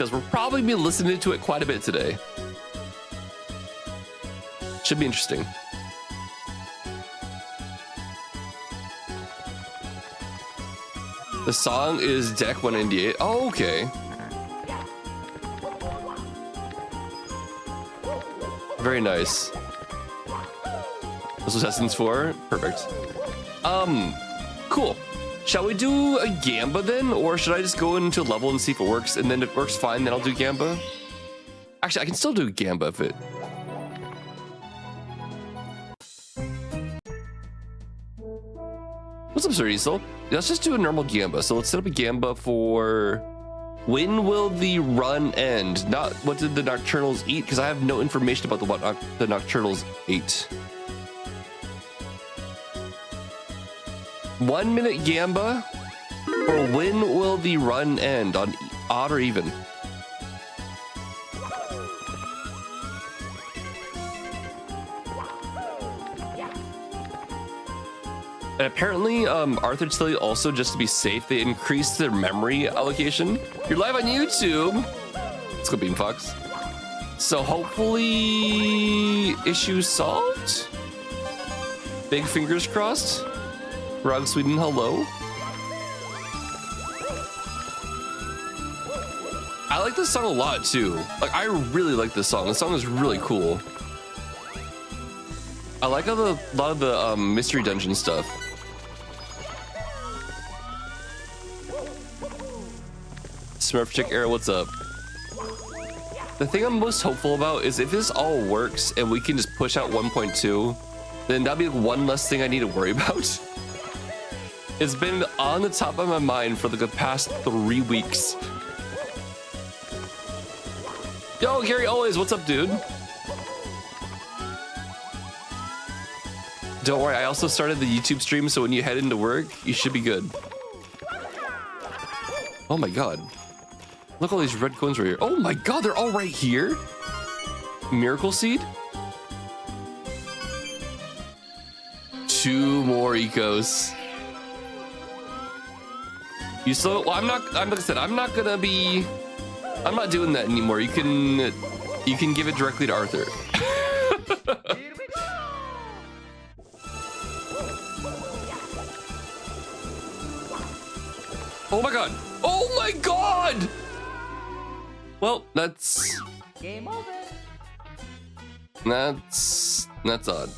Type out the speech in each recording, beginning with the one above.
because we'll probably be listening to it quite a bit today. Should be interesting. The song is Deck 198. Oh, okay. Very nice. This was Essence 4. Perfect. Cool. Shall we do a Gamba then? Or should I just go into level and see if it works? And then if it works fine, then I'll do Gamba. Actually, I can still do Gamba if it... What's up, Sir Diesel? Let's just do a normal Gamba. So let's set up a Gamba for... When will the run end? Not what did the Nocturnals eat? Because I have no information about what the Nocturnals ate. 1 minute Gamba? Or when will the run end? On odd or even? And apparently, Arthur Tilly also, just to be safe, they increased their memory allocation. You're live on YouTube. Let's go, Beam Fox. So hopefully, issue solved. Big fingers crossed. Rog Sweden, hello. I like this song a lot too. Like, I really like this song. The song is really cool. I like how a lot of the mystery dungeon stuff. Smurf Chick Era, what's up? The thing I'm most hopeful about is if this all works and we can just push out 1.2, then that'll be one less thing I need to worry about. It's been on the top of my mind for the past 3 weeks. Yo, Gary Always, what's up, dude? Don't worry, I also started the YouTube stream, so when you head into work, you should be good. Oh my god. Look at all these red coins right here. Oh my god, they're all right here? Miracle Seed? 2 more ecos. You still, well, like I said, I'm not doing that anymore. You can give it directly to Arthur. Oh my god! Oh my god! Well, that's game over. That's odd.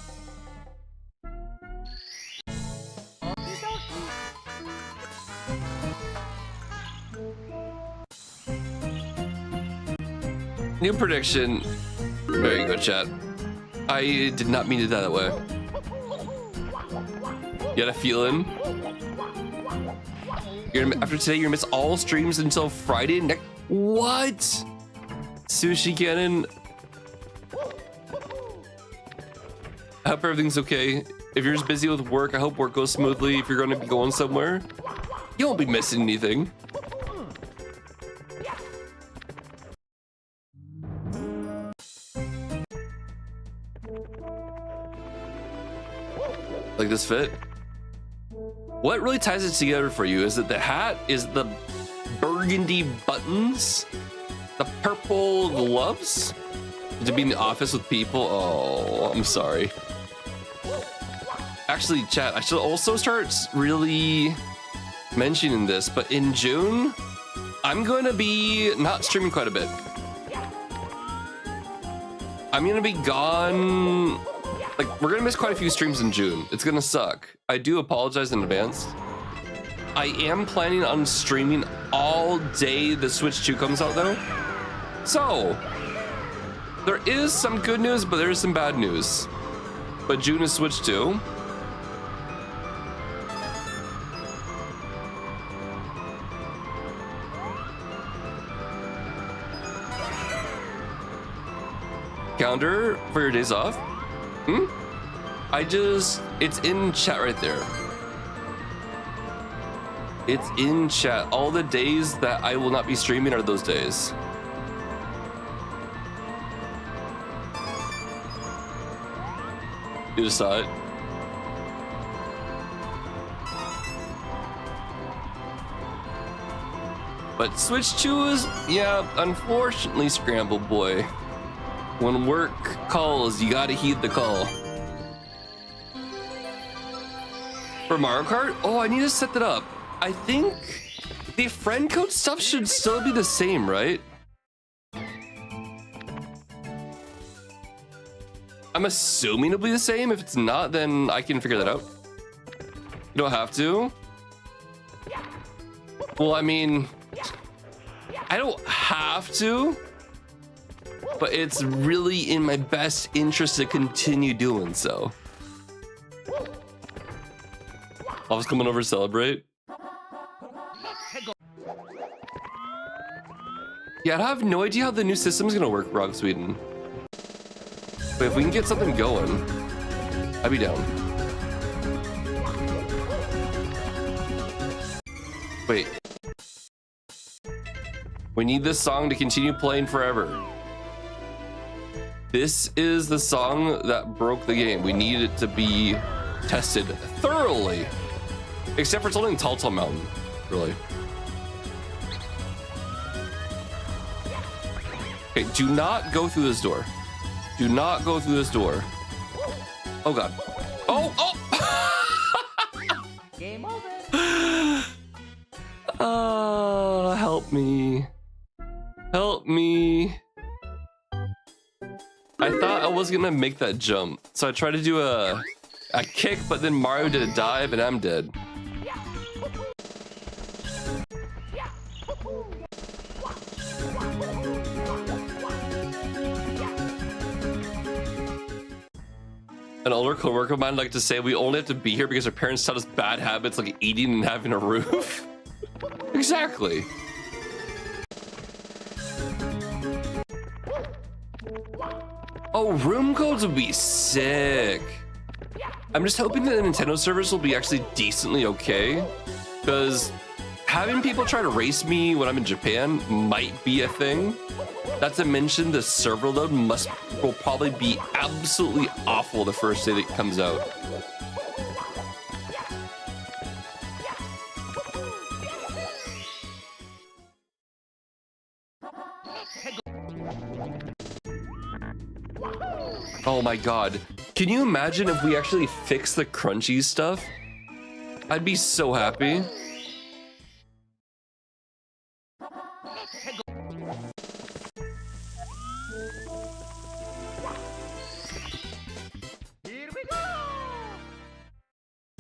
New prediction. There you go, chat. I did not mean it that way. You got a feeling? After today, you're gonna miss all streams until Friday next. What? Sushi Cannon. I hope everything's okay. If you're just busy with work, I hope work goes smoothly. If you're gonna be going somewhere, you won't be missing anything. Like this fit? What really ties it together for you is that the hat is the burgundy buttons, the purple gloves, to be in the office with people. Oh, I'm sorry. Actually, chat, I should also start really mentioning this, but in June, I'm going to be not streaming quite a bit. I'm going to be gone. Like, we're gonna miss quite a few streams in June. It's gonna suck. I do apologize in advance. I am planning on streaming all day the Switch 2 comes out though. So, there is some good news, but there is some bad news. But June is Switch 2. Calendar for your days off? It's in chat right there. It's in chat. All the days that I will not be streaming are those days. You decide. But Switch 2 is, yeah, unfortunately, Scramble Boy. When work calls, you gotta heed the call. For Mario Kart? Oh, I need to set that up. I think the friend code stuff should still be the same, right? I'm assuming it'll be the same. If it's not, then I can figure that out. You don't have to. Well, I mean, I don't have to, but it's really in my best interest to continue doing so. Waffle's coming over to celebrate. Yeah, I have no idea how the new system's gonna work, Rock Sweden. But if we can get something going, I'd be down. Wait. We need this song to continue playing forever. This is the song that broke the game. We need it to be tested thoroughly. Except for it's only in Tall Mountain, really. Okay, do not go through this door. Do not go through this door. Oh god. Oh, oh! Game over. Help me. Help me. I thought I was gonna make that jump. So I tried to do a kick, but then Mario did a dive and I'm dead. An older coworker of mine liked to say we only have to be here because our parents taught us bad habits like eating and having a roof. Exactly. Oh, room codes would be sick. I'm just hoping that the Nintendo servers will be actually decently okay, because having people try to race me when I'm in Japan might be a thing. Not to mention the server load will probably be absolutely awful the first day that it comes out. Oh my god. Can you imagine if we actually fix the crunchy stuff? I'd be so happy.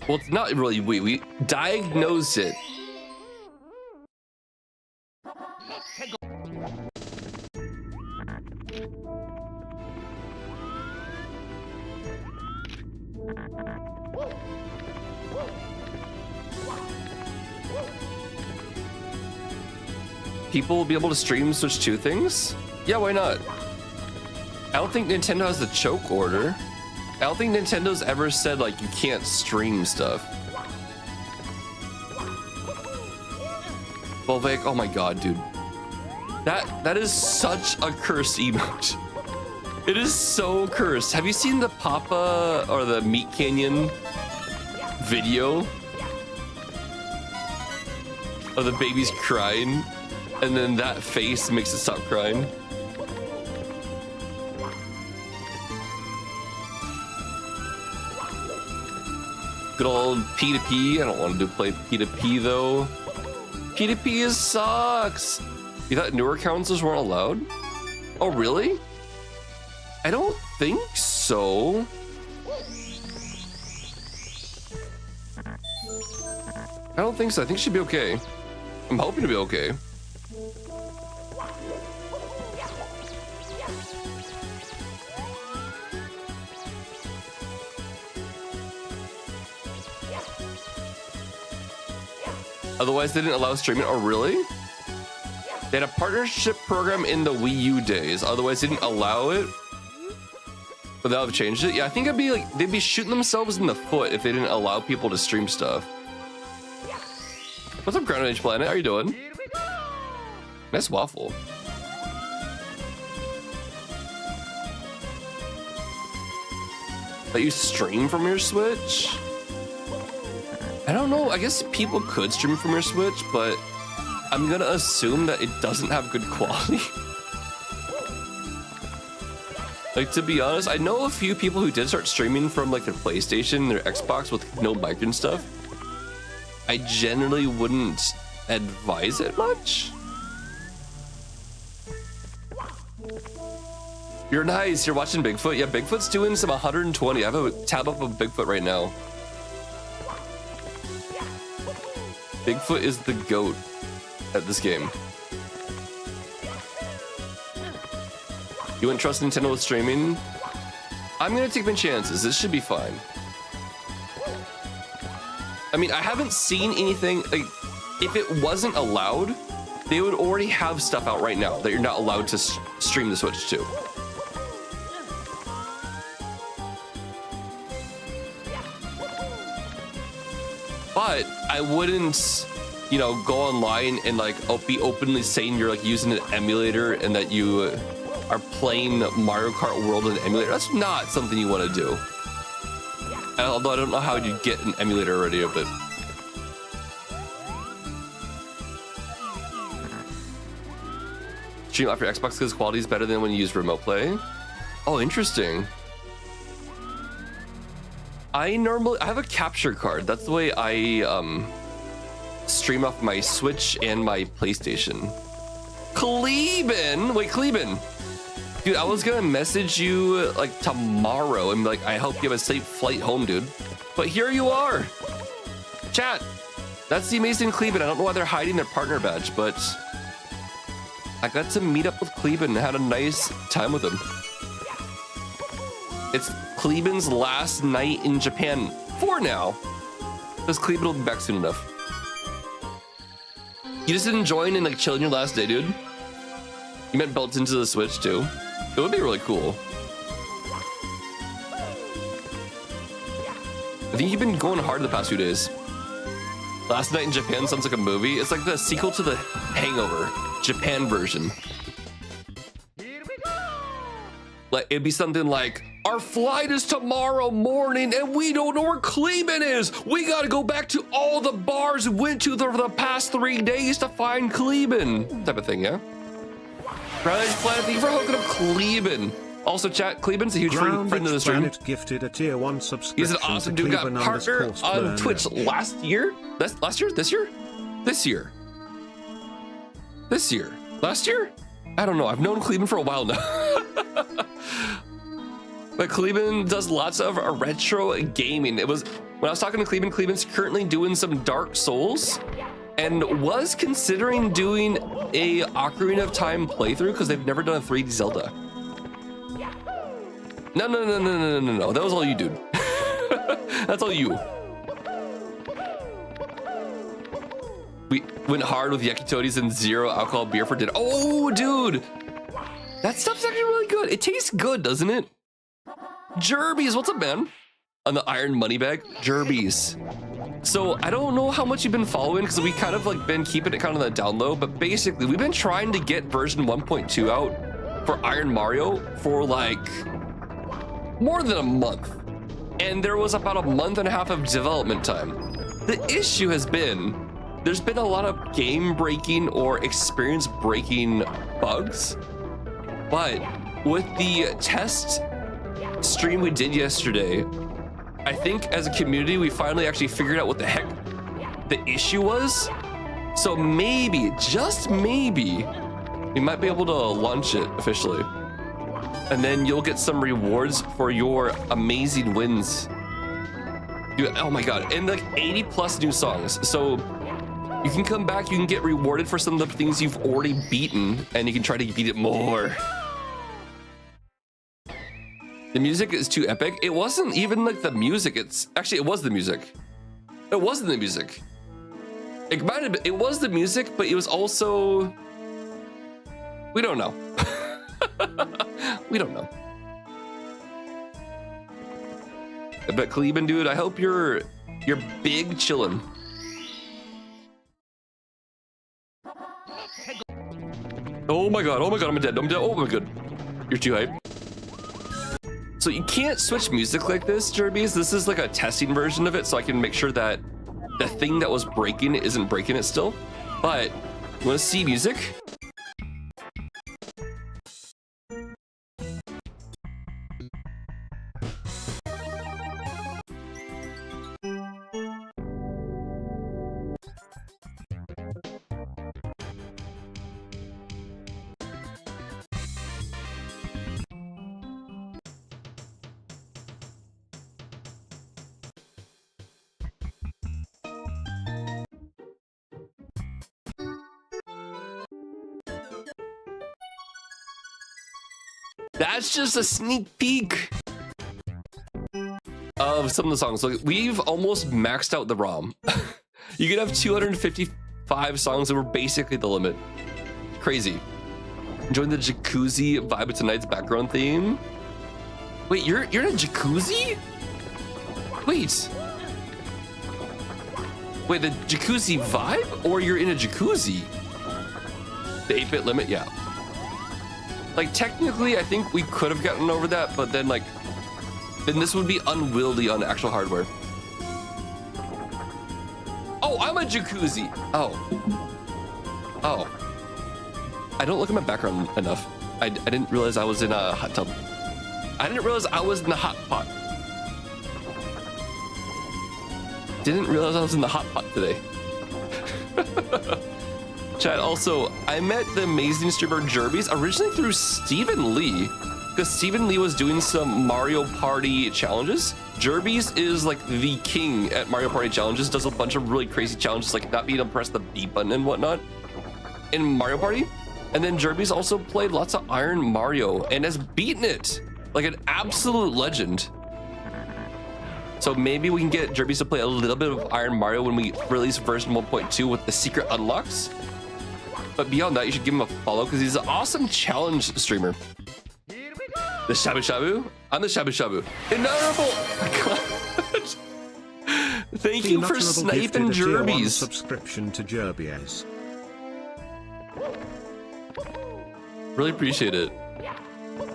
Well, it's not really we diagnose it. People will be able to stream Switch 2 things? Yeah, why not? I don't think Nintendo has the choke order. I don't think Nintendo's ever said like you can't stream stuff. Volvic, oh my god, dude. That is such a cursed emote. It is so cursed. Have you seen the Papa or the Meat Canyon video of the babies crying, and then that face makes it stop crying? Good old P2P. I don't want to play P2P though. P2P sucks. You thought newer consoles weren't allowed? Oh really? I don't think so. I don't think so. I think it should be okay. I'm hoping to be okay. Otherwise, they didn't allow streaming. Oh, really? They had a partnership program in the Wii U days. Otherwise, they didn't allow it. But they'll have changed it. Yeah, I think it'd be like they'd be shooting themselves in the foot if they didn't allow people to stream stuff. What's up, Ground Age Planet? How are you doing? Nice waffle. Let you stream from your Switch? I don't know. I guess people could stream from your Switch, but I'm gonna assume that it doesn't have good quality. Like, to be honest, I know a few people who did start streaming from like their PlayStation, their Xbox with no mic and stuff. I generally wouldn't advise it much. You're nice. You're watching Bigfoot. Yeah, Bigfoot's doing some 120. I have a tab up of Bigfoot right now. Bigfoot is the GOAT at this game. You wouldn't trust Nintendo with streaming? I'm gonna take my chances. This should be fine. I mean, I haven't seen anything, like, if it wasn't allowed, they would already have stuff out right now that you're not allowed to stream the Switch to. But I wouldn't, you know, go online and like be openly saying you're like using an emulator and that you are playing Mario Kart World in an emulator. That's not something you want to do. Although I don't know how you'd get an emulator already of it. Stream off your Xbox because quality is better than when you use remote play. Oh, interesting. I have a capture card. That's the way I stream off my Switch and my PlayStation. Kleben! Wait, Kleben! Dude, I was gonna message you like tomorrow and be like, I hope you have a safe flight home, dude. But here you are. Chat, that's the amazing Kleben. I don't know why they're hiding their partner badge, but I got to meet up with Kleben and had a nice time with him. It's Kleben's last night in Japan for now, because Kleben will be back soon enough. You just enjoying and like chilling your last day, dude? You meant built into the Switch too? It would be really cool. I think you've been going hard the past few days. Last Night in Japan sounds like a movie. It's like the sequel to The Hangover, Japan version. Like, it'd be something like, our flight is tomorrow morning and we don't know where Kleben is. We gotta go back to all the bars we went to for the past 3 days to find Kleben. Type of thing, yeah? Right, Planet, thank you for hooking up Kleben. Also, chat, Kleben's a huge friend of the stream. Gifted a tier 1 subscription. He's an awesome dude. Got partner on Twitch last year. That's last year? This year? This year. This year. Last year? I don't know. I've known Kleben for a while now. But Kleben does lots of retro gaming. It was when I was talking to Kleben. Kleben's currently doing some Dark Souls and was considering doing a Ocarina of Time playthrough because they've never done a 3D Zelda. No. That was all you, dude. That's all you. We went hard with Yakitotis and 0 alcohol beer for dinner. Oh, dude. That stuff's actually really good. It tastes good, doesn't it? Jerbies, what's up, man? On the Iron Money Bag, Jerbies. So I don't know how much you've been following because we kind of like been keeping it kind of on the down low, but basically we've been trying to get version 1.2 out for Iron Mario for like more than a month. And there was about a month and a half of development time. The issue has been, there's been a lot of game breaking or experience breaking bugs, but with the test stream we did yesterday, I think as a community, we finally actually figured out what the heck the issue was. So maybe, just maybe, we might be able to launch it officially. And then you'll get some rewards for your amazing wins. Dude, oh my God, and like 80 plus new songs. So you can come back, you can get rewarded for some of the things you've already beaten, and you can try to beat it more. The music is too epic. It wasn't even like the music. Actually, it was the music. It wasn't the music. It might have been, it was the music, but it was also, we don't know. We don't know. But Kleben, dude, I hope you're big chillin'. Oh my god, I'm dead, oh my god. You're too hype. So you can't switch music like this, Jerbies. This is like a testing version of it, so I can make sure that the thing that was breaking isn't breaking it still. But You want to see music? That's just a sneak peek of some of the songs. So we've almost maxed out the ROM. You could have 255 songs that were basically the limit. Crazy. Enjoying the jacuzzi vibe of tonight's background theme. Wait, you're in a jacuzzi? Wait, the jacuzzi vibe, or you're in a jacuzzi? The 8-bit limit, yeah. Like, technically, I think we could have gotten over that, but then, like, then this would be unwieldy on actual hardware. Oh, I'm a jacuzzi. Oh. I don't look at my background enough. I didn't realize I was in a hot tub. I didn't realize I was in the hot pot. Didn't realize I was in the hot pot today. Chat, also, I met the amazing streamer Jerby's originally through Stephen Lee, because Stephen Lee was doing some Mario Party challenges. Jerby's is like the king at Mario Party challenges, does a bunch of really crazy challenges, like not being able to press the B button and whatnot in Mario Party. And then Jerby's also played lots of Iron Mario and has beaten it like an absolute legend. So maybe we can get Jerby's to play a little bit of Iron Mario when we release version 1.2 with the secret unlocks. But beyond that, you should give him a follow because he's an awesome challenge streamer. The Shabu Shabu? I'm the Shabu Shabu. Inhonorable! Oh my God. Thank you for sniping Jerby's. Subscription to Jerby's. Really appreciate it.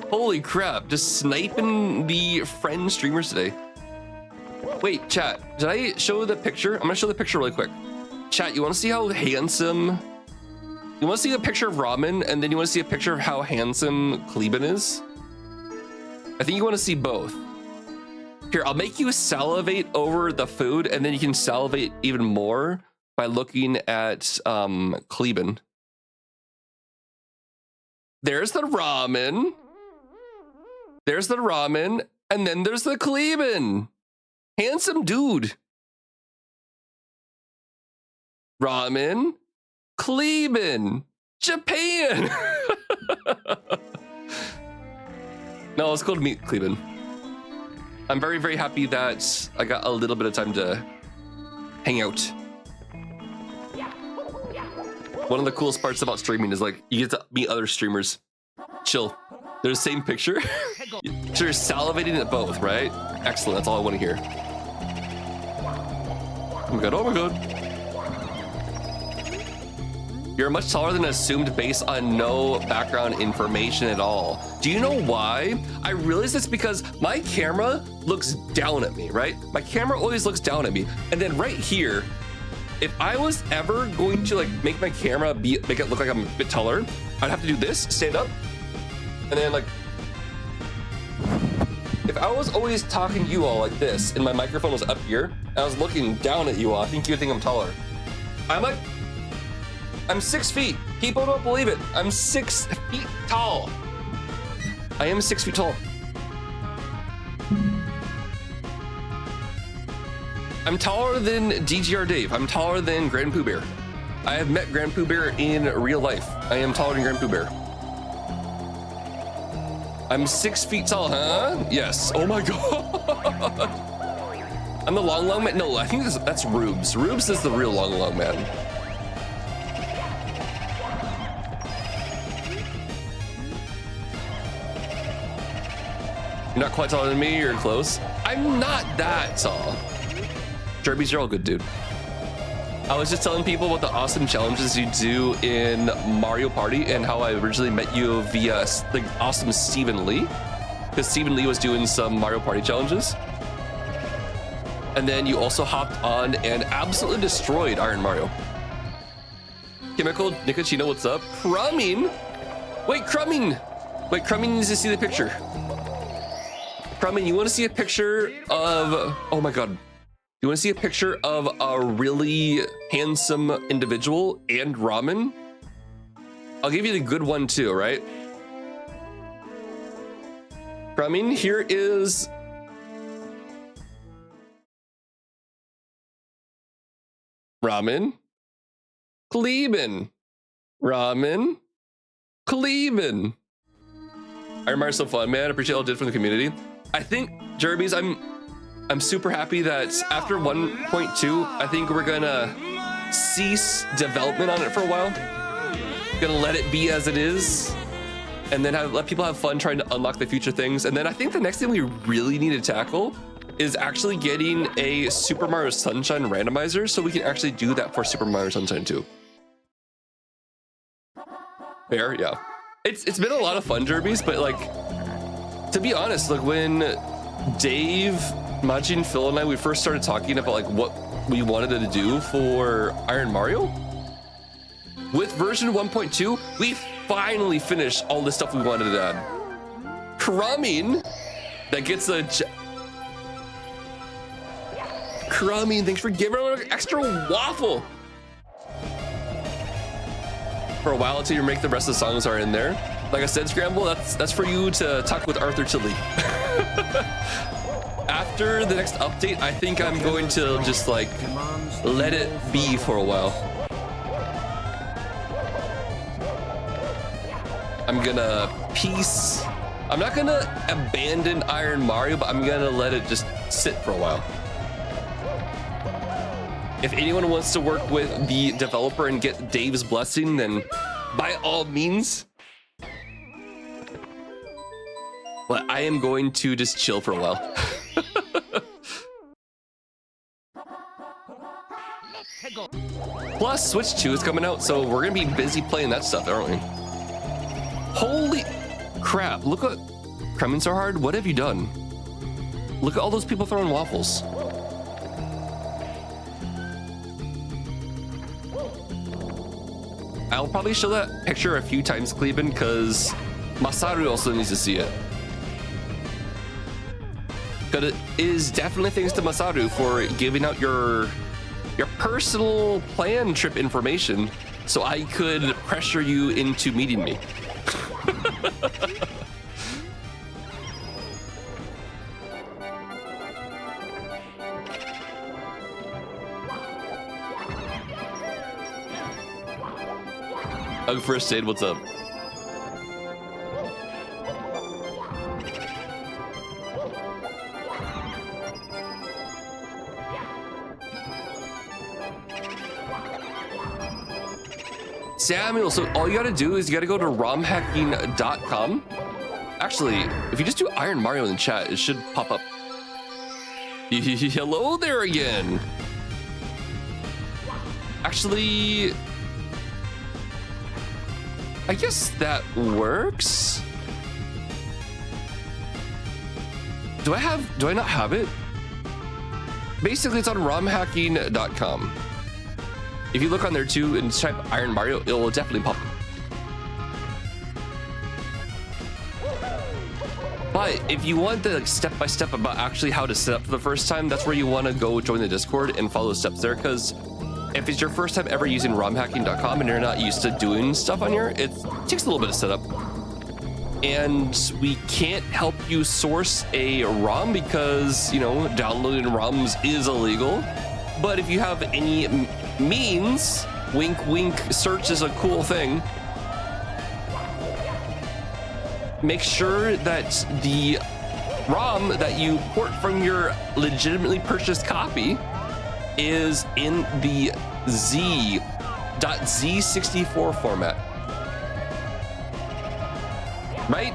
Holy crap, just sniping the friend streamers today. Wait, chat, did I show the picture? I'm gonna show the picture really quick. Chat, you wanna see how handsome... You wanna see a picture of Ramen, and then you wanna see a picture of how handsome Kleeben is? I think you wanna see both. Here, I'll make you salivate over the food, and then you can salivate even more by looking at Kleeben. There's the ramen. There's the ramen, and then there's the Kleeben. Handsome dude. Ramen, Kleeben, Japan. No, it's cool to meet Kleeben. I'm very, very happy that I got a little bit of time to hang out. One of the coolest parts about streaming is like you get to meet other streamers. Chill. They're the same picture. So you're salivating at both, right? Excellent. That's all I want to hear. Oh my God. Oh my God. You're much taller than assumed based on no background information at all. Do you know why? I realize it's because my camera looks down at me, right? My camera always looks down at me. And then right here, if I was ever going to like make my camera make it look like I'm a bit taller, I'd have to do this, stand up, and then like, if I was always talking to you all like this and my microphone was up here and I was looking down at you all, I think you'd think I'm taller. I'm 6 feet. People don't believe it. I'm 6 feet tall. I am 6 feet tall. I'm taller than DGR Dave. I'm taller than Grand Pooh Bear. I have met Grand Pooh Bear in real life. I am taller than Grand Pooh Bear. I'm 6 feet tall, huh? Yes. Oh my God. I'm the long man. No, I think that's Rubes. Rubes is the real long man. You're not quite taller than me. You're close. I'm not that tall. Jerby's, you're all good, dude. I was just telling people about the awesome challenges you do in Mario Party and how I originally met you via the awesome Stephen Lee, because Stephen Lee was doing some Mario Party challenges. And then you also hopped on and absolutely destroyed Iron Mario. Chemical Nicotino, what's up? Crumbing? Wait, Crumbing! Wait, Crumbing needs to see the picture. Crumbing, you want to see a picture of... Oh my god. You want to see a picture of a really handsome individual and ramen? I'll give you the good one too, right? Crumbing, here is... Ramen. Kleben. Ramen. Kleben. IronMario's so fun, man. I appreciate all it did from the community. I think, Jerbies, I'm super happy that after 1.2, I think we're gonna cease development on it for a while. Gonna let it be as it is, and then let people have fun trying to unlock the future things. And then I think the next thing we really need to tackle is actually getting a Super Mario Sunshine randomizer so we can actually do that for Super Mario Sunshine 2. Fair, yeah. It's been a lot of fun, Jerbies, but like, to be honest, like when Dave, Majin, Phil, and I, we first started talking about like what we wanted to do for Iron Mario, with version 1.2, we finally finished all the stuff we wanted to add. Crumbing, that gets a... Crumbing, thanks for giving an extra waffle. For a while until you make the rest of the songs are in there. Like I said, Scramble, that's for you to talk with Arthur Chili. After the next update, I think I'm going to just like let it be for a while. I'm gonna peace. I'm not gonna abandon Iron Mario, but I'm gonna let it just sit for a while. If anyone wants to work with the developer and get Dave's blessing, then by all means. But I am going to just chill for a while. Plus, Switch 2 is coming out, so we're gonna be busy playing that stuff, aren't we? Holy crap, look at Kremen so hard. What have you done? Look at all those people throwing waffles. I'll probably show that picture a few times, Kleben, because Masaru also needs to see it. But it is definitely thanks to Masaru for giving out your personal plan trip information so I could pressure you into meeting me. First aid, what's up? Samuel, so all you gotta do is you gotta go to romhacking.com. Actually, if you just do Iron Mario in the chat, it should pop up. Hello there again. Actually, I guess that works. Do I not have it? Basically, it's on romhacking.com. If you look on there too and type Iron Mario, it will definitely pop up. But if you want the step-by-step about actually how to set up for the first time, that's where you want to go join the Discord and follow the steps there, because if it's your first time ever using romhacking.com and you're not used to doing stuff on here, it takes a little bit of setup. And we can't help you source a ROM because, you know, downloading ROMs is illegal. But if you have any means, wink wink, search is a cool thing. Make sure that the ROM that you port from your legitimately purchased copy is in the Z.Z64 format. Right?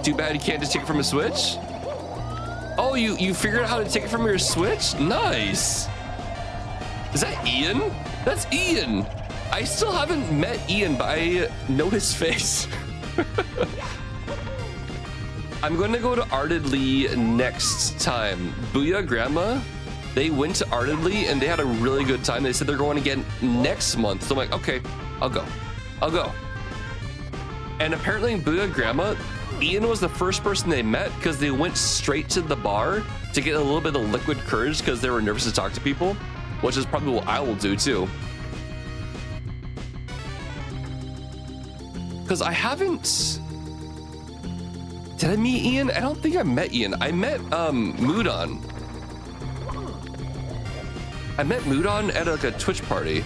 Too bad you can't just take it from a Switch? Oh, you figured out how to take it from your Switch? Nice. Is that Ian? That's Ian. I still haven't met Ian, but I know his face. I'm going to go to Ardedly next time. Booyah Grandma, they went to Ardedly and they had a really good time. They said they're going again next month. So I'm like, okay, I'll go. And apparently Booyah Grandma, Ian was the first person they met because they went straight to the bar to get a little bit of liquid courage because they were nervous to talk to people, which is probably what I will do too. Because I haven't... Did I meet Ian? I don't think I met Ian. I met Mudon. I met Mudon at like a Twitch party.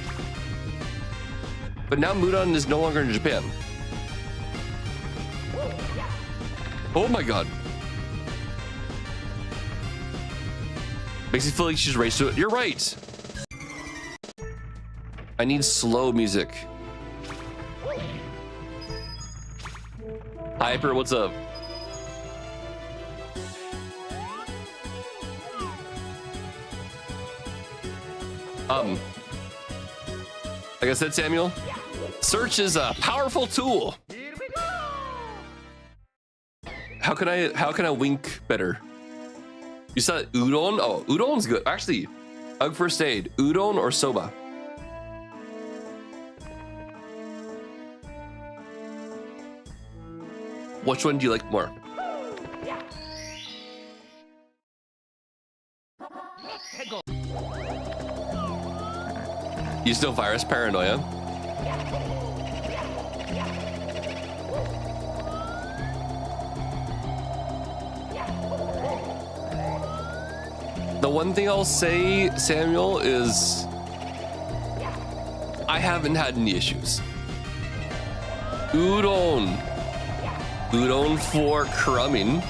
But now Mudon is no longer in Japan. Oh my god. Makes me feel like she's raced to it. You're right. I need slow music. Hyper, what's up? Like I said, Samuel, search is a powerful tool. How can I wink better? You said udon? Oh, udon's good. Actually, Hug First Aid, udon or soba? Which one do you like more? You still virus paranoia? The one thing I'll say, Samuel, is I haven't had any issues. Udon for crumbing.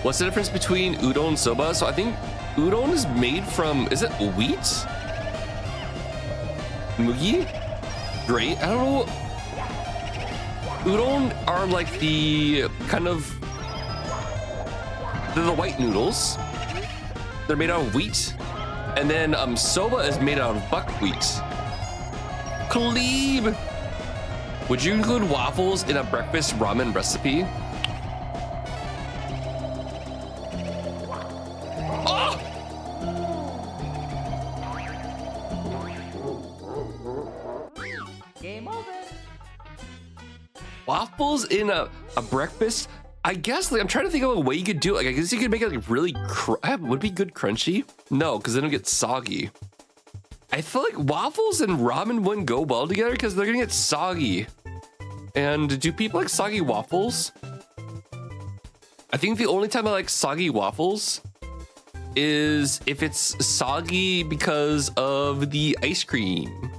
What's the difference between udon and soba? So I think udon is made from, is it wheat? Mugi? Great. I don't know. Udon are like the kind of, they're the white noodles. They're made out of wheat. And then soba is made out of buckwheat. Khalib! Would you include waffles in a breakfast ramen recipe? Oh! Game over. Waffles in a breakfast? I guess, like, I'm trying to think of a way you could do it. Like, I guess you could make it like really, would it be good crunchy? No, because then it'll get soggy. I feel like waffles and ramen wouldn't go well together because they're gonna get soggy. And do people like soggy waffles? I think the only time I like soggy waffles is if it's soggy because of the ice cream.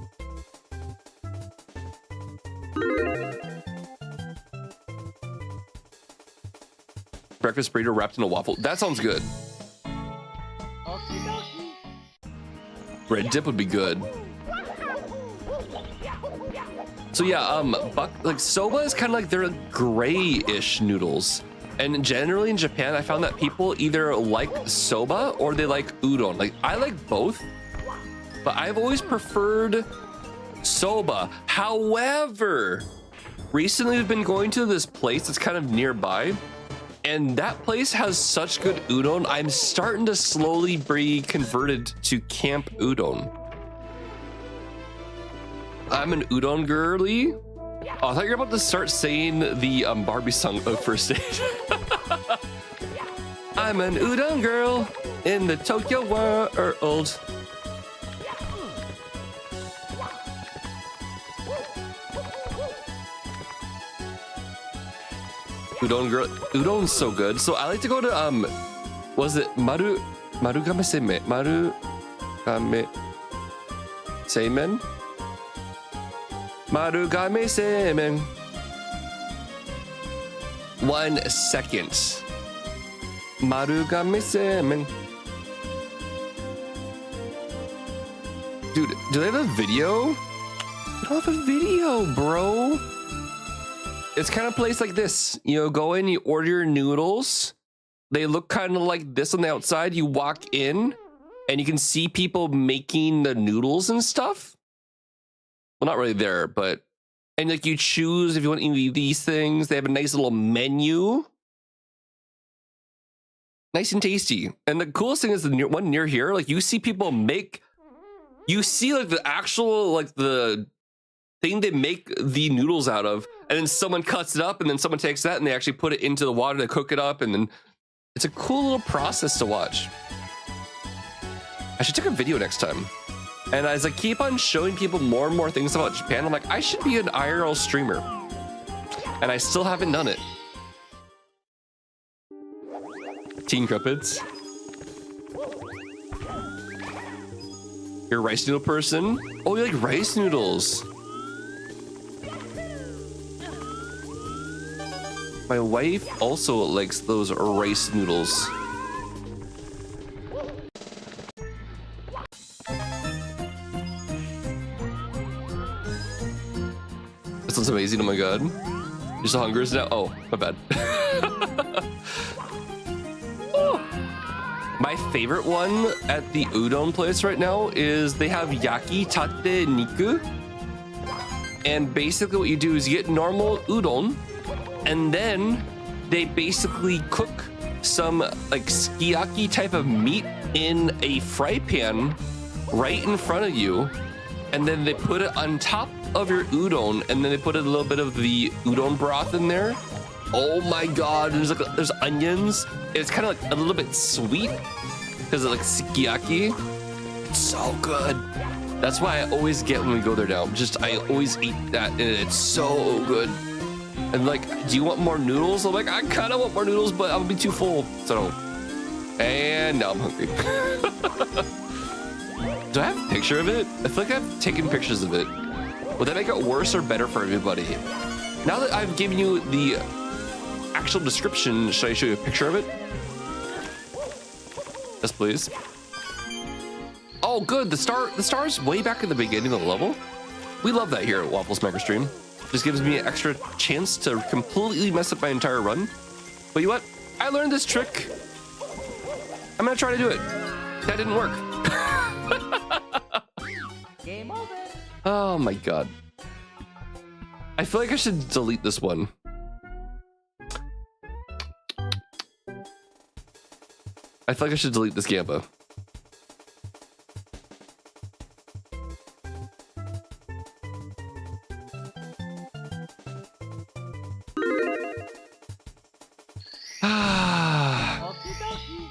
Breakfast burrito wrapped in a waffle. That sounds good. Okie dokie. Red dip would be good. So yeah, like soba is kind of like they're grayish noodles. And generally in Japan, I found that people either like soba or they like udon. Like I like both, but I've always preferred soba. However, recently we've been going to this place that's kind of nearby, and that place has such good udon. I'm starting to slowly be converted to camp udon. I'm an udon girly. Oh, I thought you were about to start saying the Barbie song of First Aid. I'm an udon girl in the Tokyo world. Udon girl, udon's so good. So I like to go to was it Marugame Seimen? Marugame Seimen? Marugame Seimen. 1 second. Marugame Seimen. Dude, do they have a video? They don't have a video, bro. It's kind of place like this. You know, go in, you order your noodles. They look kind of like this on the outside. You walk in and you can see people making the noodles and stuff. Well, not really there, but And like you choose if you want to eat these things. They have a nice little menu. Nice and tasty. And the coolest thing is the one near here, like you see people make, you see like the actual, like the thing they make the noodles out of, and then someone cuts it up, and then someone takes that and they actually put it into the water to cook it up, and then it's a cool little process to watch. I should take a video next time. And as I keep on showing people more and more things about Japan, I'm like, I should be an IRL streamer. And I still haven't done it. Teen Crumpets. You're a rice noodle person? Oh, you like rice noodles. My wife also likes those rice noodles. This looks amazing, oh my god. You're so hungry now? Oh, my bad. Oh. My favorite one at the udon place right now is they have yaki tate niku. And basically what you do is you get normal udon, and then they basically cook some like sukiyaki type of meat in a fry pan right in front of you, and then they put it on top of your udon, and then they put a little bit of the udon broth in there. Oh my god, there's onions. It's kind of like a little bit sweet because of like sukiyaki. It's so good. That's why I always get when we go there now. I always eat that, and it's so good. And like, do you want more noodles? I'm like, I kind of want more noodles, but I'll be too full. So, and now I'm hungry. Do I have a picture of it? I feel like I've taken pictures of it. Would that make it worse or better for everybody? Now that I've given you the actual description, should I show you a picture of it? Yes, please. Oh, good. The star's way back in the beginning of the level. We love that here at WaffleSmacker stream. Just gives me an extra chance to completely mess up my entire run. But you know what? I learned this trick. I'm gonna try to do it. That didn't work. Game over. Oh my god. I feel like I should delete this one. I feel like I should delete this Gamba. Okie dokie.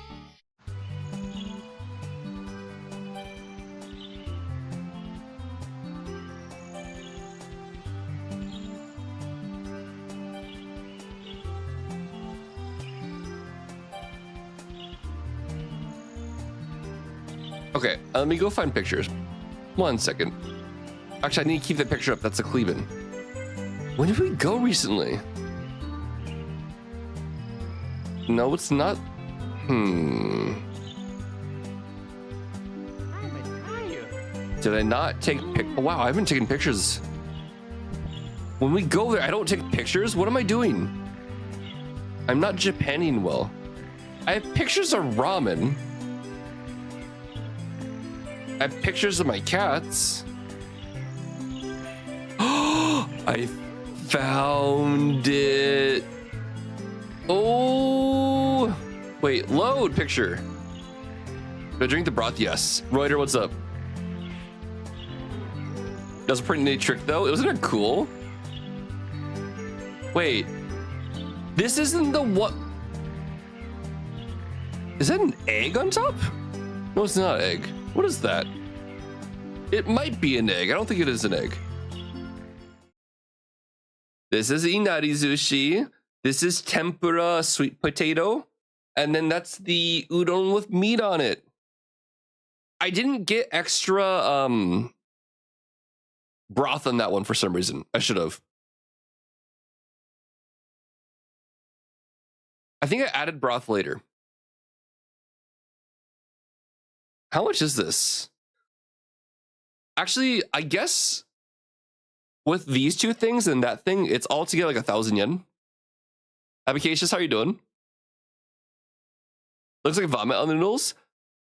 Okay, let me go find pictures. 1 second. Actually, I need to keep that picture up. That's a Cleveland. When did we go recently? No, it's not. I'm tired. Did I not take oh, wow, I haven't taken pictures. When we go there, I don't take pictures. What am I doing? I'm not Japanning well. I have pictures of ramen. I have pictures of my cats. I found it. Oh, wait, load picture. Did I drink the broth? Yes. Reuter, what's up? That was a pretty neat trick though. Wasn't it cool? Wait, this isn't the what? Is that an egg on top? No, it's not an egg. What is that? It might be an egg. I don't think it is an egg. This is inari sushi. This is tempura sweet potato. And then that's the udon with meat on it. I didn't get extra broth on that one for some reason. I should have. I think I added broth later. How much is this? Actually, I guess with these two things and that thing, it's all together like 1,000 yen. Abicacious, how are you doing? Looks like vomit on the noodles.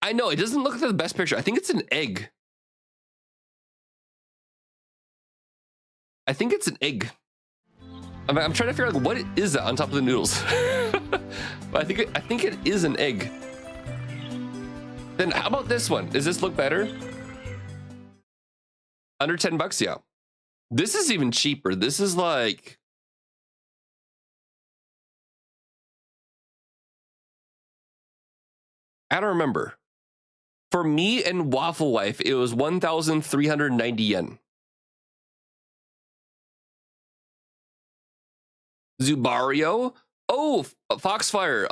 I know, it doesn't look like the best picture. I think it's an egg. I think it's an egg. I'm trying to figure out like, what is that on top of the noodles. But I think it is an egg. Then how about this one? Does this look better? Under 10 bucks, yeah. This is even cheaper. This is like... I don't remember. For me and Waffle Wife, it was 1,390 yen. Zubario? Oh, Foxfire.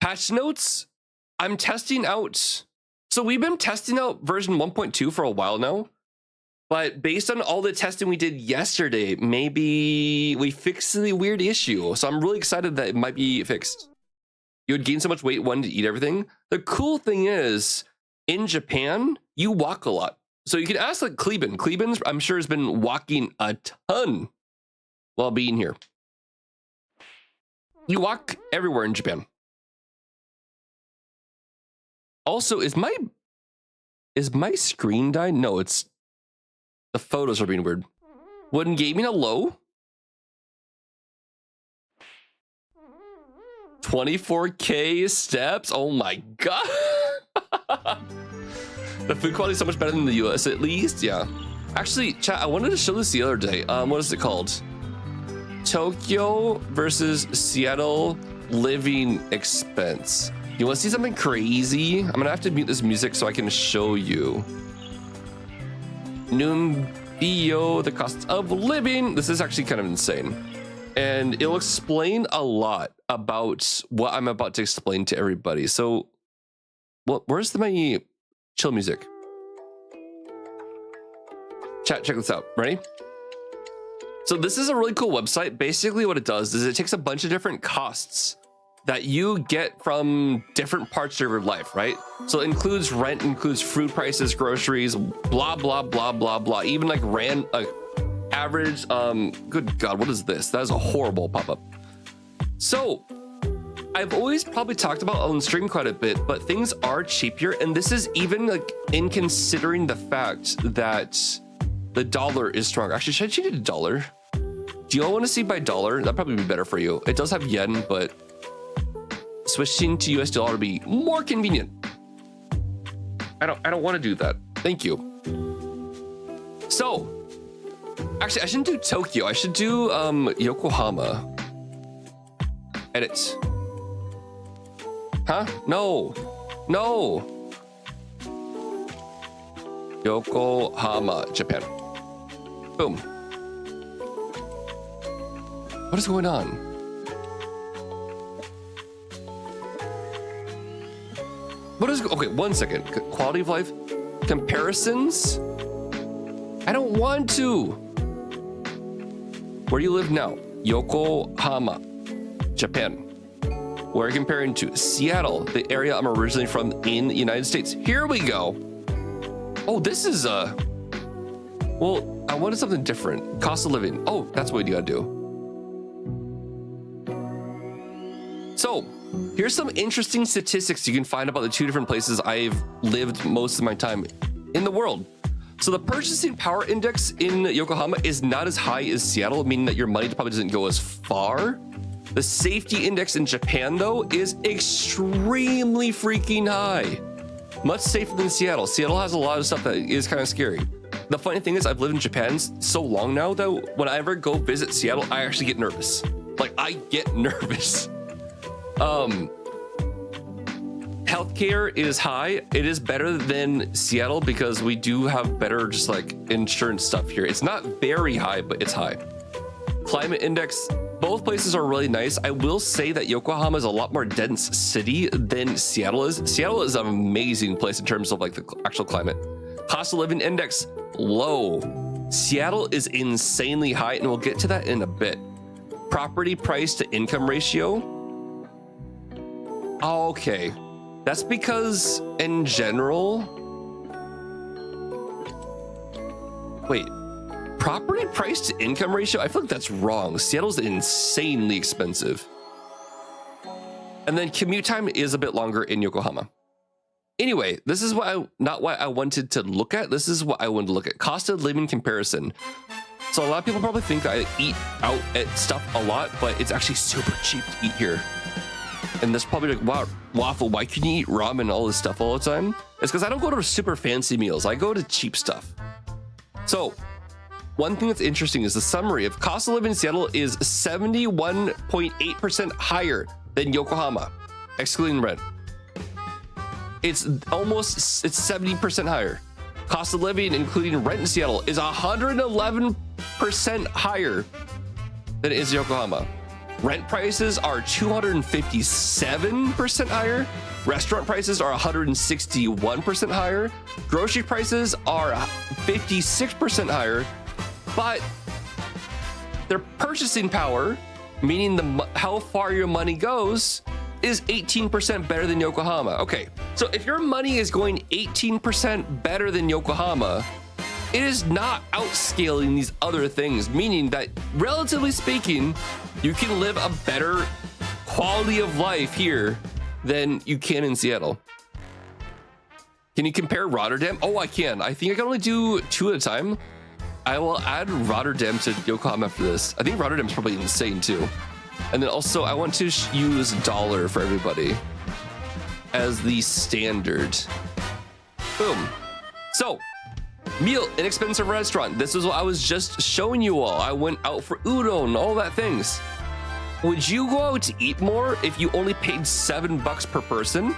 Patch notes? I'm testing out. So we've been testing out version 1.2 for a while now. But based on all the testing we did yesterday, maybe we fixed the weird issue. So I'm really excited that it might be fixed. You would gain so much weight wanting to eat everything. The cool thing is, in Japan, you walk a lot. So you can ask like Kleben. Kleben's, I'm sure, has been walking a ton while being here. You walk everywhere in Japan. Also, is my screen dying? No, it's the photos are being weird. When gaming a low, 24K steps. Oh my god. The food quality is so much better than the US, at least. Yeah. Actually, chat, I wanted to show this the other day. What is it called? Tokyo versus Seattle living expense. You want to see something crazy? I'm gonna have to mute this music so I can show you. Numbio, the cost of living. This is actually kind of insane. And it'll explain a lot about what I'm about to explain to everybody. So, where's my chill music? Chat, check this out. Ready? So this is a really cool website. Basically what it does is it takes a bunch of different costs that you get from different parts of your life, right? So it includes rent, includes food prices, groceries, blah, blah, blah, blah, blah. Even like average, good God, what is this? That is a horrible pop-up. So I've always probably talked about on stream quite a bit, but things are cheaper. And this is even like in considering the fact that the dollar is strong. Actually, should I change it to dollar? Do you all want to see by dollar? That'd probably be better for you. It does have yen, but switching to US dollar would be more convenient. I don't want to do that. Thank you. So, actually, I shouldn't do Tokyo. I should do Yokohama. Edit. Huh? No. No. Yokohama, Japan. Boom. What is going on? What is, okay, one second. Quality of life, comparisons. I don't want to. Where do you live now? Yokohama, Japan. We're comparing to Seattle, the area I'm originally from in the United States. Here we go. Oh, this is well, I wanted something different. Cost of living. Oh, that's what you gotta do. So here's some interesting statistics you can find about the two different places I've lived most of my time in the world. So the purchasing power index in Yokohama is not as high as Seattle, meaning that your money probably doesn't go as far. The safety index in Japan, though, is extremely freaking high. Much safer than Seattle. Seattle has a lot of stuff that is kind of scary. The funny thing is I've lived in Japan so long now that when I ever go visit Seattle, I actually get nervous. Like, I get nervous. Healthcare is high. It is better than Seattle because we do have better just like insurance stuff here. It's not very high, but it's high. Climate index, both places are really nice. I will say that Yokohama is a lot more dense city than Seattle is. Seattle is an amazing place in terms of like the actual climate. Cost of living index, low. Seattle is insanely high, and we'll get to that in a bit. Property price to income ratio. Okay, that's because in general, wait, property price to income ratio? I feel like that's wrong. Seattle's insanely expensive. And then commute time is a bit longer in Yokohama. Anyway, this is not what I wanted to look at. This is what I wanted to look at. Cost of living comparison. So a lot of people probably think that I eat out at stuff a lot, but it's actually super cheap to eat here. And that's probably like, wow, Waffle, why can you eat ramen and all this stuff all the time? It's because I don't go to super fancy meals. I go to cheap stuff. So one thing that's interesting is the summary of cost of living in Seattle is 71.8% higher than Yokohama, excluding rent. It's 70% higher. Cost of living, including rent in Seattle, is 111% higher than it is Yokohama. Rent prices are 257% higher. Restaurant prices are 161% higher. Grocery prices are 56% higher. But their purchasing power, meaning how far your money goes, is 18% better than Yokohama. Okay, so if your money is going 18% better than Yokohama, it is not outscaling these other things, meaning that relatively speaking, you can live a better quality of life here than you can in Seattle. Can you compare Rotterdam? Oh, I can. I think I can only do 2 at a time. I will add Rotterdam to Yokohama after this. I think Rotterdam's probably insane too. And then also I want to use dollar for everybody as the standard. Boom. So, meal, inexpensive restaurant. This is what I was just showing you all. I went out for udon, all that things. Would you go out to eat more if you only paid $7 per person?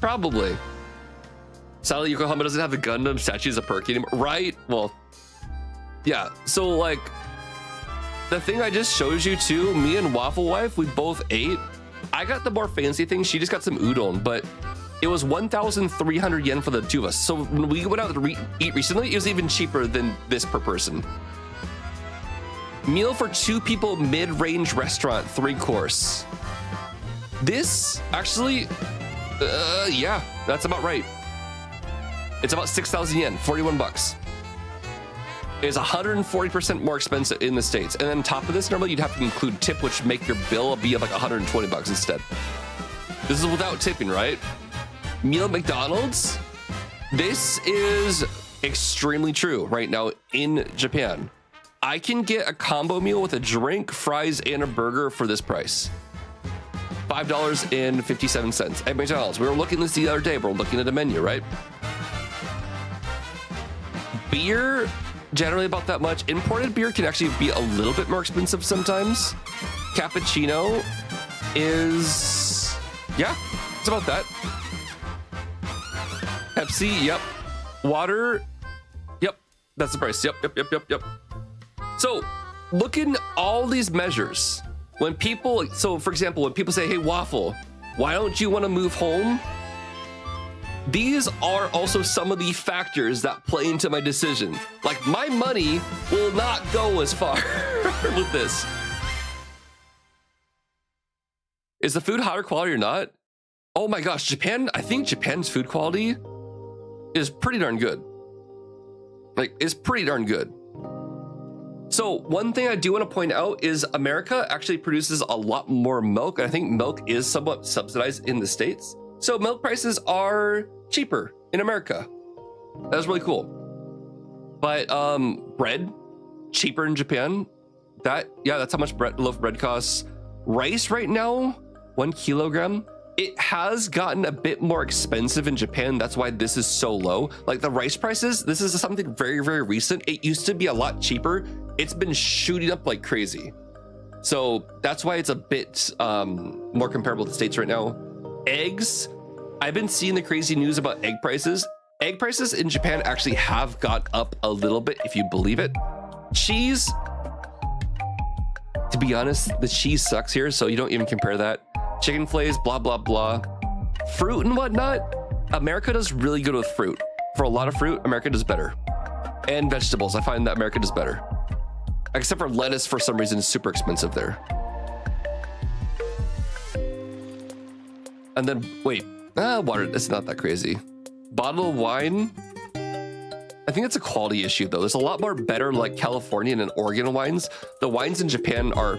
Probably. Sadly, Yokohama doesn't have the Gundam statues of Perky anymore, right? Well, yeah. So like, the thing I just showed you too, me and Waffle Wife, we both ate. I got the more fancy thing. She just got some udon, but it was 1,300 yen for the two of us. So when we went out to eat recently, it was even cheaper than this per person. Meal for 2 people, mid-range restaurant, 3-course. This actually, yeah, that's about right. It's about 6,000 yen, 41 bucks. It's 140% more expensive in the States. And then on top of this, normally you'd have to include tip, which make your bill be like 120 bucks instead. This is without tipping, right? Meal at McDonald's. This is extremely true right now in Japan. I can get a combo meal with a drink, fries, and a burger for this price. $5.57 at McDonald's. We were looking at this the other day. We're looking at the menu, right? Beer, generally about that much. Imported beer can actually be a little bit more expensive sometimes. Cappuccino is, yeah, it's about that. Pepsi, yep. Water, yep, that's the price. Yep. So, looking at all these measures, when people, so for example, when people say, hey, Waffle, why don't you want to move home? These are also some of the factors that play into my decision. Like, my money will not go as far with this. Is the food higher quality or not? Oh my gosh, Japan, I think Japan's food quality is pretty darn good. Like, it's pretty darn good. So one thing I do want to point out is America actually produces a lot more milk. And I think milk is somewhat subsidized in the States. So milk prices are cheaper in America. That's really cool. But bread, cheaper in Japan. That's how much loaf of bread costs. Rice right now, 1 kilogram. It has gotten a bit more expensive in Japan. That's why this is so low. Like the rice prices, this is something very, very recent. It used to be a lot cheaper. It's been shooting up like crazy. So that's why it's a bit more comparable to the States right now. Eggs, I've been seeing the crazy news about egg prices. Egg prices in Japan actually have got up a little bit, if you believe it. Cheese, to be honest, the cheese sucks here, so you don't even compare that. Chicken fillets, blah, blah, blah. Fruit and whatnot, America does really good with fruit. For a lot of fruit, America does better. And vegetables, I find that America does better. Except for lettuce, for some reason, is super expensive there. And then, wait, water, it's not that crazy. Bottle of wine, I think it's a quality issue though. There's a lot more better like Californian and Oregon wines. The wines in Japan are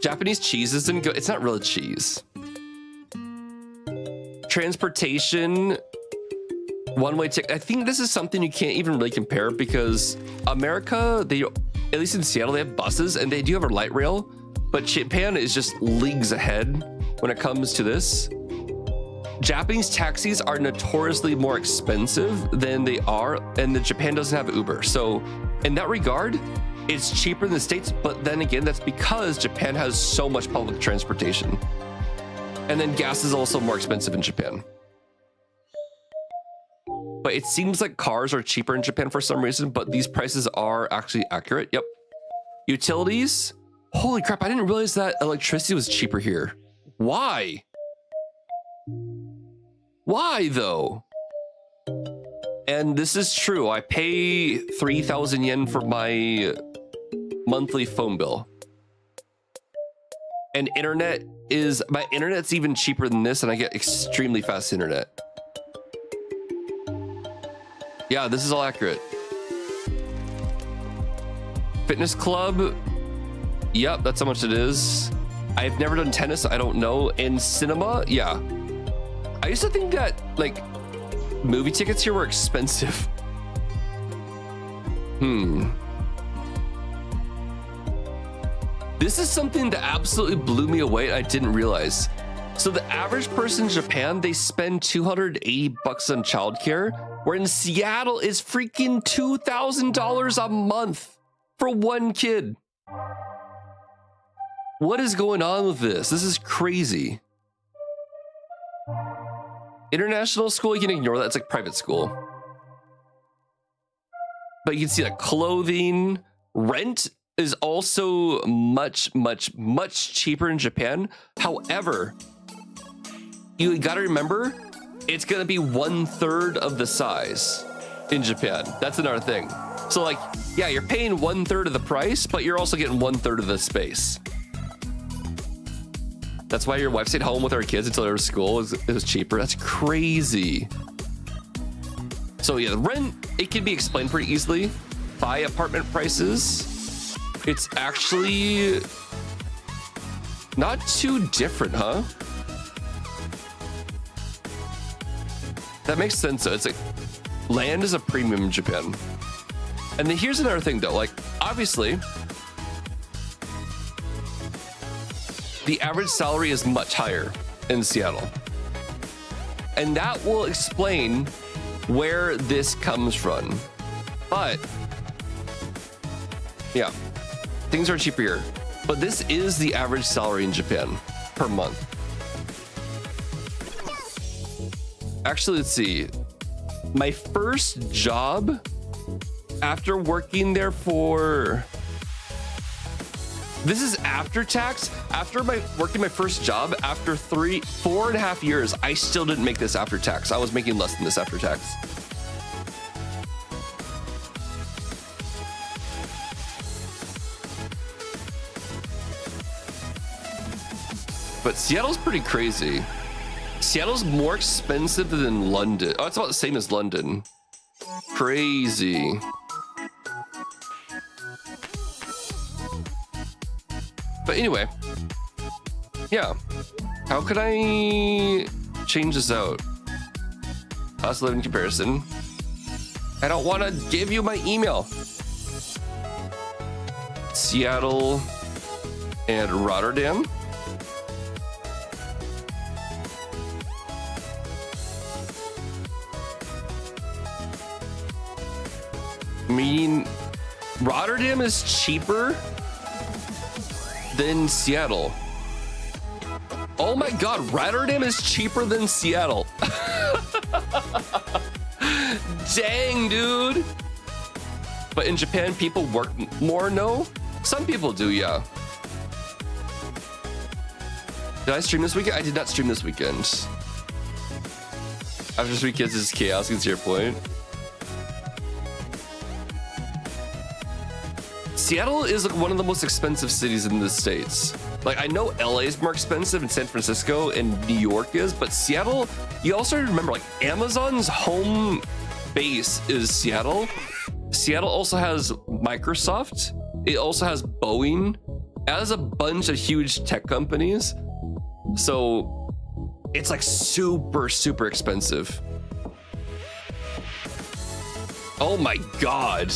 Japanese cheese isn't good. It's not real cheese. Transportation, one-way ticket. I think this is something you can't even really compare because America, they, at least in Seattle, they have buses and they do have a light rail, but Japan is just leagues ahead when it comes to this. Japanese taxis are notoriously more expensive than they are, and the Japan doesn't have Uber. So in that regard, it's cheaper in the States, but then again, that's because Japan has so much public transportation. And then gas is also more expensive in Japan. But it seems like cars are cheaper in Japan for some reason, but these prices are actually accurate. Yep. Utilities. Holy crap, I didn't realize that electricity was cheaper here. Why? Why though? And this is true. I pay 3,000 yen for my monthly phone bill. And my internet's even cheaper than this, and I get extremely fast internet. Yeah, this is all accurate. Fitness club. Yep, that's how much it is. I've never done tennis, I don't know. And cinema, yeah. I used to think that like movie tickets here were expensive. This is something that absolutely blew me away. I didn't realize. So the average person in Japan, they spend 280 bucks on childcare, where in Seattle is freaking $2,000 a month for one kid. What is going on with this? This is crazy. International school, you can ignore that. It's like private school. But you can see that clothing, rent is also much, much, much cheaper in Japan. However, you gotta remember, it's gonna be 1/3 of the size in Japan. That's another thing. So like, yeah, you're paying 1/3 of the price, but you're also getting 1/3 of the space. That's why your wife stayed home with our kids until they were to school. It was cheaper. That's crazy. So yeah, the rent, it can be explained pretty easily by apartment prices. It's actually not too different, huh? That makes sense though. It's like land is a premium in Japan. And then here's another thing though, like obviously the average salary is much higher in Seattle. And that will explain where this comes from. But yeah, things are cheaper here. But this is the average salary in Japan per month. Actually, let's see. My first job after working there for, this is after tax. After working my first job, after 4.5 years, I still didn't make this after tax. I was making less than this after tax. But Seattle's pretty crazy. Seattle's more expensive than London. Oh, it's about the same as London. Crazy. But anyway, yeah. How could I change this out? Cost of living comparison. I don't want to give you my email. Seattle and Rotterdam. I mean, Rotterdam is cheaper than Seattle. Oh my God, Rotterdam is cheaper than Seattle. Dang, dude. But in Japan, people work more, no? Some people do, yeah. Did I stream this weekend? I did not stream this weekend. After 3 kids is chaos, it's your point. Seattle is like one of the most expensive cities in the States. Like I know LA is more expensive and San Francisco and New York is, but Seattle, you also remember like Amazon's home base is Seattle. Seattle also has Microsoft. It also has Boeing. It has a bunch of huge tech companies, so it's like super expensive. Oh my god.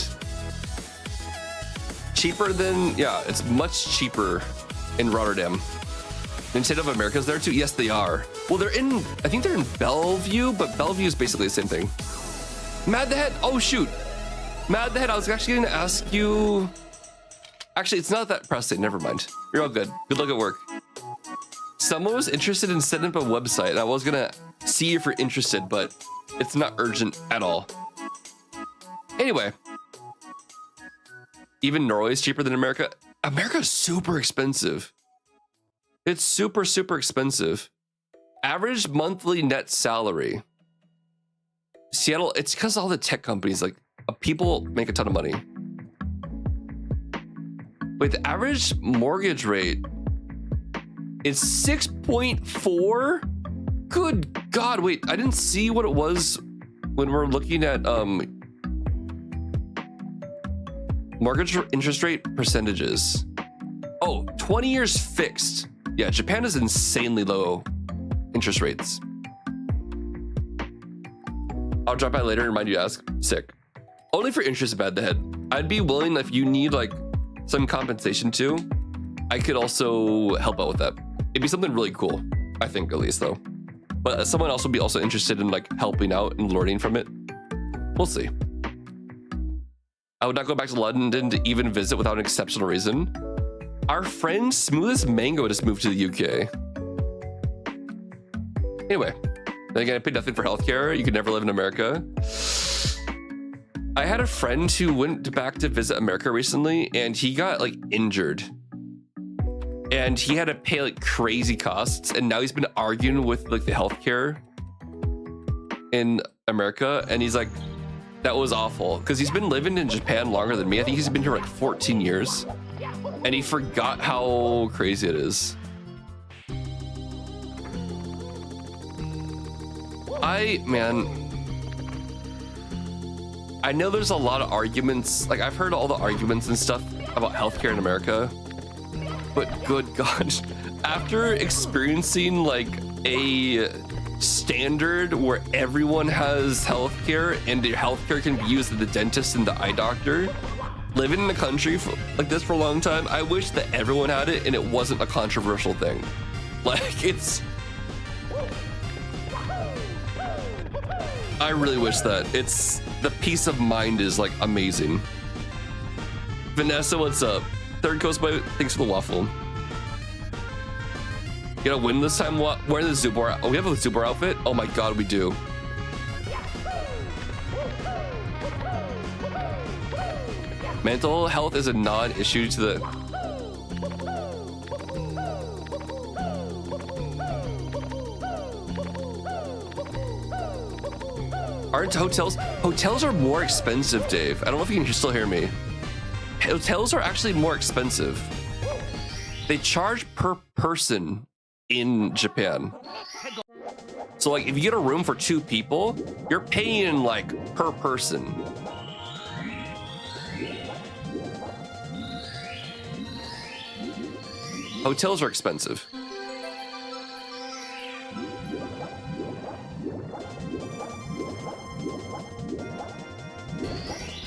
Cheaper than, yeah, it's much cheaper in Rotterdam. Nintendo of America's there too? Yes, they are. Well, they're in, I think they're in Bellevue, but Bellevue is basically the same thing. Mad the Head, oh shoot. Mad the Head, I was actually gonna ask you. Actually, it's not that pressing, never mind. You're all good. Good luck at work. Someone was interested in setting up a website, and I was gonna see if you're interested, but it's not urgent at all. Anyway. Even Norway is cheaper than America. America's super expensive. It's super expensive. Average monthly net salary. Seattle, it's because all the tech companies, like, people make a ton of money. Wait, the average mortgage rate is 6.4? Good God, wait, I didn't see what it was when we're looking at mortgage interest rate percentages. Oh, 20 years fixed. Yeah, Japan is insanely low interest rates. I'll drop by later and remind you to ask. Sick. Only for interest about the head. I'd be willing, if you need like some compensation too, I could also help out with that. It'd be something really cool, I think, at least though. But someone else would be also interested in like helping out and learning from it. We'll see. I would not go back to London to even visit without an exceptional reason. Our friend Smooth as Mango just moved to the UK. Anyway, then again, I paid nothing for healthcare. You could never live in America. I had a friend who went back to visit America recently, and he got like injured. And he had to pay like crazy costs, and now he's been arguing with like the healthcare in America, and he's like, that was awful, because he's been living in Japan longer than me. I think he's been here like 14 years, and he forgot how crazy it is. I know there's a lot of arguments, like I've heard all the arguments and stuff about healthcare in America, but good God, after experiencing like a standard where everyone has healthcare and their healthcare can be used at the dentist and the eye doctor, living in a country like this for a long time, I wish that everyone had it and it wasn't a controversial thing. Like I really wish that. The peace of mind is like amazing. Vanessa, what's up? Third Coast Boy, thanks for the waffle. You gonna win this time? What? Wearing the Zubar? Oh, we have a Zubar outfit? Oh my God, we do. Mental health is a non-issue to the... Aren't hotels? Hotels are more expensive, Dave. I don't know if you can still hear me. Hotels are actually more expensive. They charge per person in Japan. So like if you get a room for 2 people, you're paying like per person. Hotels are expensive.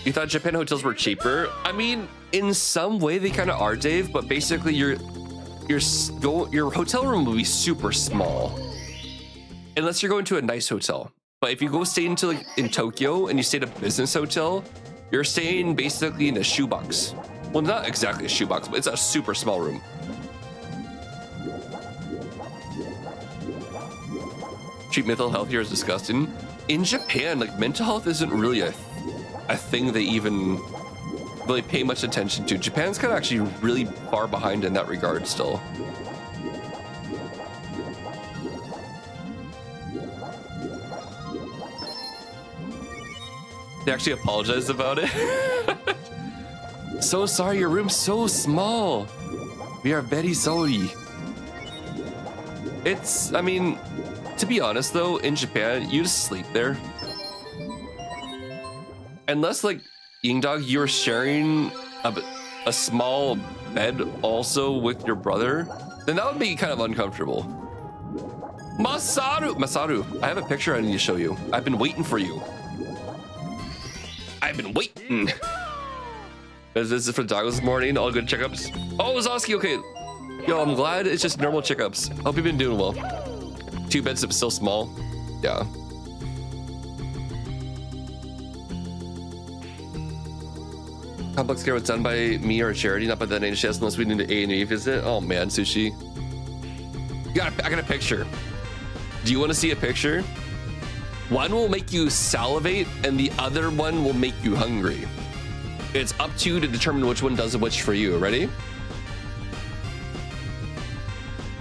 You thought Japan hotels were cheaper? I mean, in some way they kind of are, Dave, but basically your hotel room will be super small. Unless you're going to a nice hotel. But if you go stay in Tokyo and you stay at a business hotel, you're staying basically in a shoebox. Well, not exactly a shoebox, but it's a super small room. Treat mental health here as disgusting. In Japan, like mental health isn't really a thing they even really pay much attention to. Japan's kind of actually really far behind in that regard still. They actually apologized about it. So sorry, your room's so small. We are very sorry. I mean, to be honest though, in Japan, you just sleep there. Unless like Yingdog, you're sharing a small bed also with your brother, then that would be kind of uncomfortable. Masaru, I have a picture I need to show you. I've been waiting for you. I've been waiting. This is for dogs this morning. All good checkups. Oh, Zoski, okay. Yo, I'm glad it's just normal checkups. Hope you've been doing well. 2 beds still small. Yeah. Complex care was done by me or a charity, not by the NHS, unless we need an A&E visit. Oh man, Sushi. I got a picture. Do you want to see a picture? One will make you salivate and the other one will make you hungry. It's up to you to determine which one does which for you. Ready?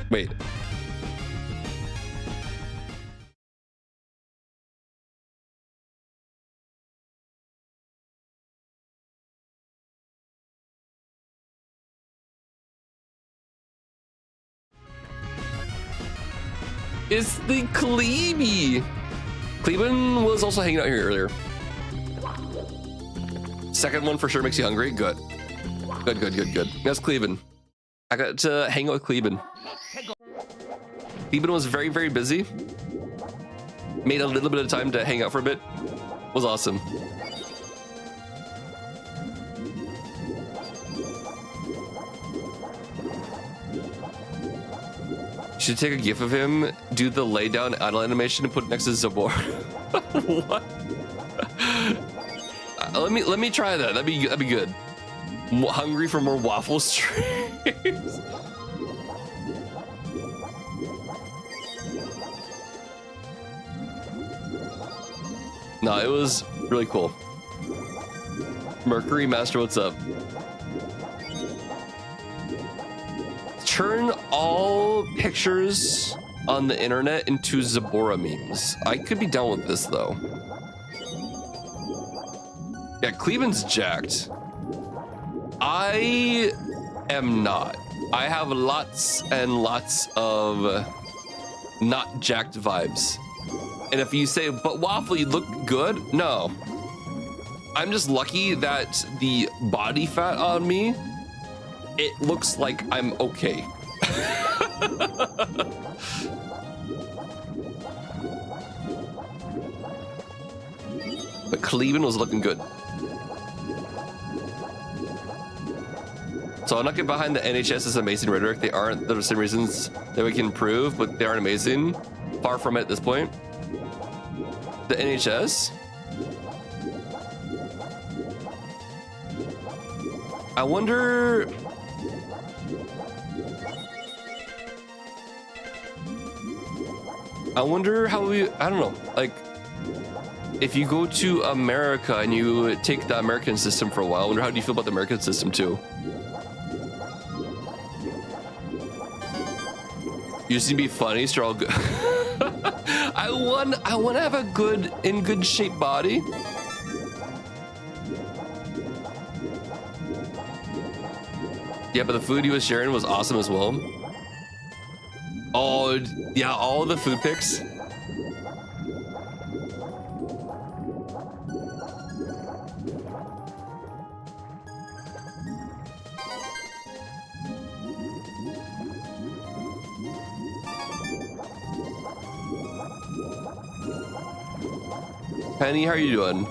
Wait. It's the Klebe. Cleveland was also hanging out here earlier. Second one for sure makes you hungry. Good. Good. That's Cleveland. I got to hang out with Cleveland. Cleveland was very, very busy. Made a little bit of time to hang out for a bit. Was awesome. Should take a gif of him, do the lay down idle animation and put it next to Zabor. What? Let me try that. That'd be good. Hungry for more waffle streams. No, it was really cool. Mercury Master, what's up? Turn all pictures on the internet into Zabora memes. I could be down with this though. Yeah, Cleveland's jacked. I am not. I have lots and lots of not jacked vibes. And if you say, but Waffle, you look good? No. I'm just lucky that the body fat on me, it looks like I'm okay. But Cleveland was looking good. So I'm not getting behind the NHS's amazing rhetoric. They aren't. There are some reasons that we can improve, but they aren't amazing. Far from it at this point. The NHS? I wonder... how we... I don't know. Like, if you go to America and you take the American system for a while, I wonder how do you feel about the American system too? Used to be funny, so all good. I want to have a good, in good shape body. Yeah, but the food he was sharing was awesome as well. Oh, yeah, all the food pics. Penny, how are you doing?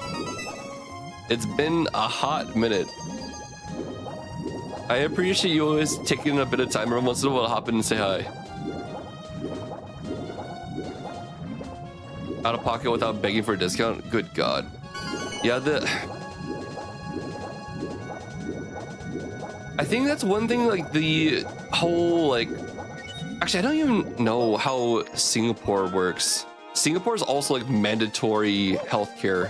It's been a hot minute. I appreciate you always taking a bit of time every once in a while to hop in and say hi. Out of pocket without begging for a discount? Good God. Yeah, I think that's one thing, like the whole, like, actually, I don't even know how Singapore works. Singapore is also like mandatory healthcare.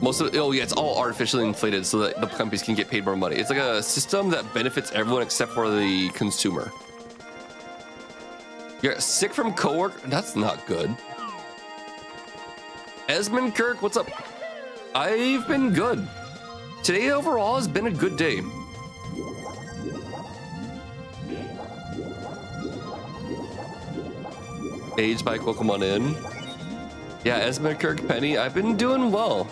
Most of it, oh yeah, it's all artificially inflated so that the companies can get paid more money. It's like a system that benefits everyone except for the consumer. You're sick from coworker? That's not good. Esmond Kirk, what's up? I've been good. Today overall has been a good day. Age by Pokemon in. Yeah, Esmond Kirk, Penny, I've been doing well.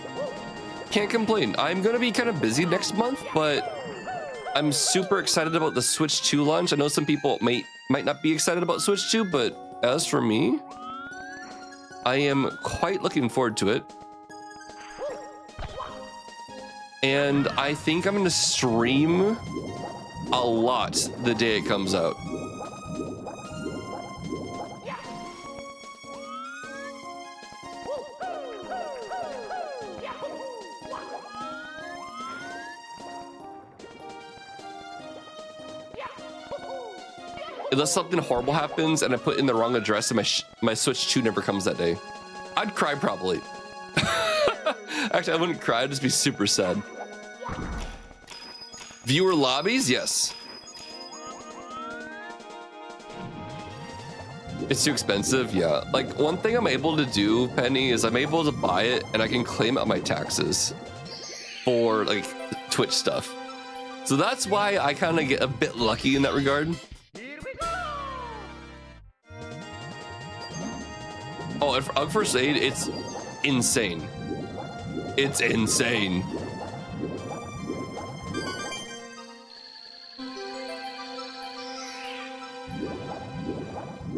can't complain. I'm gonna be kind of busy next month, but I'm super excited about the Switch 2 launch. I know some people might not be excited about Switch 2, but as for me, I am quite looking forward to it. And I think I'm gonna stream a lot the day it comes out. Unless something horrible happens and I put in the wrong address and my Switch 2 never comes that day, I'd cry probably. Actually, I wouldn't cry, I'd just be super sad. Viewer lobbies, yes. It's too expensive, yeah. Like, one thing I'm able to do, Penny, is I'm able to buy it and I can claim it on my taxes for like Twitch stuff. So that's why I kind of get a bit lucky in that regard. Oh, and for First Aid, it's insane. It's insane.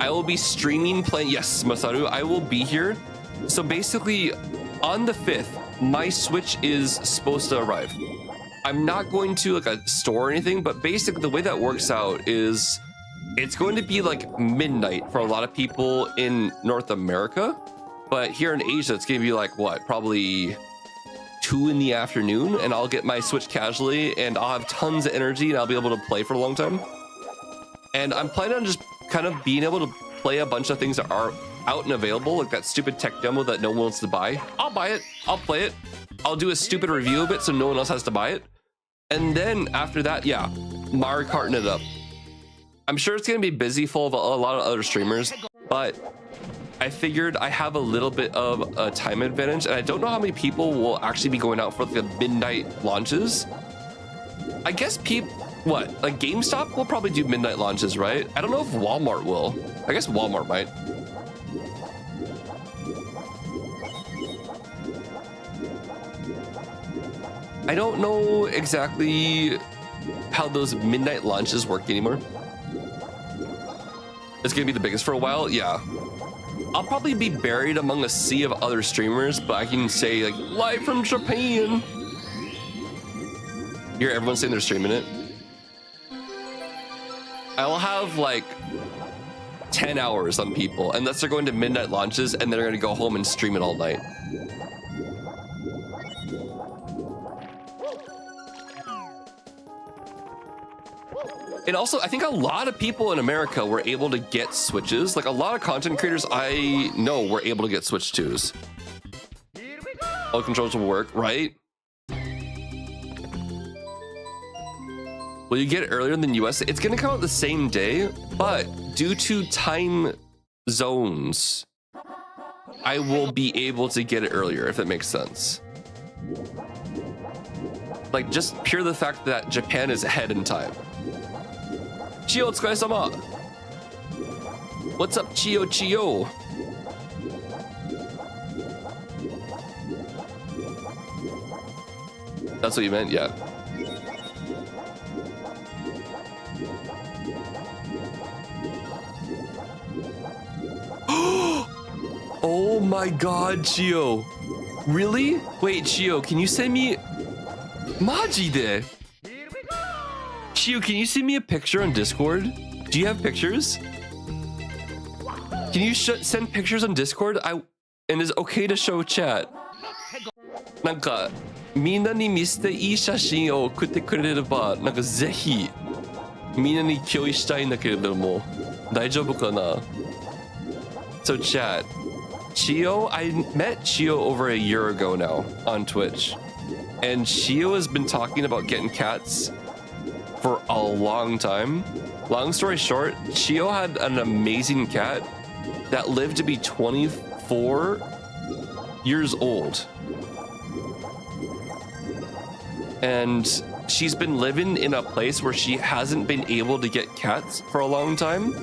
I will be streaming playing. Yes, Masaru, I will be here. So basically, on the 5th, my Switch is supposed to arrive. I'm not going to like a store or anything, but basically the way that works out is it's going to be like midnight for a lot of people in North America, but here in Asia, it's going to be like what, probably 2 in the afternoon, and I'll get my Switch casually and I'll have tons of energy and I'll be able to play for a long time. And I'm planning on just kind of being able to play a bunch of things that are out and available, like that stupid tech demo that no one wants to buy. I'll buy it, I'll play it, I'll do a stupid review of it so no one else has to buy it. And then after that, yeah, Mario Karting it up. I'm sure it's gonna be busy, full of a lot of other streamers, but I figured I have a little bit of a time advantage, and I don't know how many people will actually be going out for the midnight launches. I guess what, like GameStop will probably do midnight launches, right? I don't know if Walmart will. I guess Walmart might. I don't know exactly how those midnight launches work anymore. It's gonna be the biggest for a while, yeah. I'll probably be buried among a sea of other streamers, but I can say like live from Japan. You hear everyone saying they're streaming it. I'll have like 10 hours on people, unless they're going to midnight launches and they're gonna go home and stream it all night. And also, I think a lot of people in America were able to get Switches. Like a lot of content creators I know were able to get Switch 2s. All controls will work, right? Will you get it earlier than US? It's gonna come out the same day, but due to time zones, I will be able to get it earlier, if that makes sense. Like just pure the fact that Japan is ahead in time. Chiyo, otsukaresama. What's up, Chiyo Chiyo? That's what you meant, yeah. Oh my god, Chiyo. Really? Wait, Chiyo, can you send me... Maji de? Chiyo, can you send me a picture on Discord? Do you have pictures? Can you send pictures on Discord? And is it okay to show chat? なんかみんなに見せていい写真を送ってくれれば、なんかぜひみんなに共有したいんだけれども、大丈夫かな? So chat, Chiyo, I met Chiyo over a year ago now on Twitch, and Chiyo has been talking about getting cats for a long time. Long story short, Chiyo had an amazing cat that lived to be 24 years old. And she's been living in a place where she hasn't been able to get cats for a long time.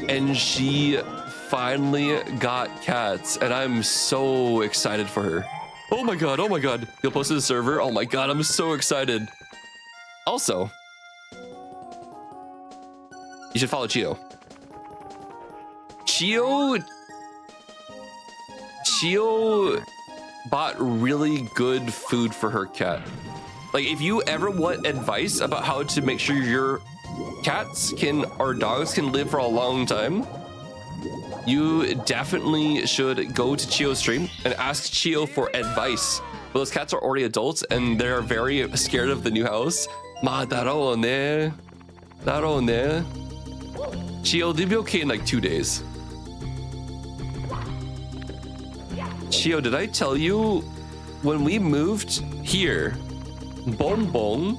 And she finally got cats, and I'm so excited for her. Oh my god, oh my god. You'll post to the server. Oh my god, I'm so excited. Also, you should follow Chio. Chio bought really good food for her cat. Like, if you ever want advice about how to make sure your cats can or dogs can live for a long time, you definitely should go to Chio's stream and ask Chio for advice. But those cats are already adults and they're very scared of the new house. Ma, daro ne. Daro ne. Chio, they'll be okay in like 2 days. Chio, did I tell you when we moved here, Bonbon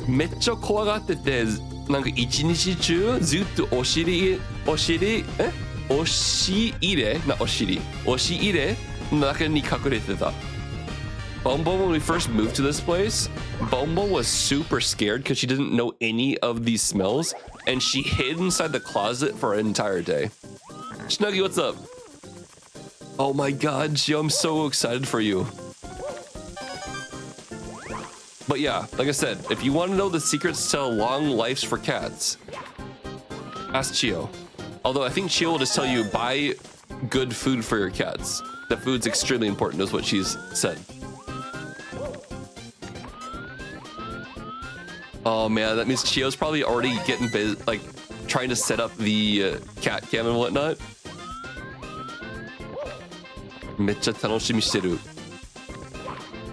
めっちゃ怖がってて、なんか一日中ずっと押し入れの中に隠れてた。Bonbon, when we first moved to this place, Bonbon was super scared because she didn't know any of these smells, and she hid inside the closet for an entire day. Snuggie, what's up? Oh my god, Gio, I'm so excited for you. But yeah, like I said, if you want to know the secrets to long lives for cats, ask Chio. Although I think Chio will just tell you, buy good food for your cats. The food's extremely important, is what she's said. Oh man, that means Chio's probably already getting busy, like trying to set up the cat cam and whatnot. めっちゃ楽しみしてる。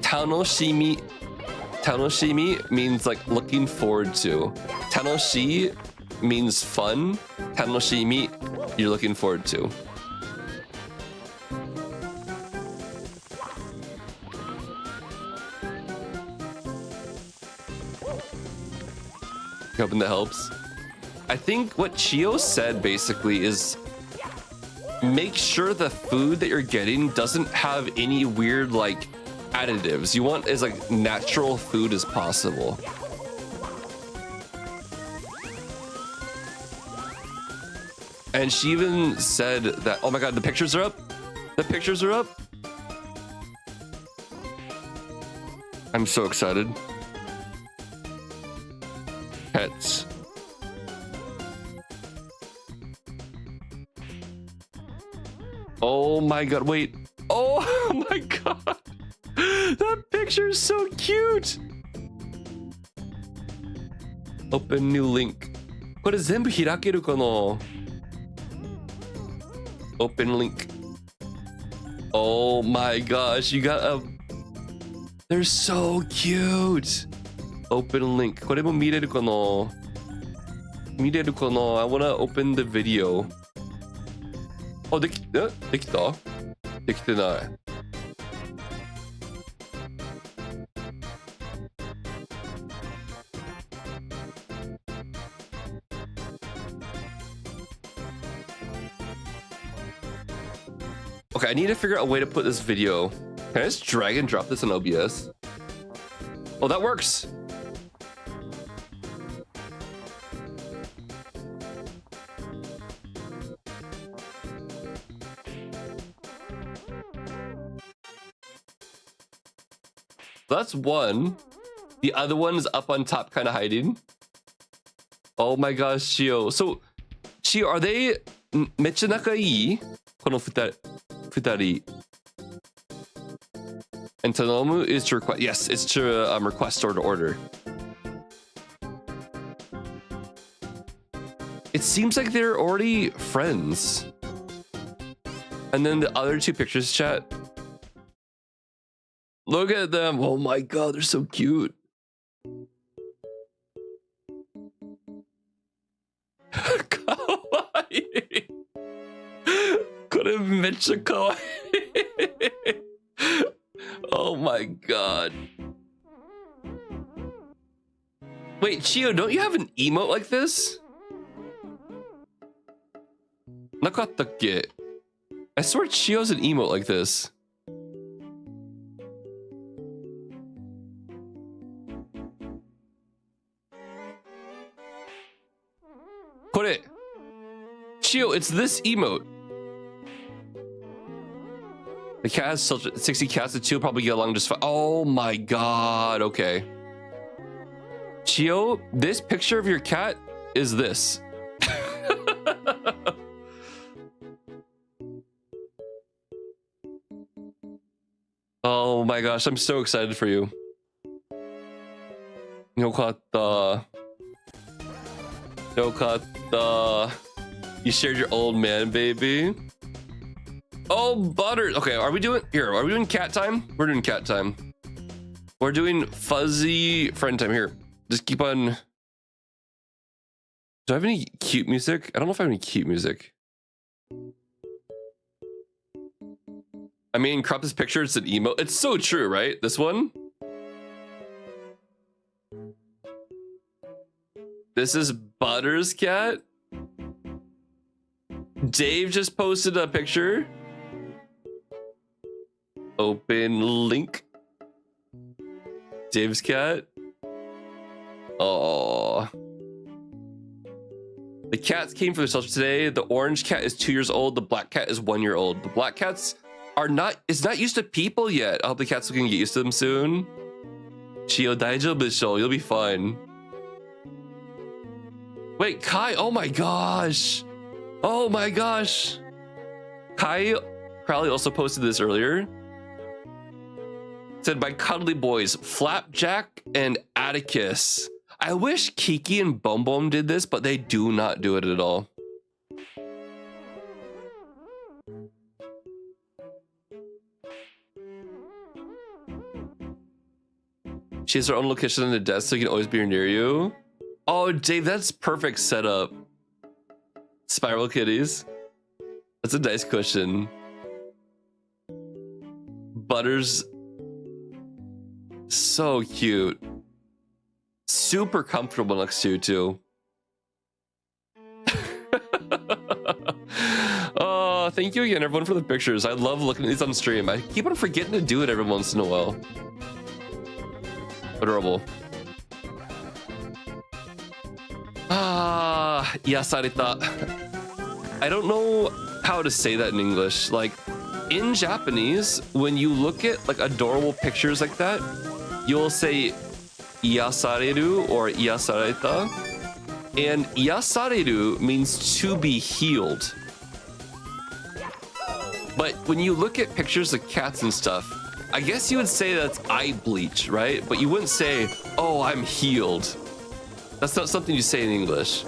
楽しみ means like looking forward to. 楽しい means fun. 楽しみ you're looking forward to. Hoping that helps. I think what Chio said basically is make sure the food that you're getting doesn't have any weird like additives. You want as like natural food as possible. And she even said that, oh my god, the pictures are up. The pictures are up. I'm so excited. Pets. Oh my god, wait. Oh my god. That picture is so cute. Open new link. これ全部開けるかな? Open link. Oh my gosh, you got a... They're so cute. Open link. これも見れるかな? 見れるかな? I wanna open the video. あ、できた? できてない。Okay, I need to figure out a way to put this video. Can I just drag and drop this in OBS? Oh, that works. That's one. The other one is up on top, kind of hiding. Oh my gosh, Chio. So, Chio, are they めっちゃ仲いい? この二人。And Tanomu is to request. Yes, it's to request or to order. It seems like they're already friends. And then the other two pictures, chat. Look at them. Oh my god, they're so cute. Kawaii. これめっちゃ可愛い。Oh my god. Wait, Chio, don't you have an emote like this? なかったっけ? I swear Chio's an emote like this. Chio, it's this emote. The cat has 60 cats. The two will probably get along just fine. Oh my god. Okay. Chio, this picture of your cat is this. Oh my gosh, I'm so excited for you. Yokatta. Yokatta. You shared your old man, baby. Oh, Butter. Okay, are we doing here? Are we doing cat time? We're doing cat time. We're doing fuzzy friend time here. Just keep on. Do I have any cute music? I don't know if I have any cute music. I mean, crop this picture. It's an emo. It's so true, right? This one. This is Butter's cat. Dave just posted a picture. Open link. Dave's cat. Oh. The cats came for the shelter today. The orange cat is 2 years old. The black cat is 1 year old. The black cats are not, it's not used to people yet. I hope the cats can get used to them soon. Chio daijoubu desho. You'll be fine. Wait, Kai, oh my gosh. Oh my gosh. Kai Crowley also posted this earlier. Said by cuddly boys, Flapjack and Atticus. I wish Kiki and Bom Bom did this, but they do not do it at all. She has her own location on the desk, so you can always be near you. Oh, Dave, that's perfect setup. Spiral kitties. That's a nice cushion. Butter's so cute. Super comfortable next to you, too. Oh, thank you again, everyone, for the pictures. I love looking at these on stream. I keep on forgetting to do it every once in a while. Adorable. Ah, yasarita. I don't know how to say that in English. Like, in Japanese, when you look at like adorable pictures like that, you'll say yasareru or yasareta. And yasareru means to be healed. But when you look at pictures of cats and stuff, I guess you would say that's eye bleach, right? But you wouldn't say, oh, I'm healed. That's not something you say in English.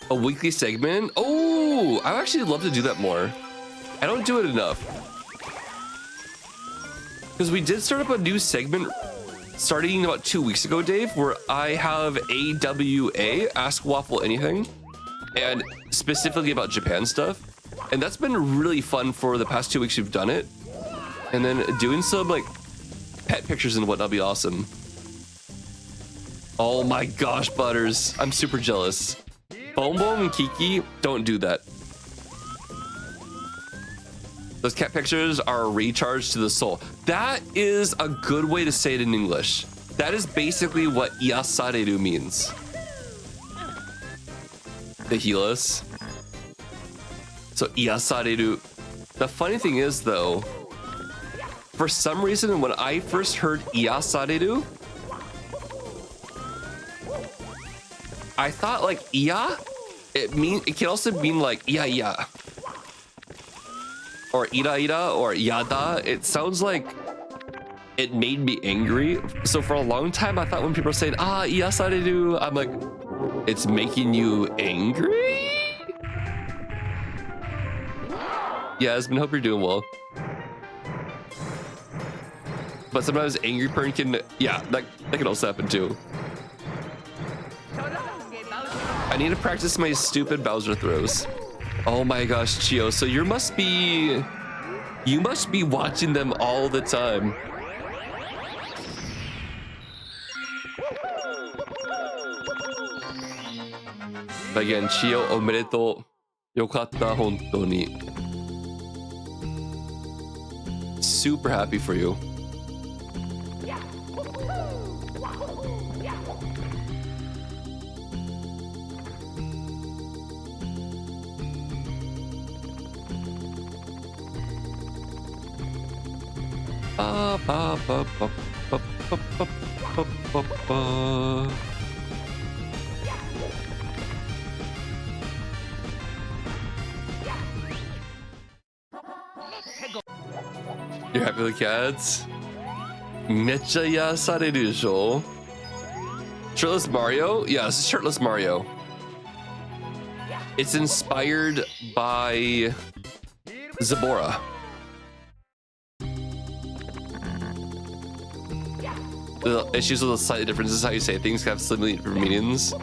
A weekly segment? Oh, I actually love to do that more. I don't do it enough. Because we did start up a new segment starting about 2 weeks ago, Dave, where I have AWA, Ask Waffle Anything, and specifically about Japan stuff. And that's been really fun for the past 2 weeks we've done it. And then doing some like pet pictures and whatnot will be awesome. Oh my gosh, Butters. I'm super jealous. Bom Bom and Kiki, don't do that. Those cat pictures are a recharge to the soul. That is a good way to say it in English. That is basically what yasareru means. To heal us. So yasareru. The funny thing is though, for some reason when I first heard yasareru, I thought like iya, it can also mean like iya, or ira or yada. It sounds like it made me angry. So for a long time I thought when people were saying yasareru, I'm like, it's making you angry? Yasmin, hope you're doing well. But sometimes angry person can, yeah, that can also happen too. I need to practice my stupid Bowser throws. Oh my gosh, Chio. So you must be watching them all the time. Again, Chio, omedetou. Yokatta, hontou ni. Super happy for you. Ba, ba, ba, ba, ba, ba, ba, ba, ba, ba. You're happy with cats? めっちゃ癒されるでしょ? Shirtless Mario? Yeah, this is Shirtless Mario. It's inspired by Zabora. The issues with the slightly differences how you say things can have slightly different meanings.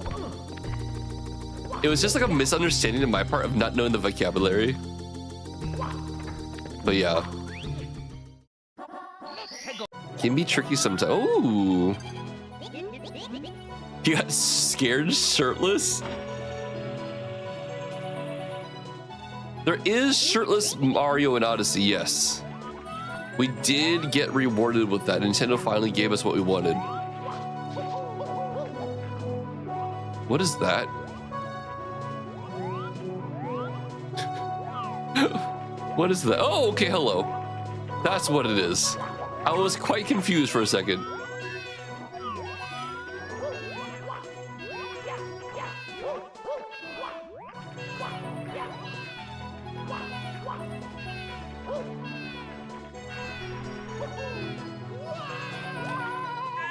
It was just like a misunderstanding on my part of not knowing the vocabulary. But yeah. Can be tricky sometimes. Oh, you got scared shirtless? There is shirtless Mario in Odyssey, yes. We did get rewarded with that. Nintendo finally gave us what we wanted. What is that? What is that? Oh, okay, hello. That's what it is. I was quite confused for a second.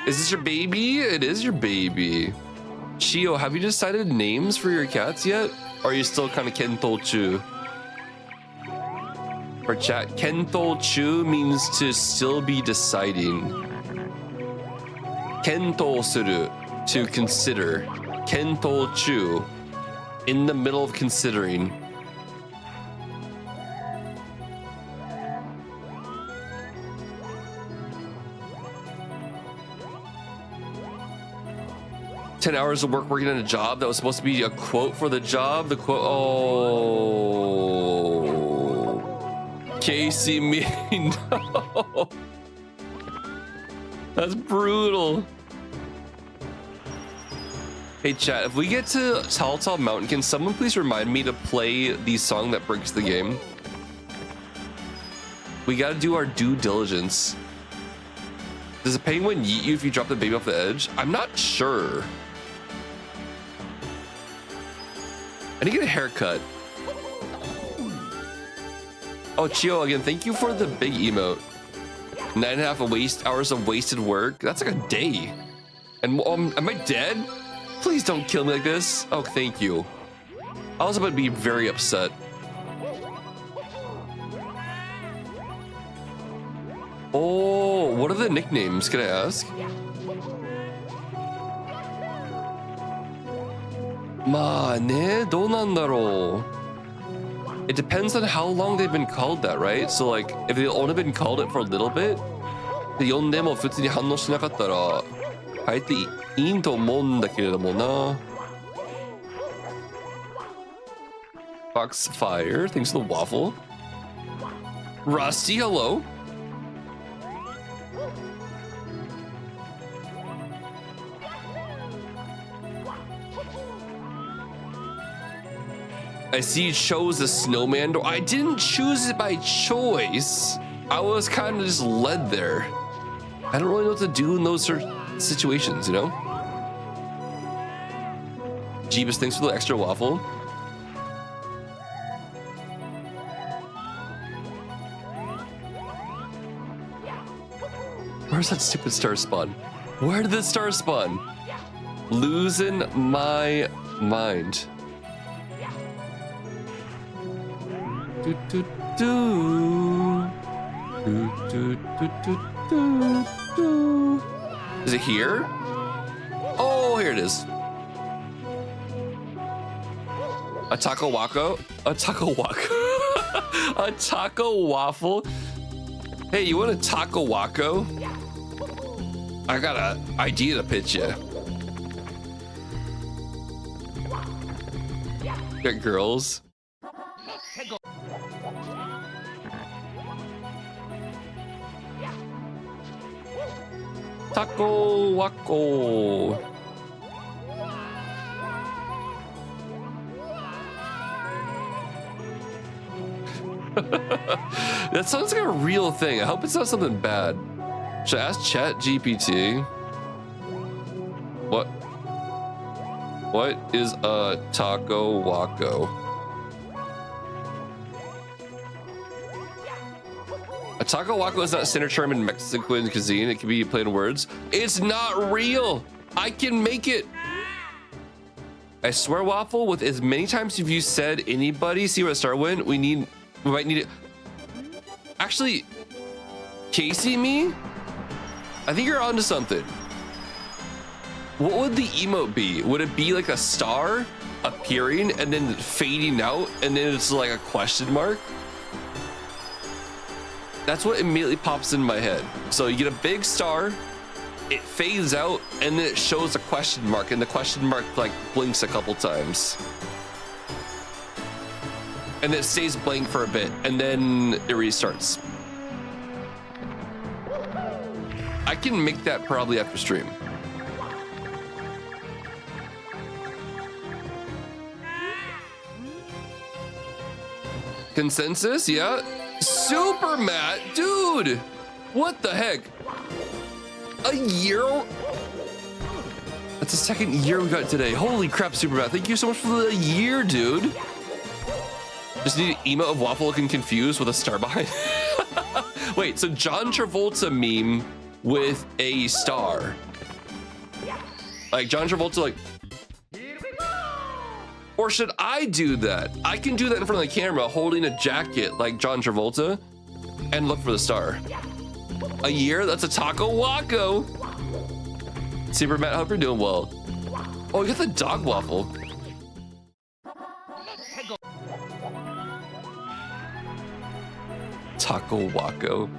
Is this your baby? It is your baby. Chio, have you decided names for your cats yet? Or are you still kind of Kento Chu? For chat, Kento Chu means to still be deciding. Kento suru, to consider. Kento Chu, in the middle of considering. "10 hours of work working on a job" that was supposed to be a quote for the job. The quote, oh, Casey, me, no, that's brutal. Hey chat, if we get to Tall Mountain, can someone please remind me to play the song that breaks the game? We gotta do our due diligence. Does a penguin yeet you if you drop the baby off the edge? I'm not sure. I need to get a haircut. Oh, Chio, again, thank you for the big emote. 9.5 hours of wasted work. That's like a day. And am I dead? Please don't kill me like this. Oh, thank you. I was about to be very upset. Oh, what are the nicknames? Can I ask? It depends on how long they've been called that, right? So like, if they've only been called it for a little bit, 呼んでも普通に反応しなかったら変えていいと思うんだけれどもな。Foxfire, thanks for the waffle. Rusty, hello. I see you chose the snowman door. I didn't choose it by choice. I was kind of just led there. I don't really know what to do in those sort of situations, you know? Jeebus, thanks for the extra waffle. Where's that stupid star spawn? Where did the star spawn? Losing my mind. Do, do, do. Do, do, do, do, do, do. Is it here? Oh, here it is. A taco waco? A taco waco? A taco waffle? Hey, you want a taco waco? I got an idea to pitch you. Got girls. Taco waco. That sounds like a real thing. I hope it's not something bad. Should I ask Chat GPT? What is a taco waco? A taco waco is not a standard term in Mexican cuisine. It can be plain words. It's not real. I can make it. I swear, Waffle, with as many times as you said anybody, see what star win, we might need it. Actually, Casey, me? I think you're onto something. What would the emote be? Would it be like a star appearing and then fading out and then it's like a question mark? That's what immediately pops in my head. So you get a big star, it fades out, and then it shows a question mark, and the question mark like blinks a couple times. And then it stays blank for a bit, and then it restarts. I can make that probably after stream. Consensus, yeah. Super Matt, dude. What the heck? A year? That's the second year we got today. Holy crap, Super Matt. Thank you so much for the year, dude. Just need an emote of Waffle looking confused with a star behind. Wait, so John Travolta meme with a star. Like John Travolta, like. Or should I do that? I can do that in front of the camera holding a jacket like John Travolta and look for the star. A year? That's a taco waco. Super Matt, hope you're doing well. Oh, you got the dog waffle. Taco waco.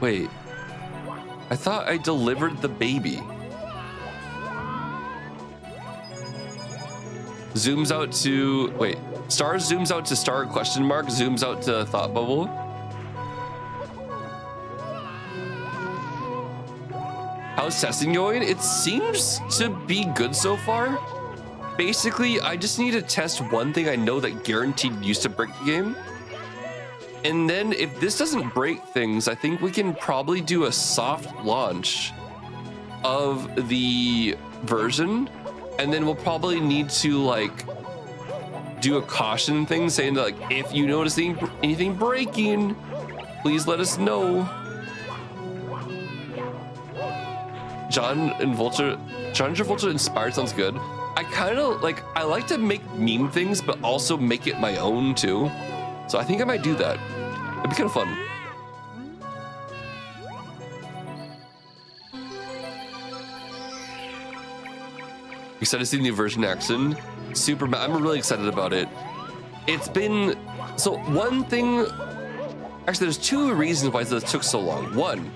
Wait, I thought I delivered the baby. Zooms out to, wait, star zooms out to star question mark, zooms out to thought bubble. How's testing going? It seems to be good so far. Basically, I just need to test one thing I know that guaranteed used to break the game. And then if this doesn't break things, I think we can probably do a soft launch of the version. And then we'll probably need to like do a caution thing saying that like, if you notice anything breaking, please let us know. John Travolta inspired sounds good. I kind of like, I like to make meme things, but also make it my own too. So I think I might do that. It'd be kind of fun. Excited to see the new version action. Super, I'm really excited about it. It's been, so one thing, actually there's two reasons why this took so long. One,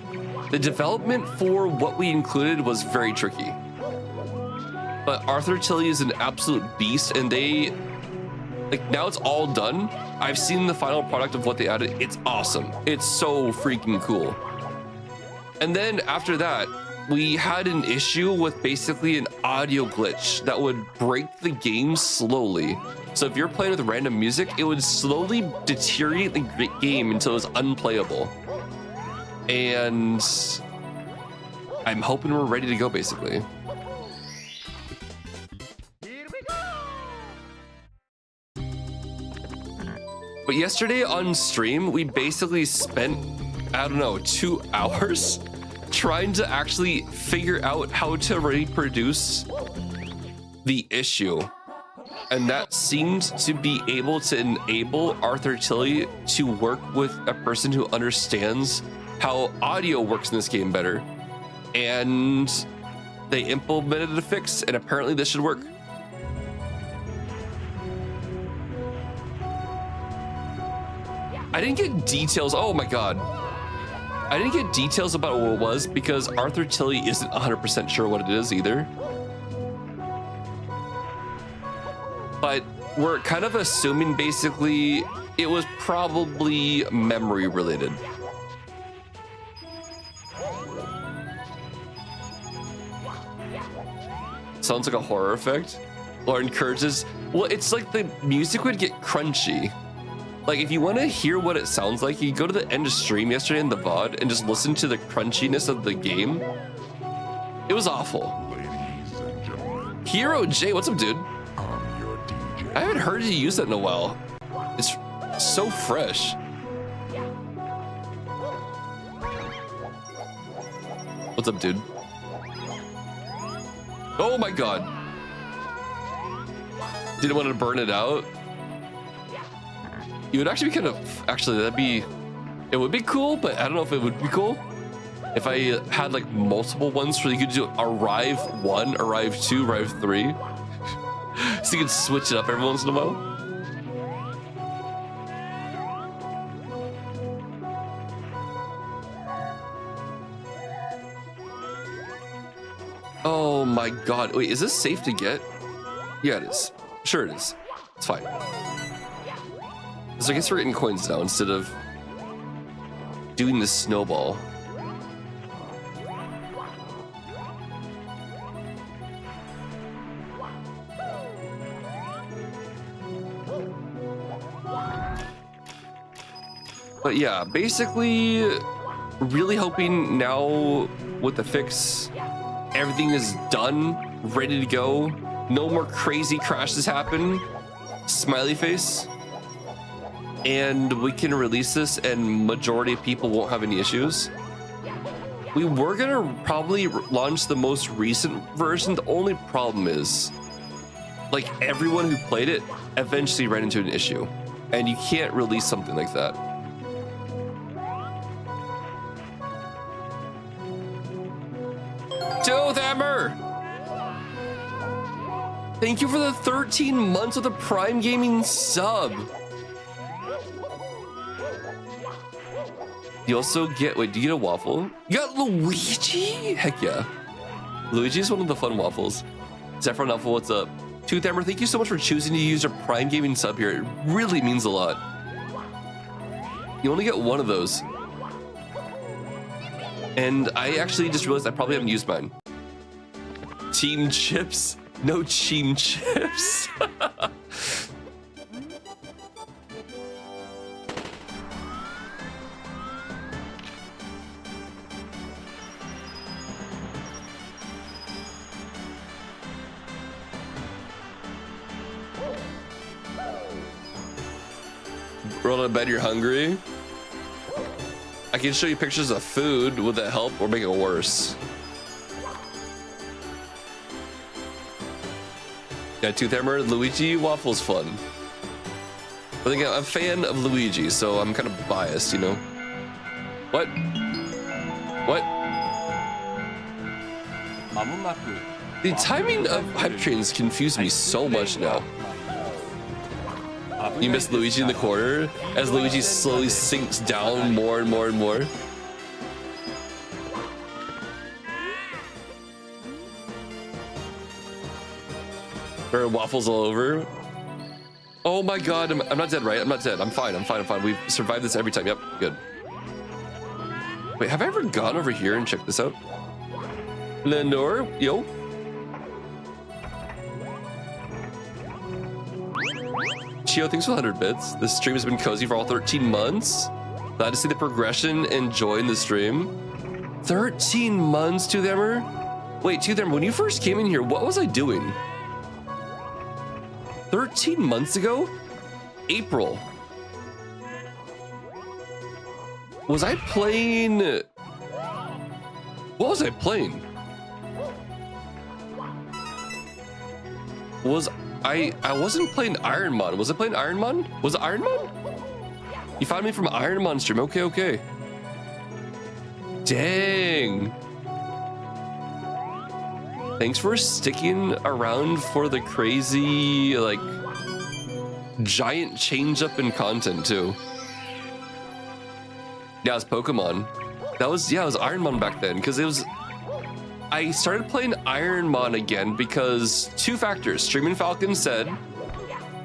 the development for what we included was very tricky. But Arthur Tilley is an absolute beast, and they, like, now it's all done. I've seen the final product of what they added. It's awesome. It's so freaking cool. And then after that, we had an issue with basically an audio glitch that would break the game slowly. So if you're playing with random music, it would slowly deteriorate the game until it was unplayable. And I'm hoping we're ready to go, basically. But yesterday on stream, we basically spent, I don't know, 2 hours trying to actually figure out how to reproduce the issue. And that seemed to be able to enable Arthur Tilley to work with a person who understands how audio works in this game better. And they implemented a fix, and apparently this should work. I didn't get details. Oh my God. I didn't get details about what it was because Arthur Tilley isn't 100% sure what it is either. But we're kind of assuming basically it was probably memory related. Sounds like a horror effect. Or encourages. Well, it's like the music would get crunchy. Like if you want to hear what it sounds like, you go to the end of stream yesterday in the VOD and just listen to the crunchiness of the game. It was awful. Ladies and gentlemen, Hero J, what's up, dude? I'm your DJ. I haven't heard you use that in a while. It's so fresh. What's up, dude? Oh my god. Didn't want to burn it out. You would actually be kind of, it would be cool, but I don't know if it would be cool if I had like multiple ones where you could do arrive 1, arrive 2, arrive 3. So you could switch it up every once in a while. Oh my god. Wait, is this safe to get? Yeah, it is. Sure it is. It's fine. So I guess we're getting coins now instead of doing the snowball. But yeah, basically really hoping now with the fix, everything is done, ready to go. No more crazy crashes happen. Smiley face. And we can release this and majority of people won't have any issues. We were gonna probably launch the most recent version. The only problem is, like, everyone who played it eventually ran into an issue, and you can't release something like that. Tooth Hammer! Thank you for the 13 months of the Prime Gaming sub. You also get, wait, do you get a waffle? You got Luigi? Heck yeah. Luigi is one of the fun waffles. Zephyr Waffle, what's up? Tooth Hammer, thank you so much for choosing to use your Prime Gaming sub here. It really means a lot. You only get one of those. And I actually just realized I probably haven't used mine. Team Chips? No Team Chips. Roll out of bed, you're hungry. I can show you pictures of food. Would that help or make it worse? Yeah, Tooth Hammer, Luigi Waffle's fun. I think I'm a fan of Luigi, so I'm kind of biased, you know? What? What? The timing of hype trains confuse me so much now. You miss Luigi in the corner as Luigi slowly sinks down more and more and more. There are waffles all over. Oh my god, I'm not dead, right? I'm not dead. I'm fine, I'm fine, I'm fine. We've survived this every time. Yep, good. Wait, have I ever gone over here and checked this out? Lenore, yo. Chio, thanks for 100 bits. This stream has been cozy for all 13 months. Glad to see the progression and joy in the stream. 13 months, Tooth Hammer? Wait, Tooth Hammer, when you first came in here, what was I doing? 13 months ago? April. Was I playing? What was I playing? I wasn't playing IronMon. Was I playing IronMon? Was it IronMon? You found me from IronMon stream. Okay, okay. Dang. Thanks for sticking around for the crazy, like, giant change up in content too. Yeah, it was Pokemon. That was, yeah, it was IronMon back then, because it was, I started playing IronMon again because two factors. Streaming Falcon said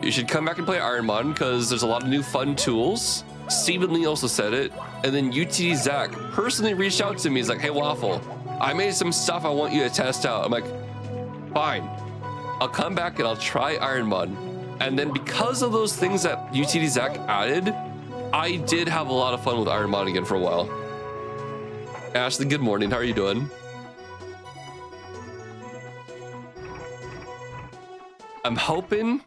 you should come back and play IronMon because there's a lot of new fun tools. Stephen Lee also said it, and then UT Zach personally reached out to me. He's like, hey Waffle, I made some stuff I want you to test out. I'm like, fine, I'll come back and I'll try IronMon. And then because of those things that UTD Zach added, I did have a lot of fun with IronMario again for a while. Ashley, good morning. How are you doing? I'm hoping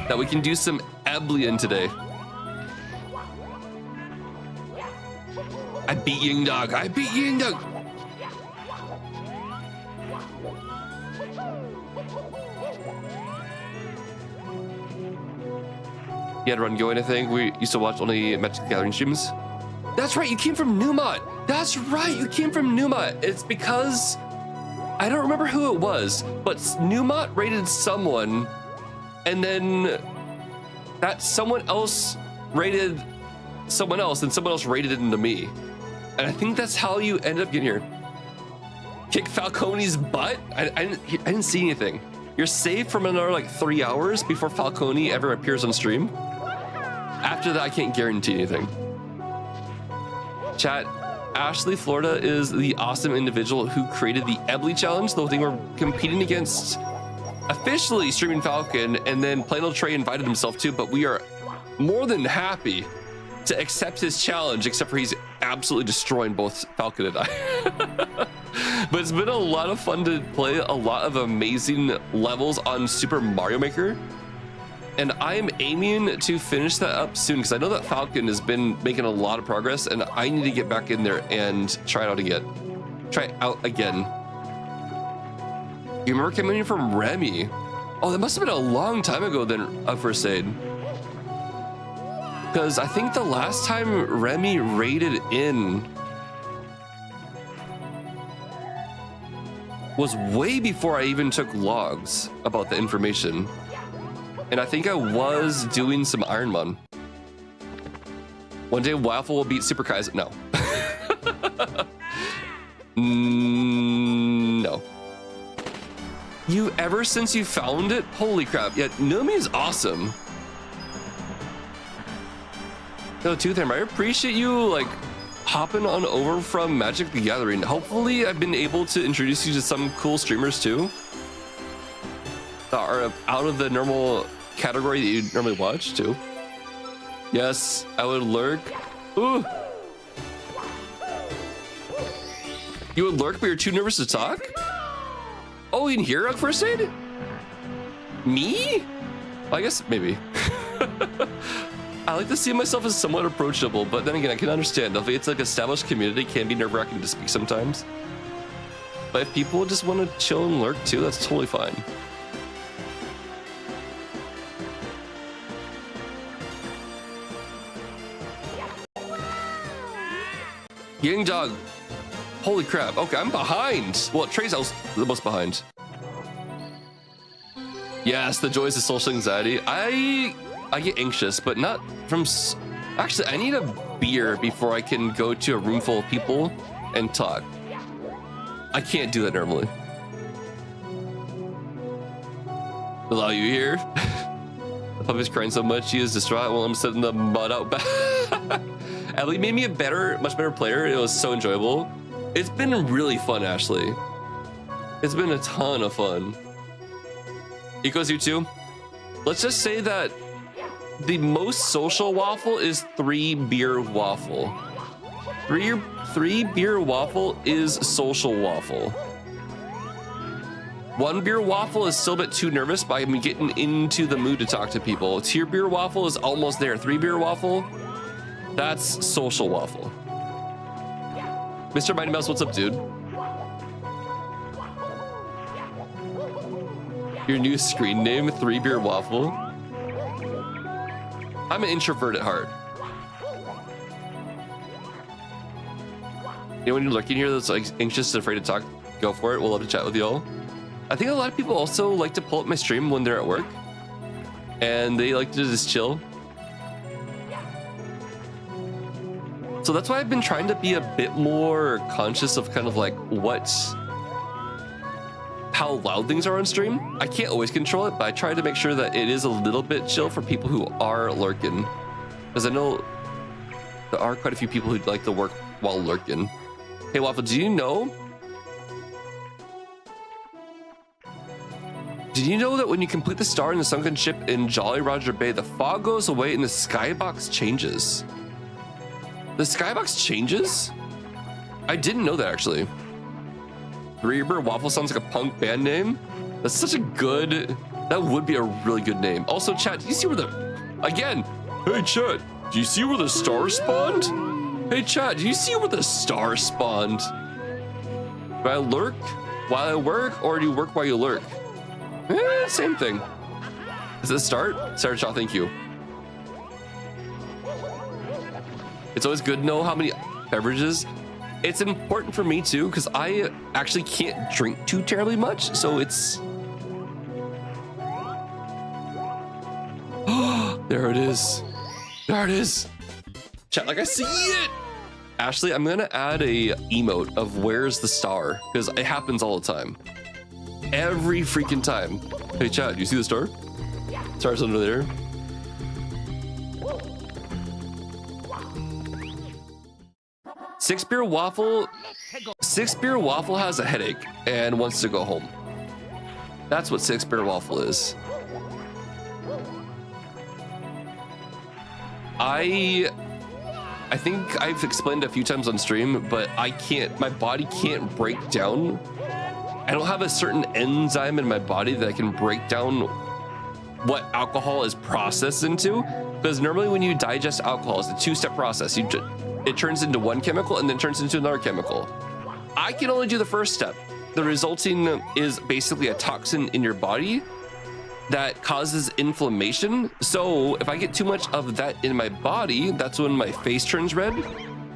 that we can do some Eblian today. I beat Ying Dog. I beat Ying Dog. You had to run go anything? We used to watch only Magic the Gathering streams. That's right, you came from Newmont. That's right, you came from Newmont. It's because I don't remember who it was, but Newmont rated someone, and then that someone else rated someone else, and someone else rated it into me. And I think that's how you ended up getting here. Kick Falcone's butt? I didn't see anything. You're safe from another like 3 hours before Falcone ever appears on stream. After that, I can't guarantee anything. Chat, Ashley Florida is the awesome individual who created the Ebly challenge, the thing we're competing against officially streaming Falcon, and then Plano Trey invited himself too, but we are more than happy to accept his challenge, except for he's absolutely destroying both Falcon and I. But it's been a lot of fun to play a lot of amazing levels on Super Mario Maker. And I am aiming to finish that up soon because I know that Falcon has been making a lot of progress and I need to get back in there and try it out again. You remember coming in from Remy? Oh, that must have been a long time ago then, First Aid. Because I think the last time Remy raided in was way before I even took logs about the information. And I think I was doing some Ironman. One day Waffle will beat Super Kaiser. No. No. You ever since you found it? Holy crap. Yeah, Numi is awesome. No, Tooth Hammer, I appreciate you like hopping on over from Magic the Gathering. Hopefully I've been able to introduce you to some cool streamers too that are out of the normal category that you normally watch too. Yes, I would lurk. Ooh. You would lurk, but you're too nervous to talk? Oh, in here, First Aid? Me? Well, I guess maybe. I like to see myself as somewhat approachable, but then again, I can understand. If it's like established community, it can be nerve-wracking to speak sometimes. But if people just want to chill and lurk too, that's totally fine. Ying Dog. Holy crap. Okay, I'm behind. Well, Trey's the most behind. Yes, the joys of social anxiety. I get anxious, but not from... Actually, I need a beer before I can go to a room full of people and talk. I can't do that normally. Allow you here? The puppy's crying so much, she is distraught while I'm sitting the mud out back. Ellie made me a much better player. It was so enjoyable. It's been really fun, Ashley. It's been a ton of fun. Equals you too. Let's just say that the most social waffle is 3 beer waffle. 3 beer waffle is social waffle. 1 beer waffle is still a bit too nervous, but I'm getting into the mood to talk to people. 2 beer waffle is almost there. 3 beer waffle, that's social waffle. Mr. Mighty Mouse, what's up, dude? Your new screen name, 3 beer waffle. I'm an introvert at heart. Anyone you're looking here that's like anxious and afraid to talk, go for it. We'll love to chat with y'all. I think a lot of people also like to pull up my stream when they're at work and they like to just chill. So that's why I've been trying to be a bit more conscious of kind of like how loud things are on stream. I can't always control it, but I try to make sure that it is a little bit chill for people who are lurking. Because I know there are quite a few people who like to work while lurking. Hey Waffle, do you know Did you know that when you complete the star in the sunken ship in Jolly Roger Bay, the fog goes away and the skybox changes? The skybox changes? I didn't know that actually. Reaper Waffle sounds like a punk band name. That's such a good, that would be a really good name. Also, chat, do you see where the, again, hey chat, do you see where the star spawned? Hey chat, do you see where the star spawned? Do I lurk while I work, or do you work while you lurk? Same thing. Is this start? Sarah Shaw, thank you. It's always good to know how many beverages. It's important for me too, because I actually can't drink too terribly much, so it's... There it is. There it is. Chat, like I see it. Ashley, I'm gonna add a emote of where's the star, because it happens all the time. Every freaking time. Hey chat, do you see the star? Star's under there. Six Beer Waffle has a headache and wants to go home. That's what Six Beer Waffle is. I think I've explained a few times on stream, but I can't, my body can't break down. I don't have a certain enzyme in my body that I can break down what alcohol is processed into. Because normally when you digest alcohol, it's a two-step process. It turns into one chemical and then turns into another chemical. I can only do the first step. The resulting is basically a toxin in your body that causes inflammation. So if I get too much of that in my body, that's when my face turns red,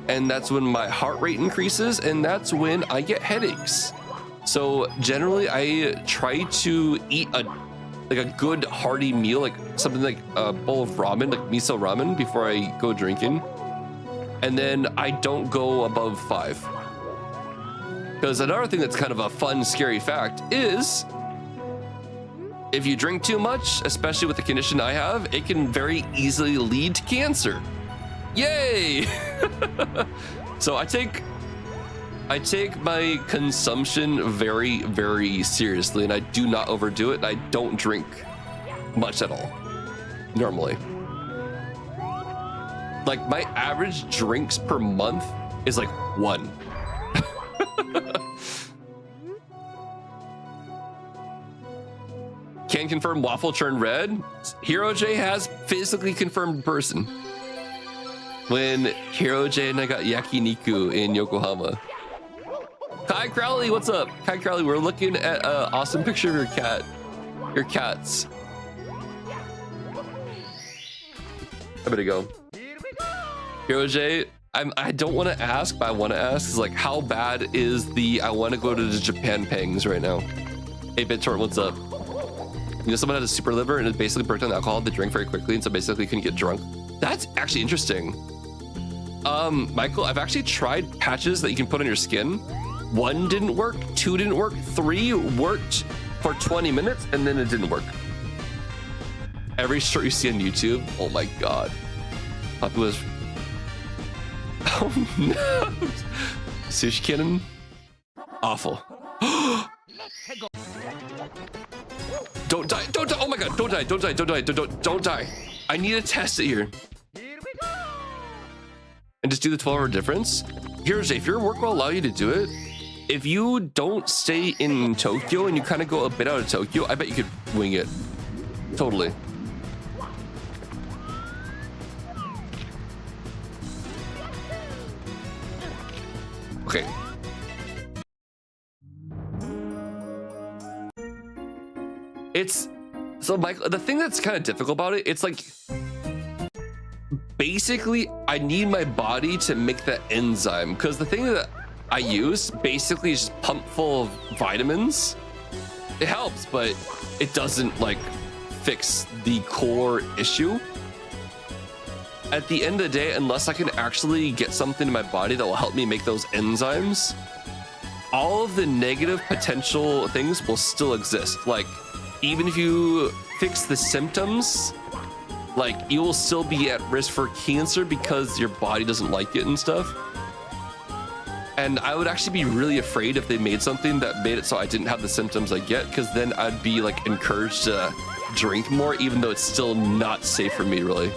and that's when my heart rate increases, and that's when I get headaches. So generally I try to eat a good hearty meal, like something like a bowl of ramen, like miso ramen, before I go drinking. And then I don't go above 5. Because another thing that's kind of a fun, scary fact is if you drink too much, especially with the condition I have, it can very easily lead to cancer. Yay! So I take my consumption very, very seriously, and I do not overdo it, and I don't drink much at all, normally. Like, my average drinks per month is like 1. Can confirm Waffle turned red. Hero J has physically confirmed in person. When Hero J and I got yakiniku in Yokohama. Kai Crowley, what's up? Kai Crowley, we're looking at an awesome picture of your cat. Your cats. I better go. Hero J, I don't want to ask, but I want to ask is like, how bad is the I want to go to the Japan pangs right now? Hey BitTorrent, what's up? You know, someone had a super liver and it basically broke down alcohol. They drank very quickly and so basically couldn't get drunk. That's actually interesting. Michael, I've actually tried patches that you can put on your skin. 1 didn't work, 2 didn't work, 3 worked for 20 minutes and then it didn't work. Every short you see on YouTube, oh my god. Poppy was... Oh no! Sushi cannon? Awful. Don't die, don't die, oh my god, don't die, don't die, don't die, don't die. I need to test it here. And just do the 12-hour difference. Here's if your work will allow you to do it. If you don't stay in Tokyo and you kind of go a bit out of Tokyo, I bet you could wing it. Totally. Okay. It's so Michael, the thing that's kind of difficult about it, it's like basically I need my body to make that enzyme, because the thing that I use basically is just pumped full of vitamins. It helps, but it doesn't like fix the core issue. At the end of the day, unless I can actually get something in my body that will help me make those enzymes, all of the negative potential things will still exist. Like, even if you fix the symptoms, like, you will still be at risk for cancer because your body doesn't like it and stuff. And I would actually be really afraid if they made something that made it so I didn't have the symptoms I get, because then I'd be like encouraged to drink more, even though it's still not safe for me, really.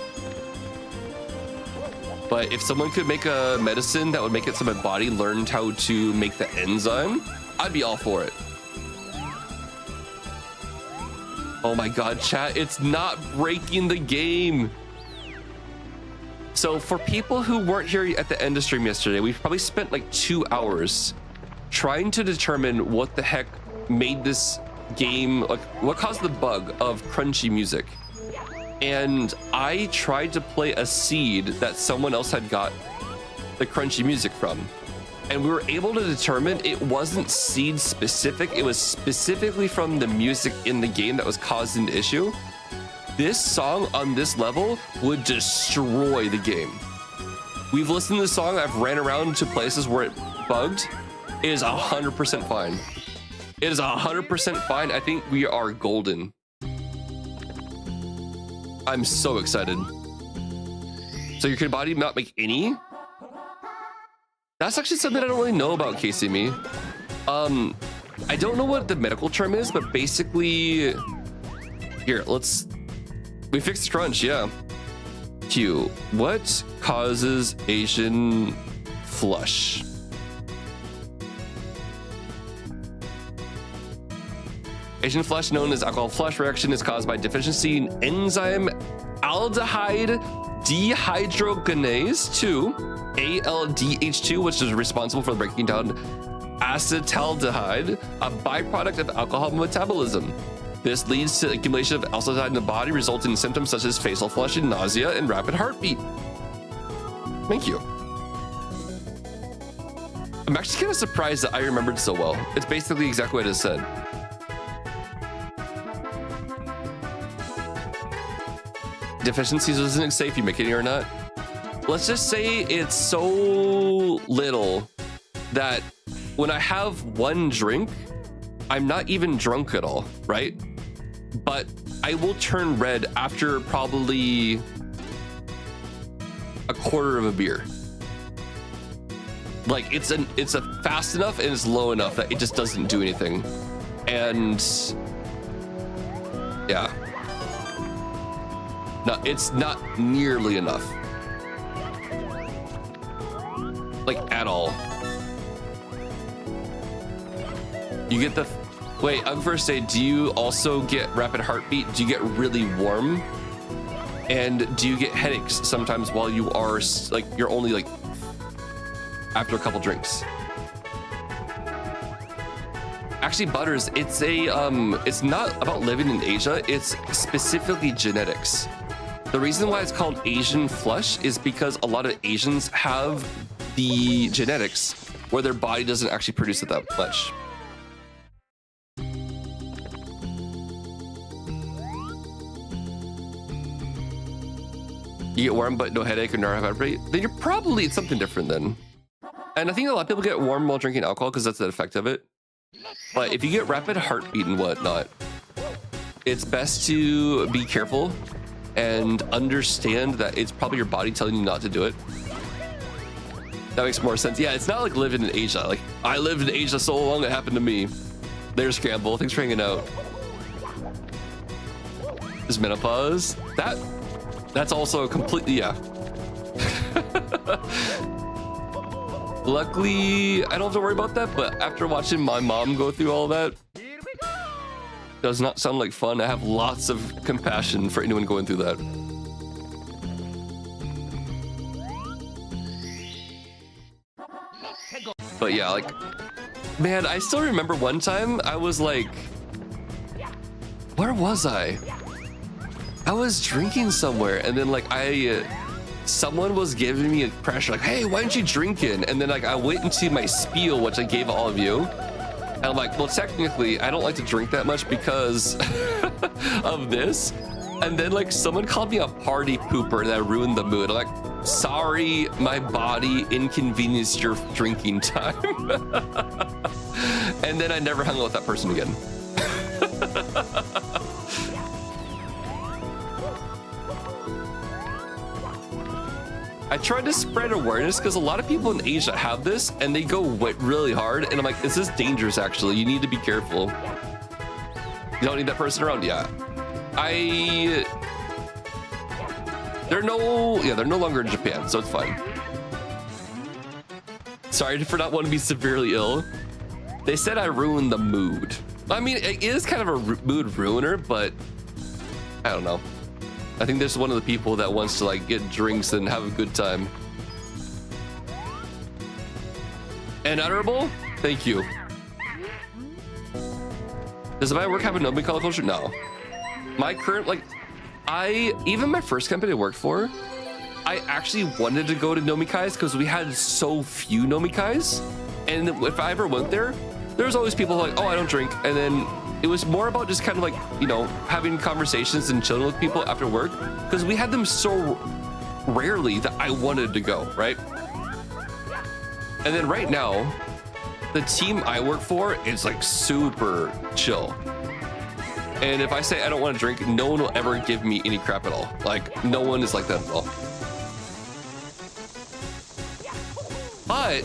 But if someone could make a medicine that would make it so my body learned how to make the enzyme, I'd be all for it. Oh my God, chat, it's not breaking the game. So for people who weren't here at the end of stream yesterday, we've probably spent like 2 hours trying to determine what the heck made this game, like what caused the bug of crunchy music. And I tried to play a seed that someone else had got the crunchy music from. And we were able to determine it wasn't seed specific. It was specifically from the music in the game that was causing the issue. This song on this level would destroy the game. We've listened to the song. I've ran around to places where it bugged. It is 100% fine. It is 100% fine. I think we are golden. I'm so excited. So your body not make any? That's actually something I don't really know about, Casey Me. I don't know what the medical term is, but basically, here, we fixed crunch, yeah. Q, what causes Asian flush? Asian flush, known as alcohol flush reaction, is caused by deficiency in enzyme aldehyde dehydrogenase 2, ALDH2, which is responsible for breaking down acetaldehyde, a byproduct of alcohol metabolism. This leads to accumulation of aldehyde in the body, resulting in symptoms such as facial flushing, nausea, and rapid heartbeat. Thank you. I'm actually kind of surprised that I remembered so well. It's basically exactly what it said. Deficiencies isn't safe, you make it or not. Let's just say it's so little that when I have one drink, I'm not even drunk at all, right? But I will turn red after probably a quarter of a beer. Like it's a fast enough and it's low enough that it just doesn't do anything. And yeah. No, it's not nearly enough. Like at all. You get the, wait, I'm first say, do you also get rapid heartbeat? Do you get really warm? And do you get headaches sometimes while you are like, you're only like after a couple drinks? Actually, Butters, it's not about living in Asia. It's specifically genetics. The reason why it's called Asian flush is because a lot of Asians have the genetics where their body doesn't actually produce it that much. You get warm but no headache or no heartbeat, then you're probably, it's something different then. And I think a lot of people get warm while drinking alcohol because that's the effect of it. But if you get rapid heartbeat and whatnot, it's best to be careful and understand that it's probably your body telling you not to do it. That makes more sense. Yeah, it's not like living in Asia. Like, I lived in Asia so long, it happened to me. There's Scramble. Thanks for hanging out. Is menopause. That's also completely, yeah. Luckily, I don't have to worry about that, but after watching my mom go through all that, does not sound like fun. I have lots of compassion for anyone going through that. But yeah, like, man, I still remember one time I was like, where was I? I was drinking somewhere, and then like someone was giving me a pressure, like, hey, why aren't you drinking? And then like I went into my spiel, which I gave all of you. And I'm like, well, technically, I don't like to drink that much because of this. And then like someone called me a party pooper and that ruined the mood. I'm like, sorry, my body inconvenienced your drinking time. And then I never hung out with that person again. I tried to spread awareness because a lot of people in Asia have this and they go really hard. And I'm like, this is dangerous, actually. You need to be careful. You don't need that person around. Yeah. They're no longer in Japan, so it's fine. Sorry for not wanting to be severely ill. They said I ruined the mood. I mean, it is kind of a mood ruiner, but I don't know. I think there's one of the people that wants to like get drinks and have a good time. And Honorable, thank you. Does my work have a Nomi color culture? No. My current, like, even my first company I worked for, I actually wanted to go to Nomikais because we had so few Nomikais. And if I ever went there, there's always people like, oh, I don't drink. And then it was more about just kind of like, you know, having conversations and chilling with people after work because we had them so rarely that I wanted to go, right? And then right now, the team I work for is like super chill. And if I say I don't want to drink, no one will ever give me any crap at all. Like, no one is like that at all. But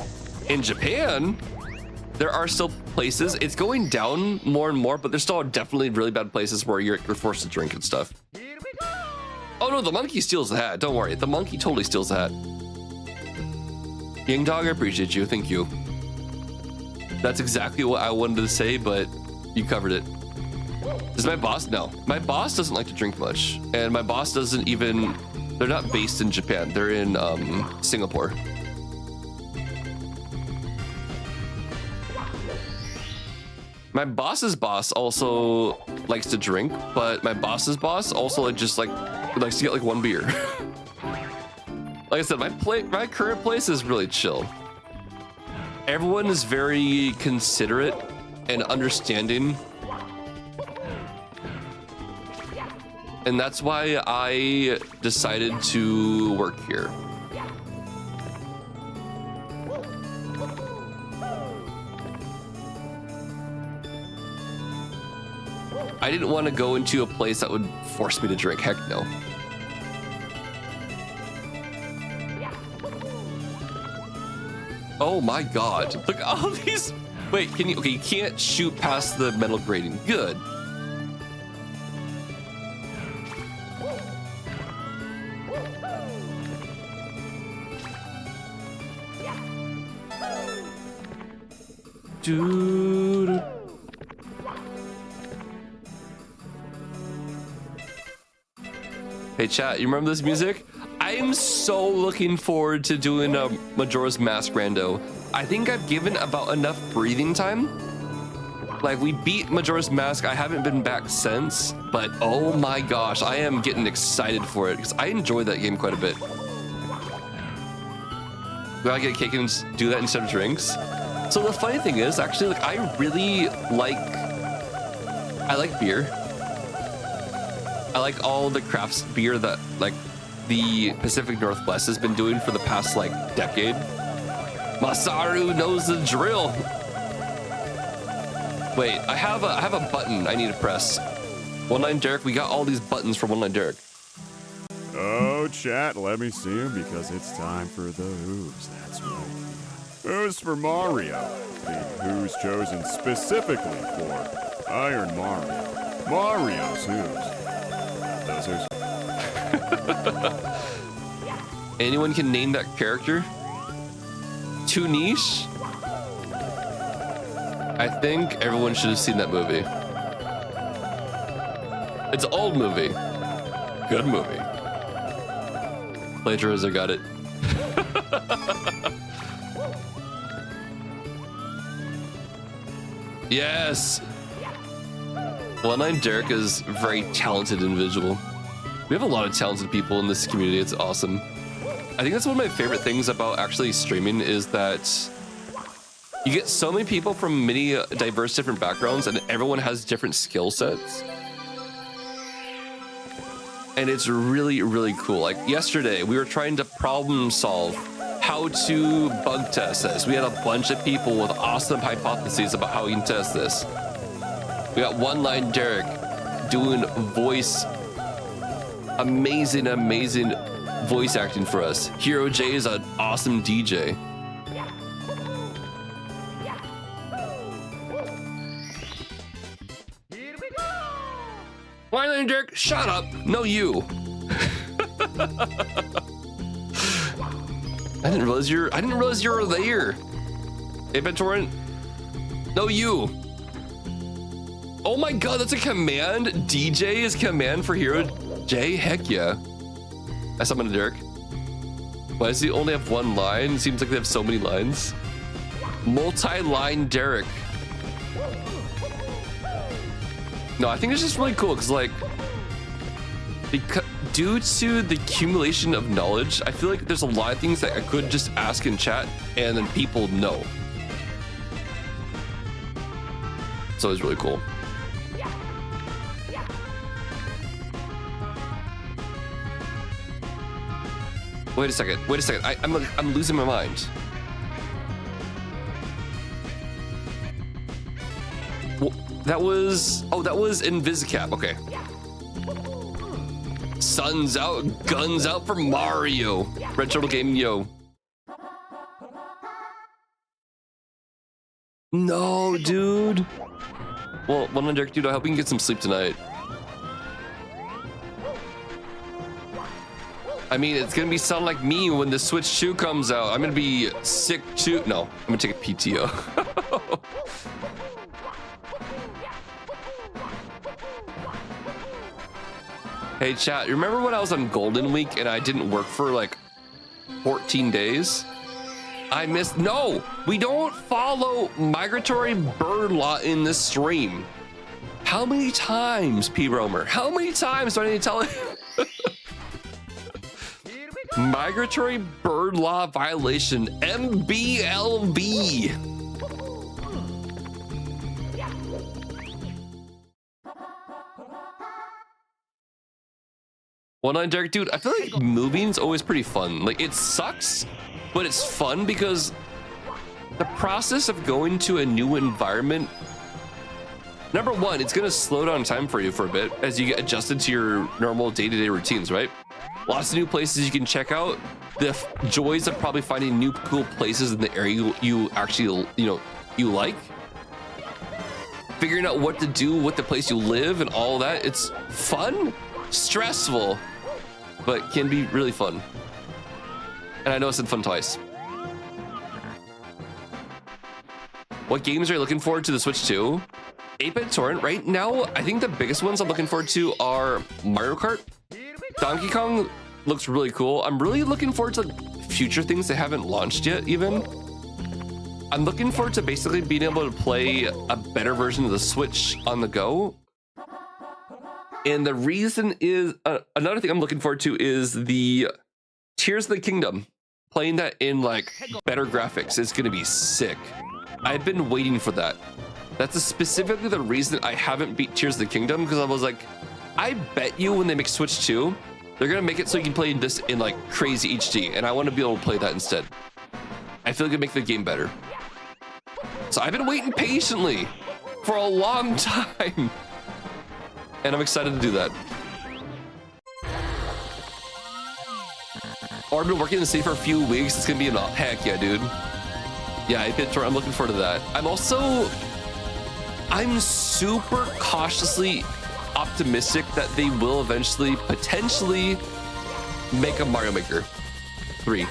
in Japan, there are still places. It's going down more and more, but there's still definitely really bad places where you're forced to drink and stuff. Here we go. Oh no, the monkey steals the hat. Don't worry, the monkey totally steals the hat. Young dog, I appreciate you. Thank you. That's exactly what I wanted to say, but you covered it. Is my boss? No. My boss doesn't like to drink much. And my boss doesn't even... They're not based in Japan. They're in Singapore. My boss's boss also likes to drink, but my boss's boss also likes to get like one beer. Like I said, my current place is really chill. Everyone is very considerate and understanding. And that's why I decided to work here. I didn't want to go into a place that would force me to drink. Heck no. Oh my god. Look at all these. Wait, can you? Okay, you can't shoot past the metal grating. Good. Dude. Hey chat, you remember this music? I am so looking forward to doing a Majora's Mask rando. I think I've given about enough breathing time. Like, we beat Majora's Mask. I haven't been back since, but oh my gosh, I am getting excited for it because I enjoy that game quite a bit. Do I get a cake and do that instead of drinks? So the funny thing is, actually, like, I really like beer. I like all the crafts beer that like the Pacific Northwest has been doing for the past like decade. Masaru knows the drill. Wait, I have a button I need to press. One Line Derek, we got all these buttons for One Line Derek. Oh, chat, let me see him because it's time for the Who's. That's right. Who's for Mario. The Who's chosen specifically for Iron Mario. Mario's Who's. Those Who's. Anyone can name that character? Too niche? I think everyone should have seen that movie. It's an old movie. Good movie. Plagiarism, got it. Yes! One Line Derek is a very talented individual. We have a lot of talented people in this community. It's awesome. I think that's one of my favorite things about actually streaming is that you get so many people from many diverse different backgrounds and everyone has different skill sets. And it's really, really cool. Like yesterday, we were trying to problem solve how to bug test this. We had a bunch of people with awesome hypotheses about how we can test this. We got One Line Derek doing voice, amazing voice acting for us. Hero J is an awesome DJ. Here we go. Why, Dirk? Shut up. No, you. I didn't realize you were there. Hey, BitTorrent. No, you. Oh my god, that's a command. DJ is command for Hero J. Heck yeah. I summoned a Dirk. Why does he only have one line? It seems like they have so many lines. Multi-line Derek. No, I think it's just really cool because, like, due to the accumulation of knowledge, I feel like there's a lot of things that I could just ask in chat and then people know. So it's really cool. Wait a second. I'm losing my mind. Well, that was Invisicap. Okay. Sun's out, guns out for Mario. Red Turtle Game, yo. No, dude. Well, Dirk, dude, I hope you can get some sleep tonight. I mean, it's gonna be sound like me when the Switch 2 comes out. I'm gonna be sick too. No, I'm gonna take a PTO. Hey chat, you remember when I was on Golden Week and I didn't work for like 14 days? I missed. No, we don't follow migratory bird law in this stream. How many times, P Romer? How many times do I need to tell you? Migratory bird law violation, MBLV. Well, no, Derek, dude, I feel like moving's always pretty fun. Like, it sucks, but it's fun because the process of going to a new environment, number one, it's gonna slow down time for you for a bit as you get adjusted to your normal day-to-day routines, right? Lots of new places you can check out. The joys of probably finding new cool places in the area you actually, you like. Figuring out what to do with the place you live and all that. It's fun, stressful, but can be really fun. And I know I said fun twice. What games are you looking forward to the Switch 2? 8-Bit Torrent, right now, I think the biggest ones I'm looking forward to are Mario Kart. Donkey Kong looks really cool. I'm really looking forward to future things that haven't launched yet, even. I'm looking forward to basically being able to play a better version of the Switch on the go. And the reason is, another thing I'm looking forward to is the Tears of the Kingdom. Playing that in like better graphics is gonna be sick. I've been waiting for that. That's specifically the reason I haven't beat Tears of the Kingdom, because I was like, I bet you when they make Switch 2, they're gonna make it so you can play this in like crazy HD, and I want to be able to play that instead. I feel like it'd make the game better. So I've been waiting patiently for a long time, and I'm excited to do that. Or I've been working in the city for a few weeks. It's gonna be enough. Heck yeah, dude. Yeah, I'm looking forward to that. I'm super cautiously optimistic that they will eventually, potentially, make a Mario Maker 3.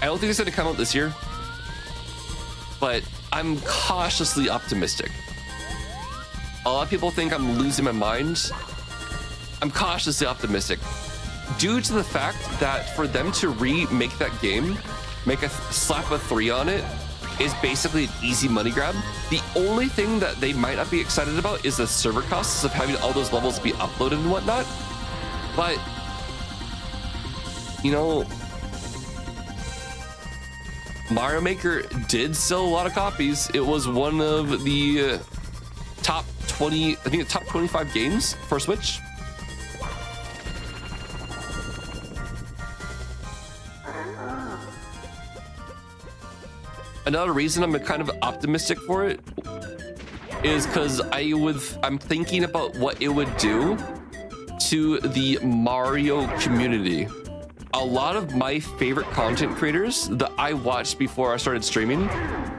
I don't think it's gonna come out this year, but I'm cautiously optimistic. A lot of people think I'm losing my mind. I'm cautiously optimistic due to the fact that for them to remake that game, slap a 3 on it, is basically an easy money grab. The only thing that they might not be excited about is the server costs of having all those levels be uploaded and whatnot. But, you know, Mario Maker did sell a lot of copies. It was one of the top 20, I think the top 25 games for Switch. Another reason I'm kind of optimistic for it is because I'm thinking about what it would do to the Mario community. a lot of my favorite content creators that I watched before I started streaming,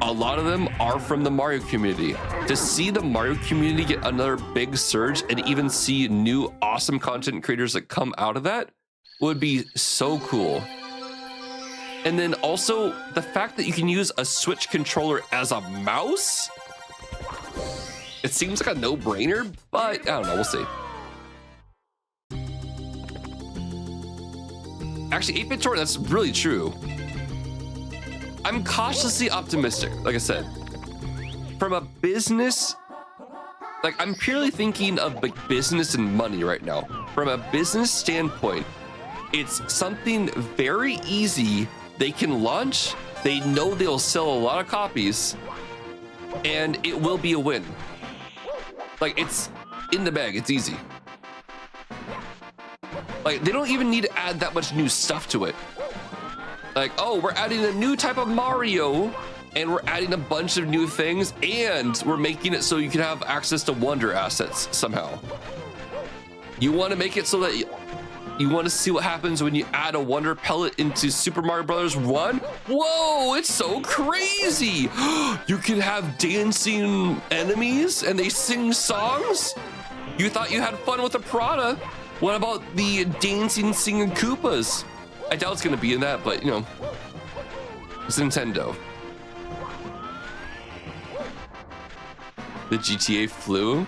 a lot of them are from the Mario community. To see the Mario community get another big surge and even see new awesome content creators that come out of that would be so cool. And then also the fact that you can use a Switch controller as a mouse, it seems like a no-brainer, but I don't know, we'll see. Actually, 8-bit torrent, that's really true. I'm cautiously optimistic, like I said. From a business, like I'm purely thinking of like business and money right now. From a business standpoint, it's something very easy. They can launch, they know they'll sell a lot of copies, and it will be a win. Like it's in the bag, it's easy. Like they don't even need to add that much new stuff to it. Like, oh, we're adding a new type of Mario and we're adding a bunch of new things and we're making it so you can have access to Wonder assets somehow. You want to make it so that you want to see what happens when you add a Wonder pellet into Super Mario Bros. 1? Whoa, it's so crazy. You can have dancing enemies and they sing songs? You thought you had fun with the Prada. What about the dancing, singing Koopas? I doubt it's gonna be in that, but you know, it's Nintendo. The GTA flew.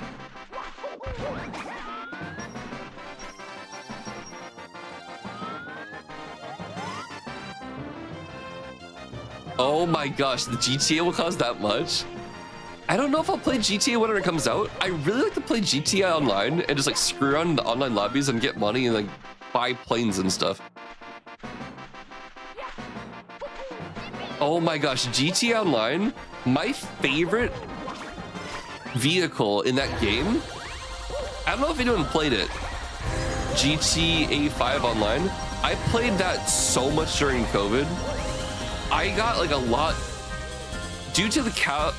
Oh my gosh, the GTA will cost that much? I don't know if I'll play GTA whenever it comes out. I really like to play GTA online and just like screw around in the online lobbies and get money and like buy planes and stuff. Oh my gosh, GTA Online, my favorite vehicle in that game. I don't know if anyone played it. GTA 5 Online. I played that so much during COVID. I got like a lot. Due to the Kao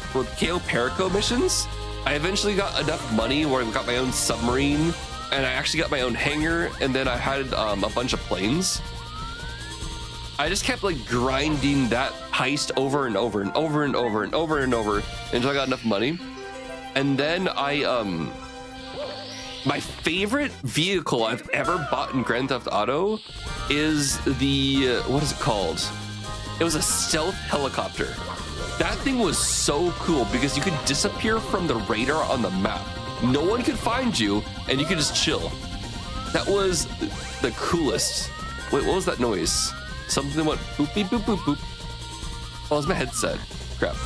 Perico missions, I eventually got enough money where I got my own submarine and I actually got my own hangar, and then I had a bunch of planes. I just kept like grinding that heist over and over and over and over and over and over until I got enough money. And then my favorite vehicle I've ever bought in Grand Theft Auto is the, what is it called? It was a stealth helicopter. That thing was so cool because you could disappear from the radar on the map. No one could find you and you could just chill. That was the coolest. Wait, what was that noise? Something went boop, beep, boop, boop, boop. Oh, it was my headset. Crap.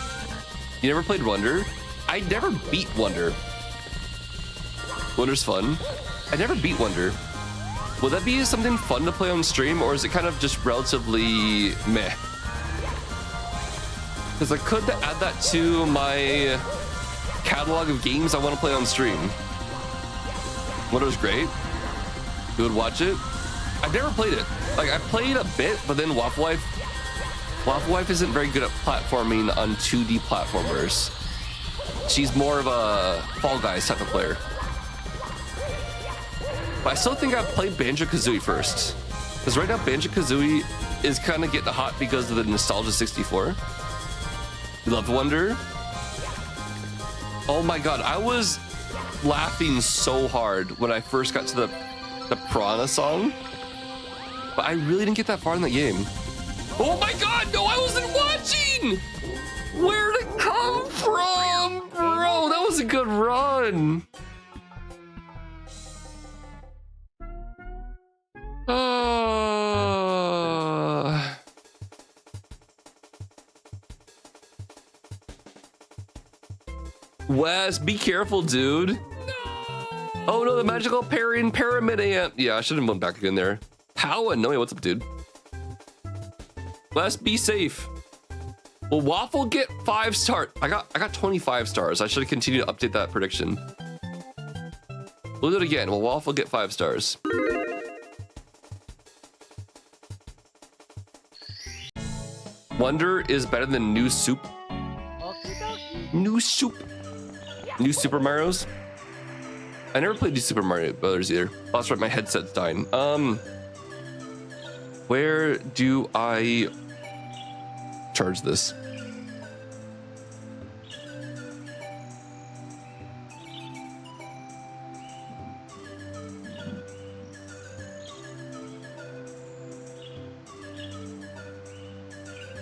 You never played Wonder? I never beat Wonder. Wonder's fun. I never beat Wonder. Will that be something fun to play on stream, or is it kind of just relatively meh? Because I could add that to my catalog of games I want to play on stream. Wonder's great. You would watch it. I've never played it. Like I played a bit, but then Waffle Wife isn't very good at platforming on 2D platformers. She's more of a Fall Guys type of player. But I still think I'd play Banjo-Kazooie first. Because right now Banjo-Kazooie is kind of getting hot because of the Nostalgia 64. You love Wonder? Oh my god, I was laughing so hard when I first got to the Piranha song. But I really didn't get that far in the game. Oh my god, no, I wasn't watching! Where'd it come from? Bro, that was a good run. Wes, be careful, dude. No! Oh no, the magical parrying pyramid ant. Yeah, I should have went back in there. How annoying. What's up, dude? Wes, be safe. Will Waffle get 5 stars? I got 25 stars. I should have continued to update that prediction. We'll do it again. Will Waffle get 5 stars? Wonder is better than New Soup. New Soup. New Super Mario's. I never played New Super Mario Brothers either. Oh, that's right, my headset's dying. What Where do I charge this?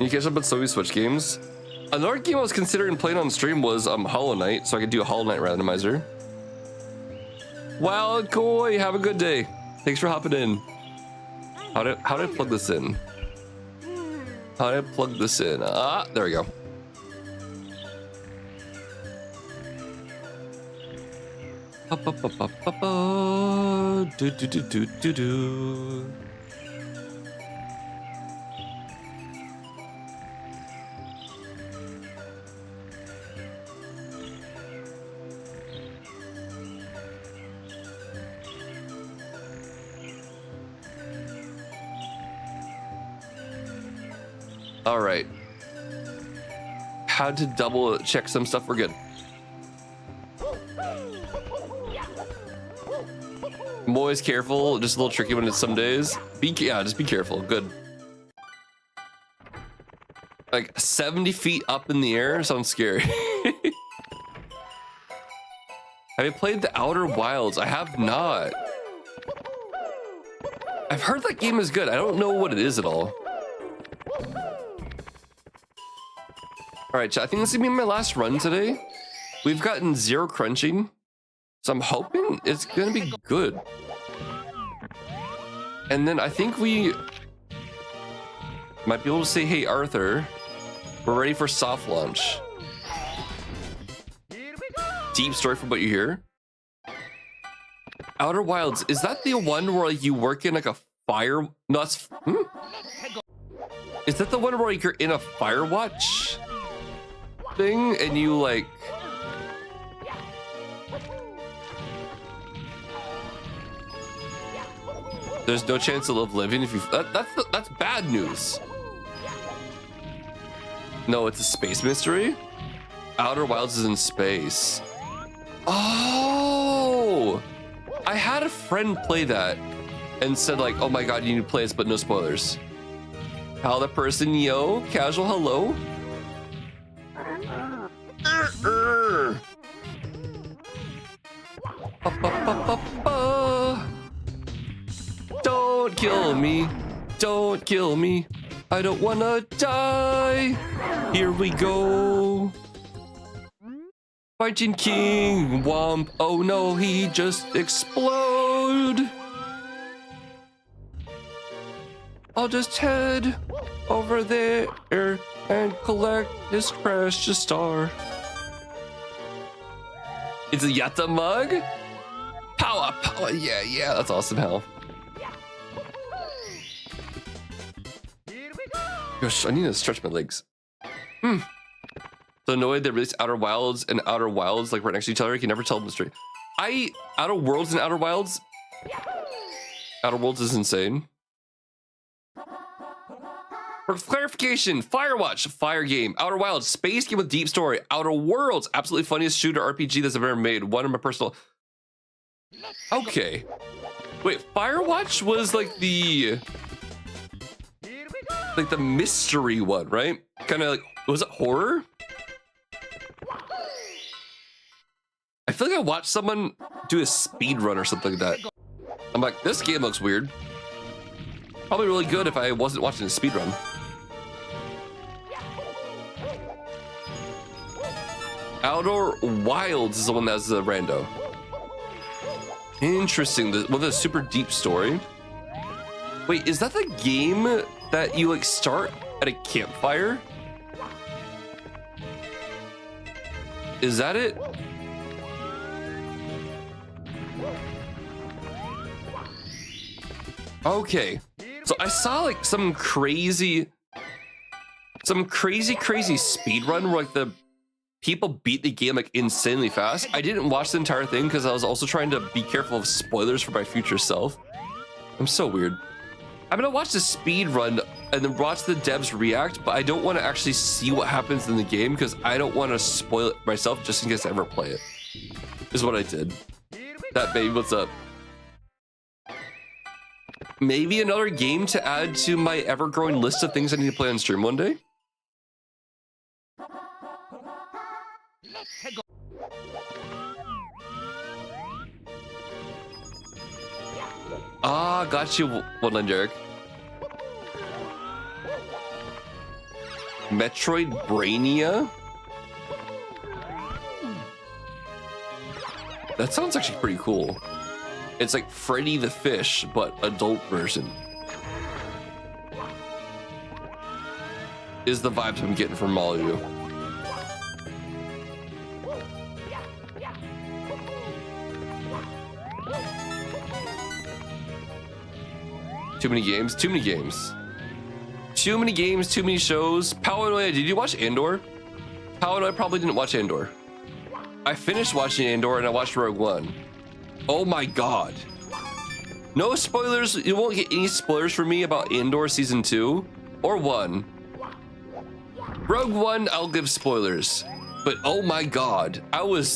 You catch up on Sony Switch games? Another game I was considering playing on stream was Hollow Knight, so I could do a Hollow Knight randomizer. Wild Koi, have a good day. Thanks for hopping in. How did I plug this in? How did I plug this in? Ah, there we go. Do do do do do do. All right. Had to double check some stuff. We're good. I'm always careful. Just a little tricky when it's some days. Just be careful. Good. Like 70 feet up in the air sounds scary. Have you played the Outer Wilds? I have not. I've heard that game is good. I don't know what it is at all. All right, I think this is gonna be my last run today. We've gotten 0 crunching, so I'm hoping it's gonna be good. And then I think we might be able to say, hey, Arthur, we're ready for soft launch. Deep story from what you hear. Outer Wilds, is that the one where like, you work in like a fire? No, that's, Is that the one where like, you're in a Firewatch thing and you like there's no chance of living if you that's bad news. No, it's a space mystery. Outer Wilds is in space. Oh, I had a friend play that and said like, oh my god, you need to play this, but no spoilers. How the person, yo, casual hello. Don't kill me, don't kill me. I don't wanna die. Here we go. Fighting King Womp. Oh no, he just explode. I'll just head over there and collect his precious star. It's a Yatta mug? Power, power, yeah, that's awesome, hell. Gosh, I need to stretch my legs. So annoyed they released Outer Wilds and Outer Wilds like right next to each other. You can never tell them straight. Outer Worlds and Outer Wilds? Outer Worlds is insane. For clarification, Firewatch, fire game. Outer Wilds, space game with deep story. Outer Worlds, absolutely funniest shooter RPG that's ever made. One of my personal... Okay. Wait, Firewatch was like the mystery one, right? Kind of like, was it horror? I feel like I watched someone do a speed run or something like that. I'm like, this game looks weird. Probably really good if I wasn't watching a speed run. Outer Wilds is the one that's the rando. Interesting. With a super deep story. Wait, is that the game that you like start at a campfire? Is that it? Okay. So I saw like some crazy speed run where like the people beat the game like insanely fast. I didn't watch the entire thing because I was also trying to be careful of spoilers for my future self. I'm so weird. I'm gonna watch the speed run and then watch the devs react, but I don't want to actually see what happens in the game because I don't want to spoil it myself just in case I ever play it. Is what I did. That baby, what's up? Maybe another game to add to my ever-growing list of things I need to play on stream one day. Ah, got you, Woodland Derek. Metroid Brainia? That sounds actually pretty cool. It's like Freddy the Fish, but adult version. Is the vibes I'm getting from all of you. Too many games, too many games. Too many games, too many shows. Paranoia, did you watch Andor? Paranoia probably didn't watch Andor. I finished watching Andor and I watched Rogue One. Oh my god. No spoilers. You won't get any spoilers from me about Andor season 2 or 1. Rogue One, I'll give spoilers. But oh my god, that was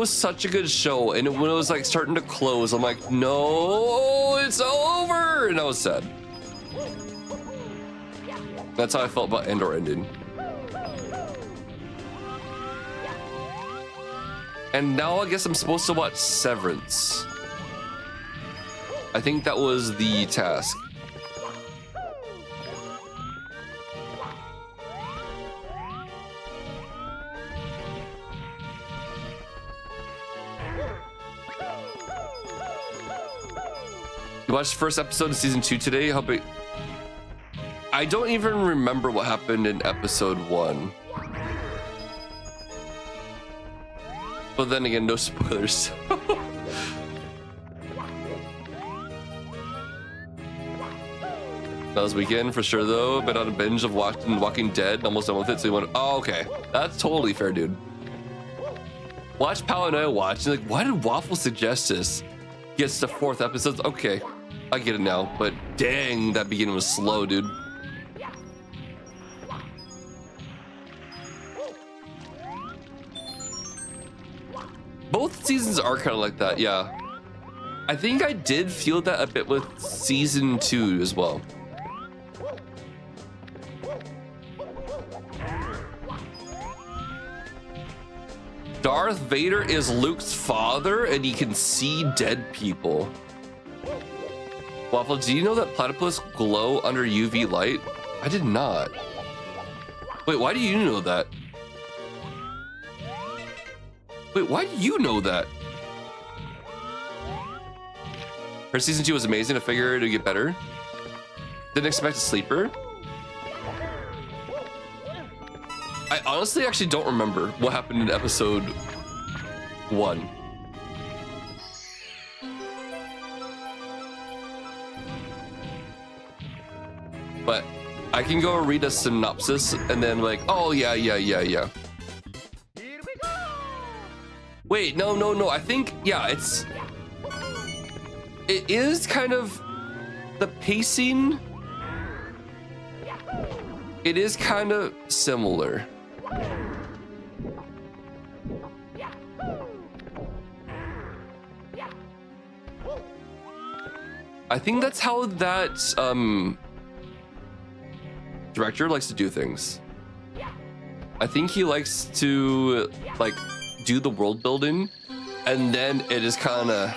such a good show. And when it was like starting to close, I'm like, no, it's over. And I was sad. That's how I felt about Andor ending. And now I guess I'm supposed to watch Severance. I think that was the task. You watched the first episode of season 2 today? I don't even remember what happened in episode 1. But then again, no spoilers. That was weekend for sure though. Been on a binge of watching Walking Dead, almost done with it. So you went, oh okay, that's totally fair, dude. Watch Paranoia watch. Like, why did Waffle suggest this? Gets to 4th episodes. Okay, I get it now. But dang, that beginning was slow, dude. Both seasons are kind of like that, yeah. I think I did feel that a bit with season 2 as well. Darth Vader is Luke's father and he can see dead people. Waffle, do you know that platypus glow under UV light? I did not. Wait, why do you know that? Wait, why do you know that? Her season 2 was amazing. I figured it'd get better. Didn't expect a sleeper. I honestly actually don't remember what happened in episode 1. But I can go read a synopsis and then like, oh yeah. Here we go. Wait, no. I think, yeah, it is kind of the pacing. It is kind of similar. I think that's how that director likes to do things. I think he likes to like do the world building, and then it is kind of,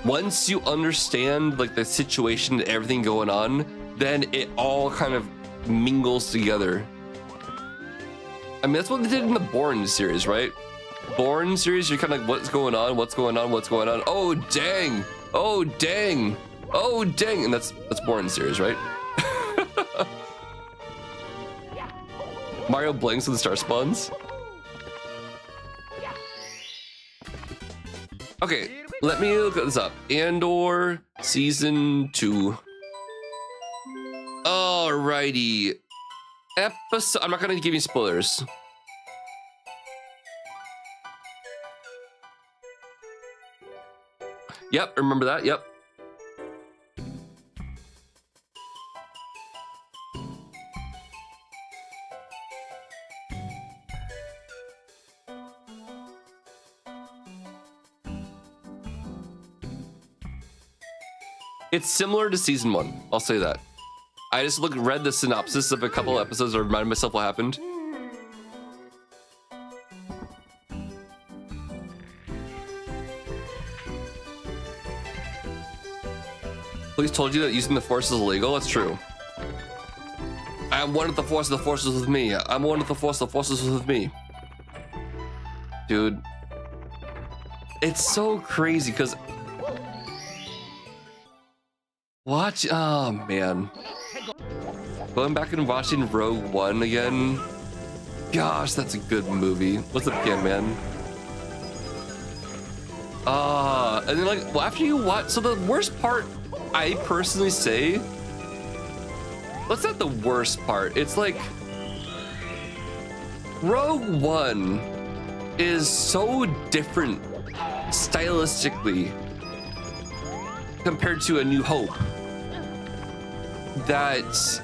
once you understand like the situation and everything going on, then it all kind of mingles together. I mean, that's what they did in the Bourne series, right? Bourne series, you're kind of like, what's going on? Oh dang, and that's Bourne series, right? Mario blinks when the star spawns. Okay, let me look this up. Andor season 2. Alrighty. Episode. I'm not gonna give you spoilers. Yep, remember that. Yep. It's similar to season 1. I'll say that. I just read the synopsis of a couple episodes to remind myself what happened. Police told you that using the Force is illegal. That's true. I am one with the Force is with me. I'm one with the Force is with me. Dude. It's so crazy because oh man. Going back and watching Rogue One again. Gosh, that's a good movie. What's up, Ken, man? And then like, well, after you watch, so the worst part, I personally say, that's not the worst part. It's like, Rogue One is so different stylistically compared to A New Hope that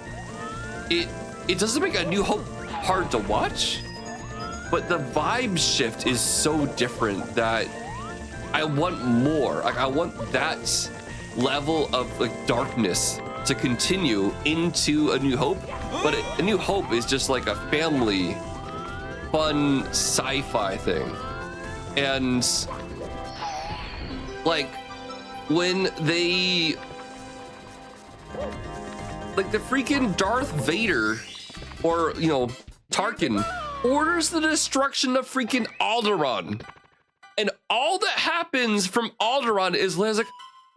it doesn't make A New Hope hard to watch, but the vibe shift is so different that I want more. Like, I want that level of like darkness to continue into A New Hope, but A New Hope is just like a family fun sci-fi thing. And like when they like the freaking Darth Vader or Tarkin orders the destruction of freaking Alderaan, and all that happens from Alderaan is Leia's like,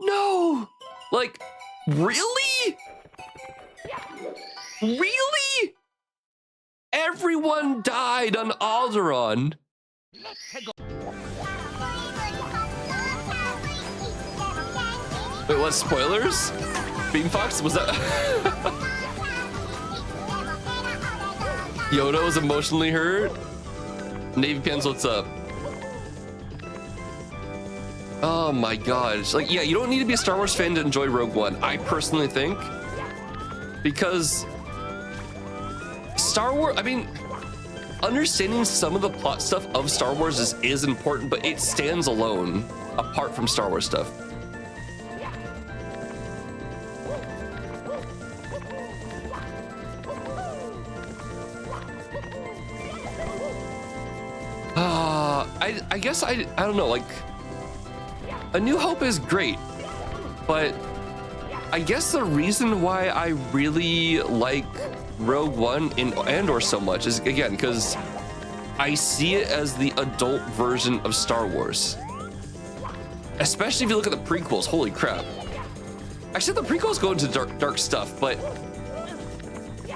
no, like, really? Really? Everyone died on Alderaan. Wait, what, spoilers? Beam Fox, was that? Yoda was emotionally hurt. Navy Pants, what's up? Oh my gosh. Like, yeah, you don't need to be a Star Wars fan to enjoy Rogue One, I personally think. Because Star Wars, I mean, understanding some of the plot stuff of Star Wars is important, but it stands alone apart from Star Wars stuff. I guess I don't know, like, A New Hope is great, but I guess the reason why I really like Rogue One and Andor so much is, again, because I see it as the adult version of Star Wars. Especially if you look at the prequels, holy crap. Actually, the prequels go into dark stuff, but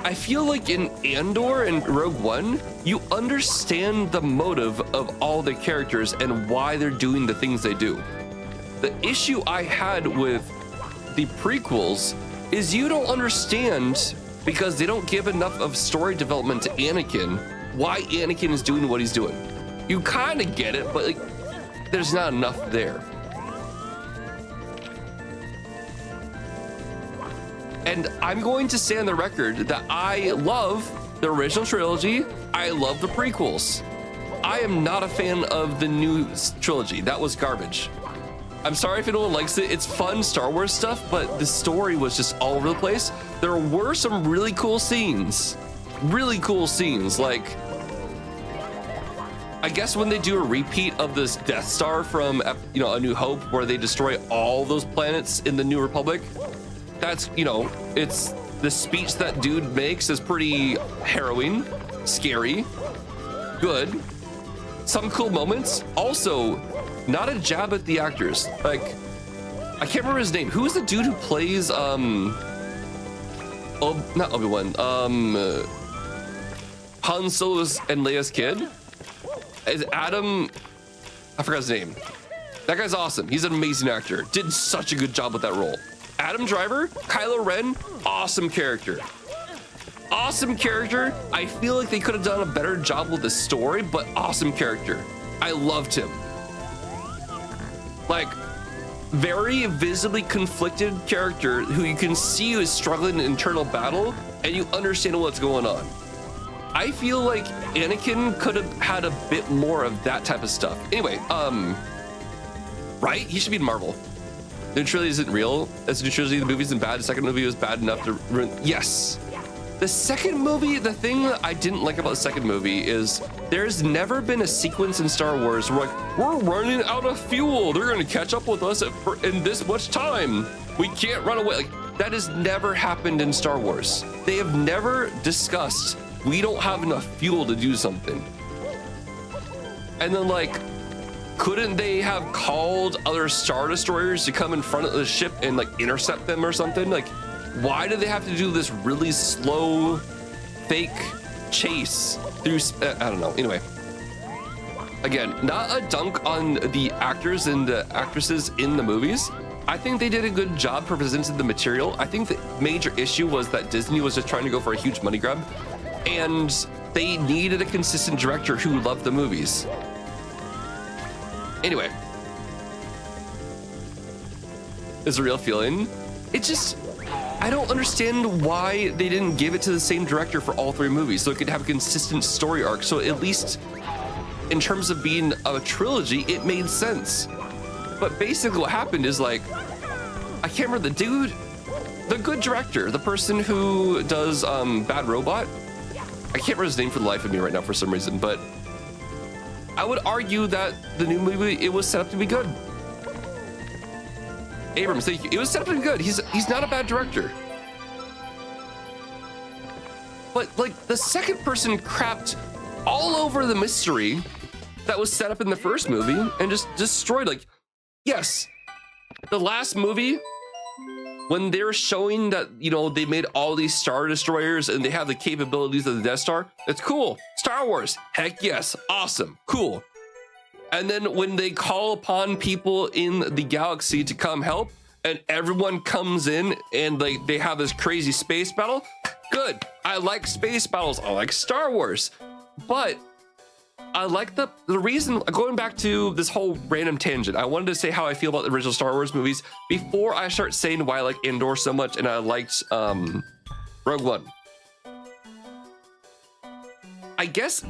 I feel like in Andor and Rogue One, you understand the motive of all the characters and why they're doing the things they do. The issue I had with the prequels is you don't understand, because they don't give enough of story development to Anakin, why Anakin is doing what he's doing. You kind of get it, but like, there's not enough there. And I'm going to say on the record that I love the original trilogy. I love the prequels. I am not a fan of the new trilogy. That was garbage. I'm sorry if anyone likes it. It's fun Star Wars stuff, but the story was just all over the place. There were some really cool scenes. Really cool scenes. Like, I guess when they do a repeat of this Death Star from, A New Hope, where they destroy all those planets in the New Republic, that's, it's the speech that dude makes is pretty harrowing, scary, good. Some cool moments. Also, not a jab at the actors. Like, I can't remember his name. Who's the dude who plays, not Obi-Wan, Han Solo's and Leia's kid? Is Adam, I forgot his name. That guy's awesome. He's an amazing actor. Did such a good job with that role. Adam Driver, Kylo Ren, awesome character. Awesome character. I feel like they could have done a better job with the story, but awesome character. I loved him. Like, very visibly conflicted character who you can see is struggling in internal battle, and you understand what's going on. I feel like Anakin could have had a bit more of that type of stuff. Anyway, right? He should be in Marvel. The trilogy isn't real. As a trilogy, the movie isn't bad. The second movie was bad enough to ruin. Yes. The second movie, the thing that I didn't like about the second movie is there's never been a sequence in Star Wars where like, we're running out of fuel. They're going to catch up with us in this much time. We can't run away. Like, that has never happened in Star Wars. They have never discussed, we don't have enough fuel to do something. And then like, couldn't they have called other Star Destroyers to come in front of the ship and like intercept them or something? Like, why do they have to do this really slow, fake chase through? I don't know. Anyway, again, not a dunk on the actors and the actresses in the movies. I think they did a good job for presenting the material. I think the major issue was that Disney was just trying to go for a huge money grab, and they needed a consistent director who loved the movies. Anyway, it's a real feeling. It just, I don't understand why they didn't give it to the same director for all 3 movies so it could have a consistent story arc. So at least in terms of being a trilogy, it made sense. But basically what happened is like, I can't remember the dude, the good director, the person who does Bad Robot. I can't remember his name for the life of me right now for some reason, but I would argue that the new movie, it was set up to be good. Abrams, thank you. It was set up to be good. He's not a bad director. But like the second person crapped all over the mystery that was set up in the first movie and just destroyed. Like, yes, the last movie, when they're showing that, you know, they made all these Star Destroyers and they have the capabilities of the Death Star, it's cool. Star Wars, heck yes, awesome, cool. And then when they call upon people in the galaxy to come help and everyone comes in and like they have this crazy space battle, good. I like space battles, I like Star Wars. But I like the reason, going back to this whole random tangent, I wanted to say how I feel about the original Star Wars movies before I start saying why I like Andor so much and I liked Rogue One. I guess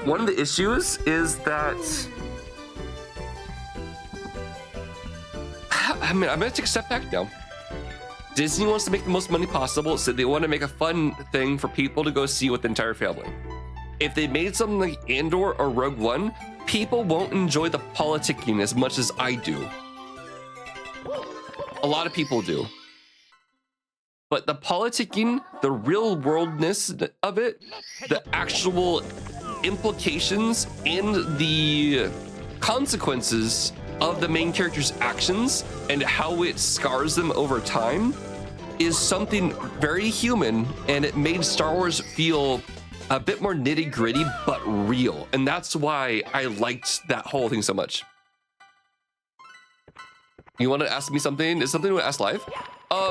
one of the issues is that, I mean, I'm gonna take a step back now. Disney wants to make the most money possible, so they want to make a fun thing for people to go see with the entire family. If they made something like Andor or Rogue One, people won't enjoy the politicking as much as I do. A lot of people do. But the politicking, the real worldness of it, the actual implications and the consequences of the main character's actions and how it scars them over time is something very human, and it made Star Wars feel a bit more nitty-gritty but real, and that's why I liked that whole thing so much. You want to ask me something? Is something you want to ask live?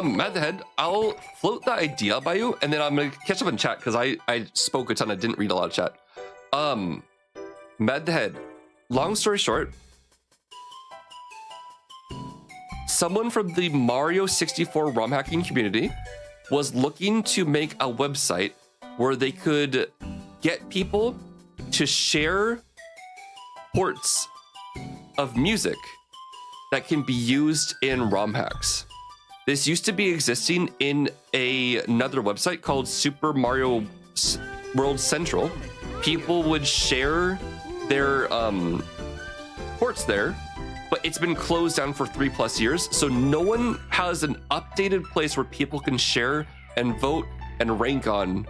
Matt the Head, I'll float the idea by you, and then I'm gonna catch up in chat because I spoke a ton. I didn't read a lot of chat. Matt the Head, long story short, someone from the Mario64 ROM hacking community was looking to make a website where they could get people to share ports of music that can be used in ROM hacks. This used to be existing in another website called Super Mario World Central. People would share their ports there, but it's been closed down for 3+ years. So no one has an updated place where people can share and vote and rank on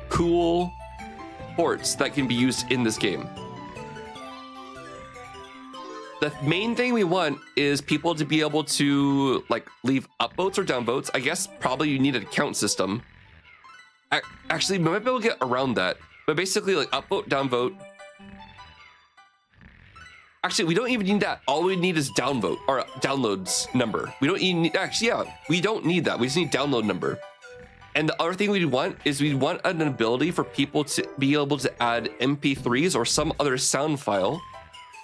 cool ports that can be used in this game. The main thing we want is people to be able to like leave upvotes or downvotes. I guess probably you need an account system. Actually, we might be able to get around that, but basically like upvote, downvote. Actually, we don't even need that. All we need is downvote or downloads number. We don't even need, actually, yeah, we don't need that. We just need download number. And the other thing we want is we want an ability for people to be able to add MP3s or some other sound file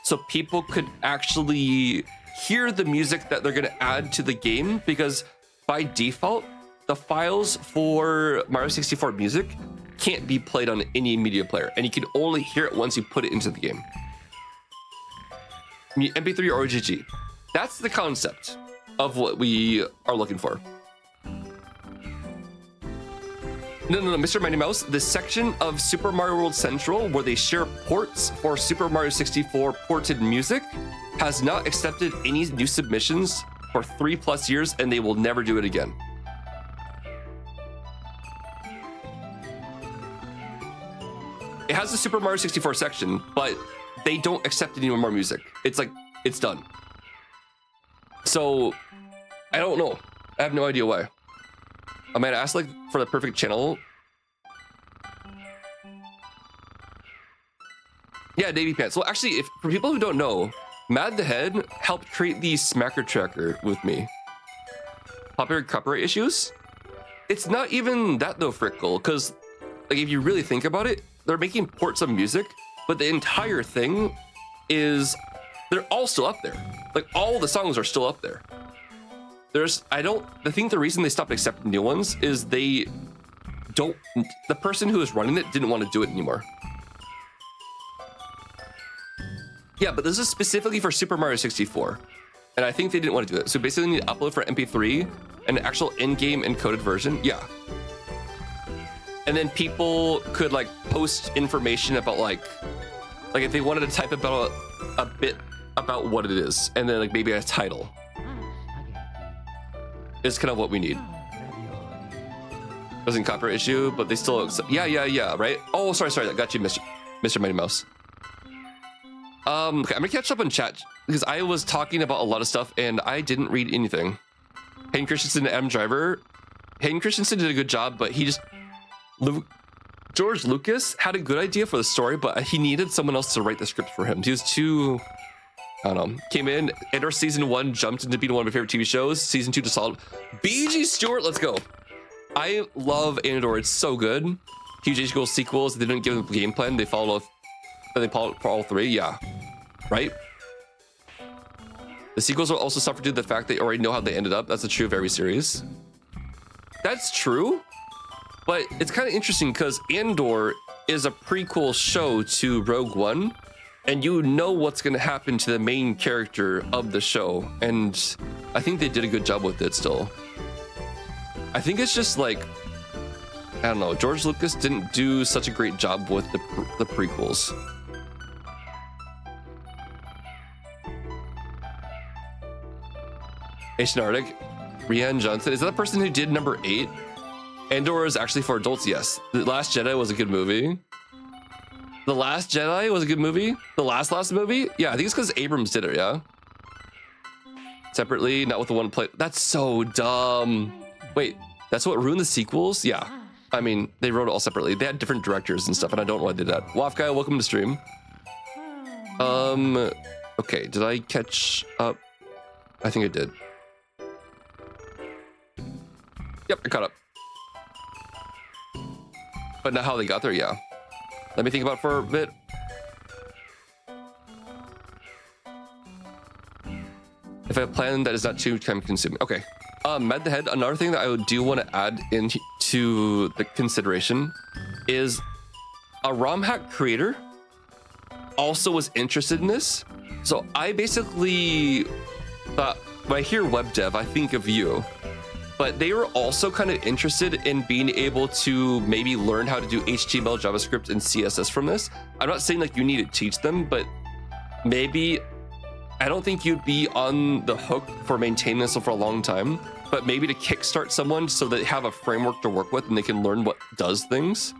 so people could actually hear the music that they're going to add to the game, because by default, the files for Mario64 music can't be played on any media player, and you can only hear it once you put it into the game. MP3 or OGG. That's the concept. of what we are looking for. No, Mr. Mighty Mouse, the section of Super Mario World Central where they share ports for Super Mario 64 ported music has not accepted any new submissions for 3+ years, and they will never do it again. It has the Super Mario 64 section, but they don't accept any more music. It's like, it's done. So, I don't know. I have no idea why. I might ask like for the perfect channel. Yeah, Navy Pants. Well, actually, if for people who don't know, Mad the Head helped create the Smacker tracker with me. Popular copyright issues? It's not even that though, Frickle, because like if you really think about it, they're making ports of music, but the entire thing is they're all still up there. Like all the songs are still up there. I think the reason they stopped accepting new ones is the person who was running it didn't want to do it anymore. Yeah, but this is specifically for Super Mario 64. And I think they didn't want to do it. So basically you need to upload for MP3 an actual in-game encoded version. Yeah. And then people could like post information about like if they wanted to type about a bit about what it is, and then like maybe a title. Is kind of what we need. Wasn't copyright issue, but they still accept. Yeah, right? Oh, sorry, I got you, Mr. Mighty Mouse. Okay, I'm gonna catch up on chat because I was talking about a lot of stuff and I didn't read anything. Hayden Christensen and M Driver. Hayden Christensen did a good job, but George Lucas had a good idea for the story, but he needed someone else to write the script for him. He was too, I don't know, came in, Andor season 1 jumped into being one of my favorite TV shows. Season 2 to solid. BG Stewart, let's go. I love Andor, it's so good. Huge age goal sequels, they didn't give them a game plan, they followed for all 3, yeah. Right? The sequels will also suffer due to the fact they already know how they ended up. That's the true of every series. That's true, but it's kind of interesting because Andor is a prequel show to Rogue One, and you know what's going to happen to the main character of the show, and I think they did a good job with it still. I think it's just like, I don't know, George Lucas didn't do such a great job with the prequels. Asian Arctic, Rian Johnson, is that the person who did number 8? Andor is actually for adults, yes. The Last Jedi was a good movie. The Last Jedi was a good movie. The last movie? Yeah, I think it's because Abrams did it, yeah? Separately, not with the one play. That's so dumb. Wait, that's what ruined the sequels? Yeah. I mean, they wrote it all separately. They had different directors and stuff, and I don't know why they did that. Waff guy, welcome to stream. Okay, did I catch up? I think I did. Yep, I caught up. But not how they got there, yeah. Let me think about it for a bit. If I have a plan that is not too time consuming. Okay. Mad the Head, another thing that I do want to add into the consideration is a ROM hack creator also was interested in this. So I basically thought, when I hear web dev, I think of you. But they were also kind of interested in being able to maybe learn how to do HTML, JavaScript, and CSS from this. I'm not saying like you need to teach them, but maybe, I don't think you'd be on the hook for maintaining this for a long time, but maybe to kickstart someone so they have a framework to work with and they can learn what does things.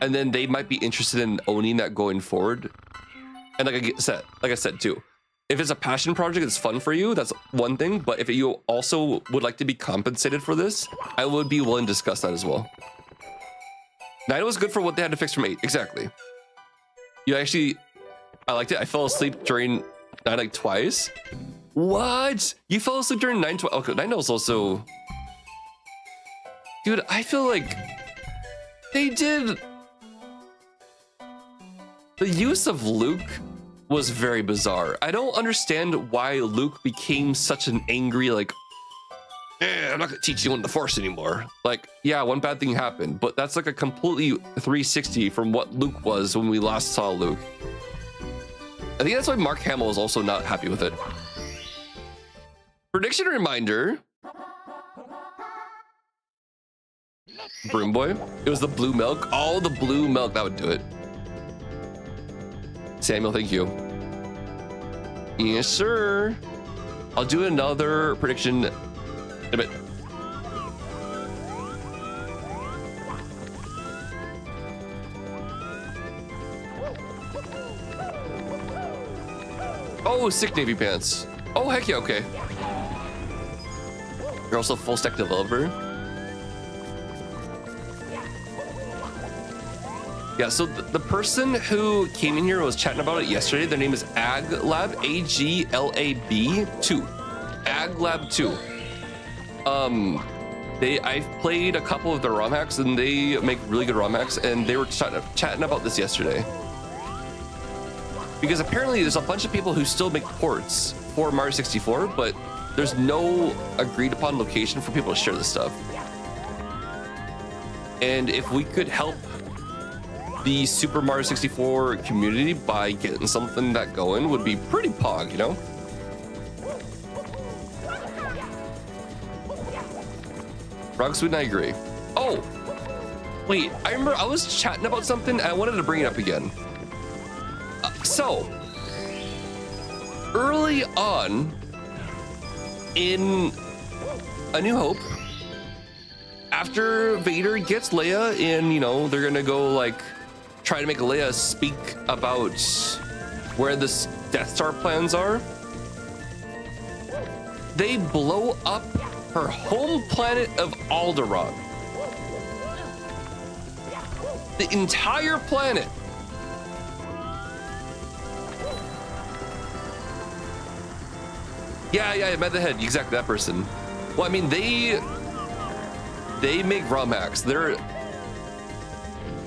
And then they might be interested in owning that going forward. And like I said too, if it's a passion project, it's fun for you, that's one thing. But if you also would like to be compensated for this, I would be willing to discuss that as well. 9 was good for what they had to fix from 8, exactly. You actually, I liked it. I fell asleep during 9 like twice. What? You fell asleep during 9 twice? Okay, 9 was also... Dude, I feel like they did... The use of Luke was very bizarre. I don't understand why Luke became such an angry, like, I'm not gonna teach you on the Force anymore. Like, yeah, one bad thing happened, but that's like a completely 360 from what Luke was when we last saw Luke. I think that's why Mark Hamill is also not happy with it. Prediction reminder. Broom Boy. It was the blue milk. Oh, the blue milk. That would do it. Samuel, thank you. Yes, sir. I'll do another prediction in a bit. Oh, sick Navy pants. Oh, heck yeah, okay. You're also a full stack developer. Yeah, so the person who came in here was chatting about it yesterday. Their name is AgLab, AGLAB2. AgLab2. I've played a couple of their ROM hacks and they make really good ROM hacks, and they were chatting about this yesterday. Because apparently there's a bunch of people who still make ports for Mario 64, but there's no agreed upon location for people to share this stuff. And if we could help the Super Mario 64 community by getting something that going, would be pretty pog, you know? Rock Sweet and I agree. Oh, wait, I remember I was chatting about something and I wanted to bring it up again. So, early on in A New Hope, after Vader gets Leia in, you know, they're gonna go like try to make Leia speak about where the Death Star plans are. They blow up her home planet of Alderaan. The entire planet. Yeah, I met the head, exactly that person. Well, I mean, they make ROM hacks. They're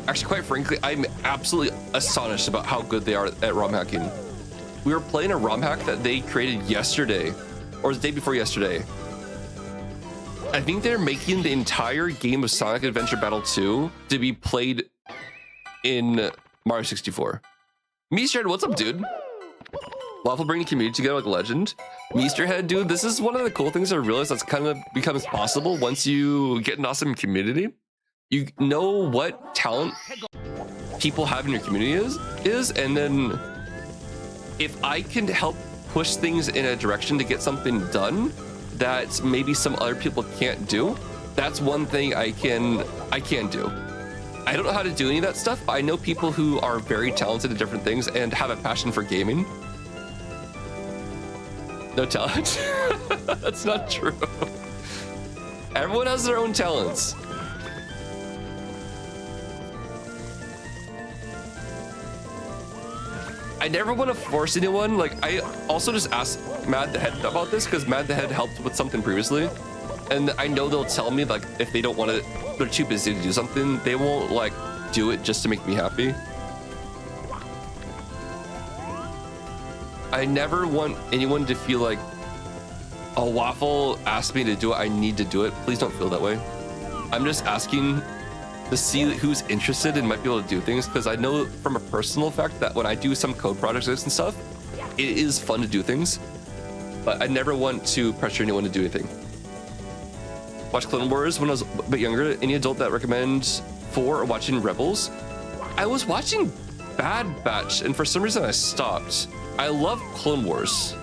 actually, quite frankly, I'm absolutely astonished about how good they are at ROM hacking. We were playing a ROM hack that they created yesterday, or the day before yesterday. I think they're making the entire game of Sonic Adventure Battle 2 to be played in Mario 64. Measterhead, what's up, dude? Waffle bringing community together like a legend. Measterhead, dude, this is one of the cool things I realized that's kind of becomes possible once you get an awesome community. You know what talent people have in your community is, and then if I can help push things in a direction to get something done that maybe some other people can't do, that's one thing I can do. I don't know how to do any of that stuff, but I know people who are very talented at different things and have a passion for gaming. No talent? That's not true. Everyone has their own talents. I never want to force anyone. Like, I also just asked Mad the Head about this because Mad the Head helped with something previously. And I know they'll tell me, like, if they don't want to, they're too busy to do something, they won't, like, do it just to make me happy. I never want anyone to feel like, oh, Waffle asked me to do it, I need to do it. Please don't feel that way. I'm just asking to see who's interested and might be able to do things, because I know from a personal fact that when I do some code projects and stuff, it is fun to do things, but I never want to pressure anyone to do anything. Watch Clone Wars when I was a bit younger. Any adult that recommends for watching Rebels? I was watching Bad Batch, and for some reason I stopped. I love Clone Wars.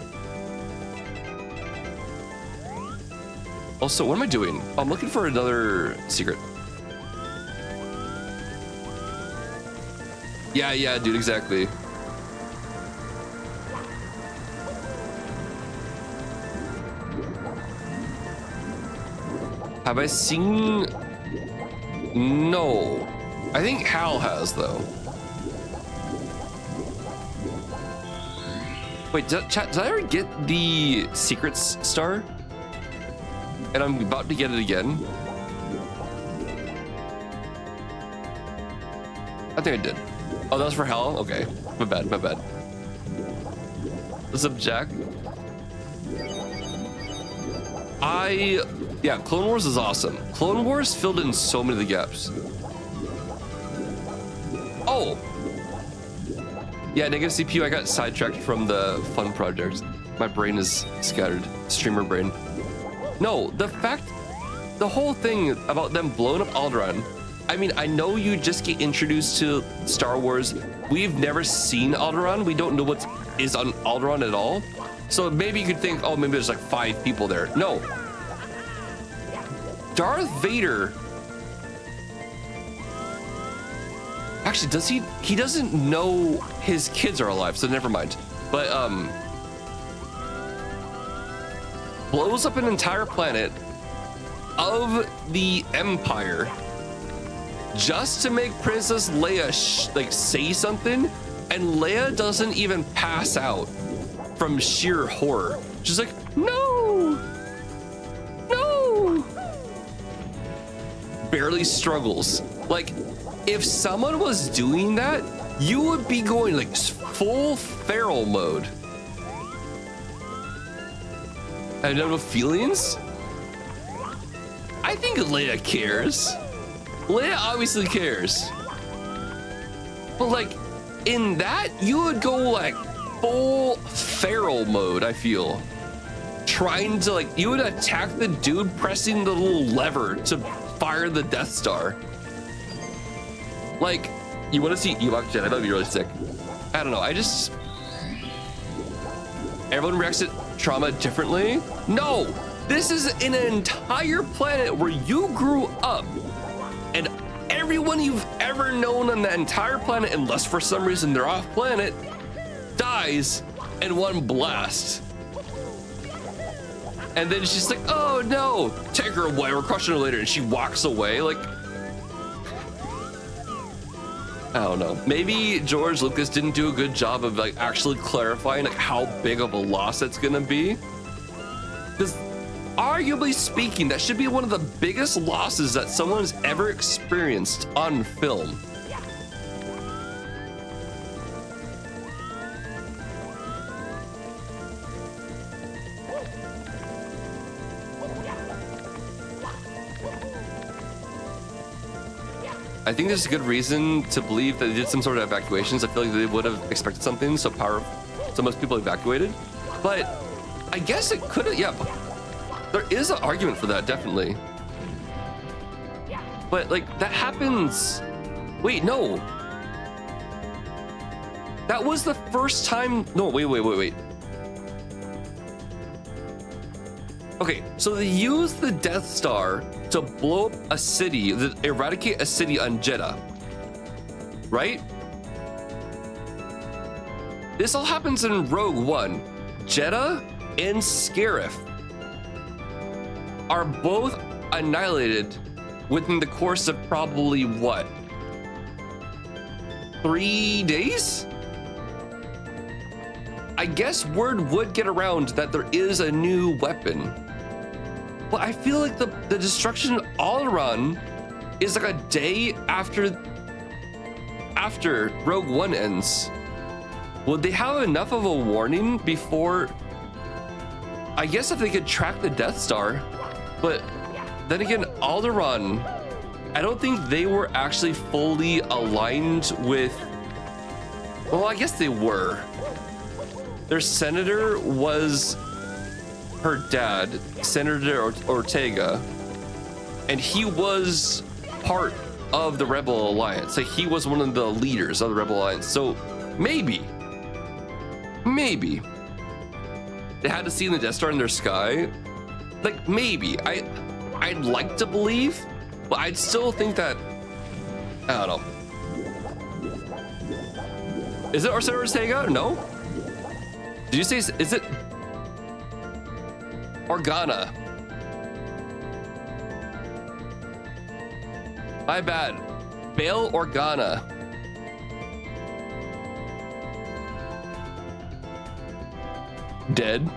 Also, what am I doing? Oh, I'm looking for another secret. Yeah, dude, exactly. Have I seen? No. I think Hal has, though. Wait, chat, did I ever get the secrets star? And I'm about to get it again. I think I did. Oh, that was for Hal? Okay. My bad. What's up, Jack? Yeah, Clone Wars is awesome. Clone Wars filled in so many of the gaps. Oh! Yeah, negative CPU, I got sidetracked from the fun project. My brain is scattered. Streamer brain. No, the whole thing about them blowing up Alderaan. I mean, I know you just get introduced to Star Wars. We've never seen Alderaan. We don't know what is on Alderaan at all. So maybe you could think, oh, maybe there's like 5 people there. No. Darth Vader. Actually, does he? He doesn't know his kids are alive, so never mind. But blows up an entire planet of the Empire just to make Princess Leia say something, and Leia doesn't even pass out from sheer horror. She's like, no, no. Barely struggles. Like, if someone was doing that, you would be going like full feral mode. I don't know feelings. I think Leia cares. Leia obviously cares. But like in that, you would go like full feral mode, I feel. Trying to like, you would attack the dude pressing the little lever to fire the Death Star. Like, you want to see Ewok Jedi? That'd be really sick. I don't know. Everyone reacts to trauma differently. No, this is an entire planet where you grew up, and everyone you've ever known on that entire planet, unless for some reason they're off planet, dies in one blast. And then she's like, oh no, take her away, we're crushing her later, and she walks away. Like, I don't know. Maybe George Lucas didn't do a good job of like actually clarifying like how big of a loss that's gonna be. Because arguably speaking, that should be one of the biggest losses that someone's ever experienced on film. I think there's a good reason to believe that they did some sort of evacuations. I feel like they would have expected something so most people evacuated. But I guess it could have, yeah. There is an argument for that, definitely. But like that happens. Wait, no. That was the first time. No, wait. Okay, so they used the Death Star to blow up a city, eradicate a city on Jeddah, right? This all happens in Rogue One. Jeddah and Scarif are both annihilated within the course of probably what? 3 days? I guess word would get around that there is a new weapon. But I feel like the destruction of Alderaan is like a day after Rogue One ends. Would they have enough of a warning before? I guess if they could track the Death Star, but then again, Alderaan, I don't think they were actually fully aligned with. Well, I guess they were. Their senator was her dad, Senator Ortega, and he was part of the Rebel Alliance. Like, he was one of the leaders of the Rebel Alliance. So maybe they had to see in the Death Star in their sky. Like, maybe I'd like to believe, but I'd still think that, I don't know. Is it Senator Ortega? No. Did you say, is it Organa? My bad. Bail Organa. Dead.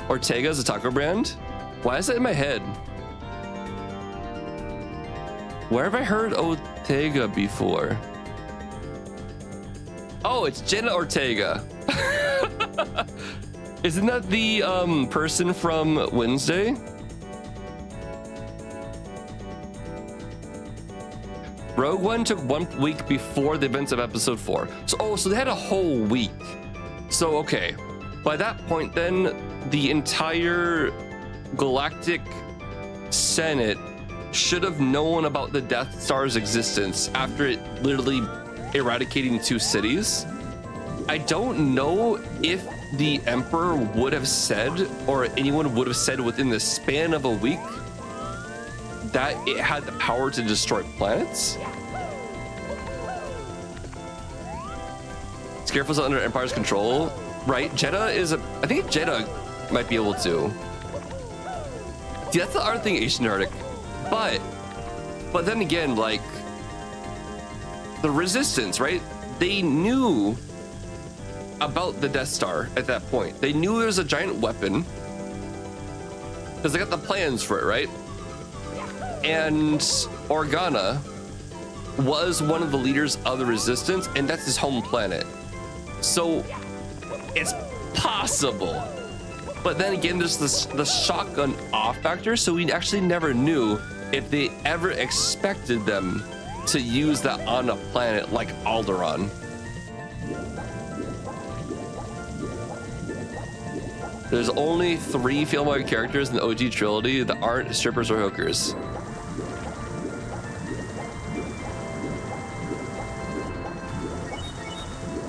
Ortega's a taco brand? Why is that in my head? Where have I heard Ortega before? Oh, it's Jenna Ortega. Isn't that the person from Wednesday? Rogue One took 1 week before the events of episode 4. So they had a whole week. So, okay. By that point, then, the entire Galactic Senate should have known about the Death Star's existence after it literally eradicating 2 cities. I don't know if the Emperor would have said, or anyone would have said within the span of a week, that it had the power to destroy planets. Scareful's under Empire's control, right? I think Jeddah might be able to. See, that's the other thing, Asian Arctic. But then again, like, the Resistance, right? They knew about the Death Star at that point. They knew there was a giant weapon because they got the plans for it, right? And Organa was one of the leaders of the Resistance, and that's his home planet. So it's possible. But then again, there's the shotgun off factor, so we actually never knew if they ever expected them to use that on a planet like Alderaan. There's only 3 female characters in the OG trilogy that aren't strippers or hookers.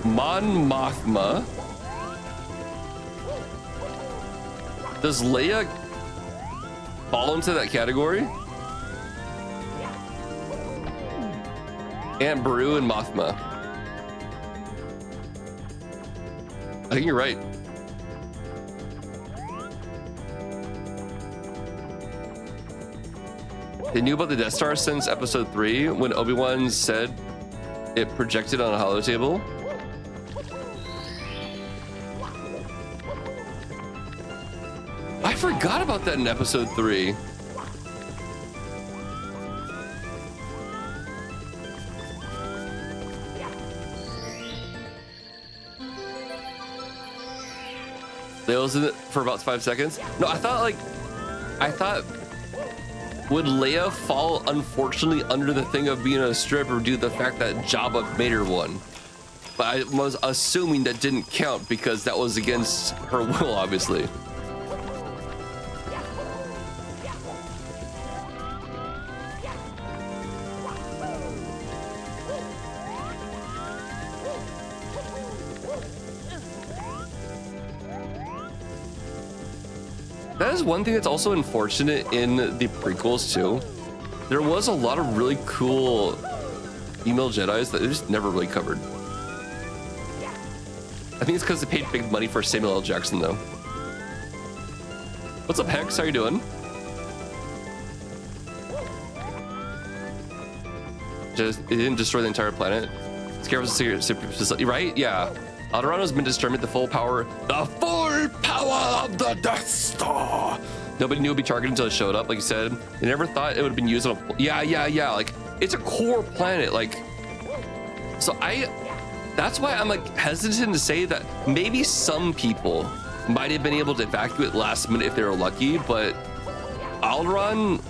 Mon Mothma. Does Leia fall into that category? Aunt Beru and Mothma. I think you're right. They knew about the Death Star since episode 3 when Obi-Wan said it projected on a holotable. I forgot about that in episode 3. They was in it for about 5 seconds. No, I thought would Leia fall unfortunately under the thing of being a stripper due to the fact that Jabba made her one. But I was assuming that didn't count because that was against her will, obviously. That is one thing that's also unfortunate in the prequels too. There was a lot of really cool female Jedis that they just never really covered. I think it's because they paid big money for Samuel L. Jackson though. What's up, Hex? How you doing? Just, it didn't destroy the entire planet. Scare was a secret facility, right? Yeah. Alderaan has been determined the full power of the Death Star. Nobody knew it would be targeted until it showed up, like you said. They never thought it would have been used on a... Yeah. Like, it's a core planet, like... So that's why I'm, like, hesitant to say that maybe some people might have been able to evacuate last minute if they were lucky, but Alderaan,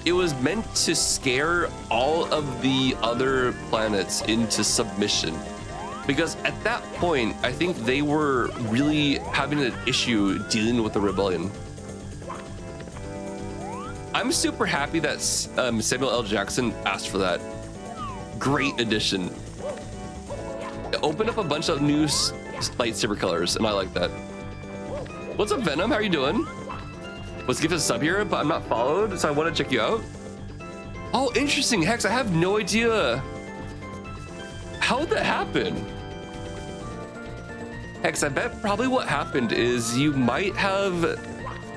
it was meant to scare all of the other planets into submission. Because at that point, I think they were really having an issue dealing with the rebellion. I'm super happy that Samuel L. Jackson asked for that. Great addition. It opened up a bunch of new lightsaber colors, and I like that. What's up, Venom? How are you doing? Was gifted a sub here, but I'm not followed, so I want to check you out. Oh, interesting, Hex. I have no idea. How did that happen? Hex, I bet probably what happened is you might have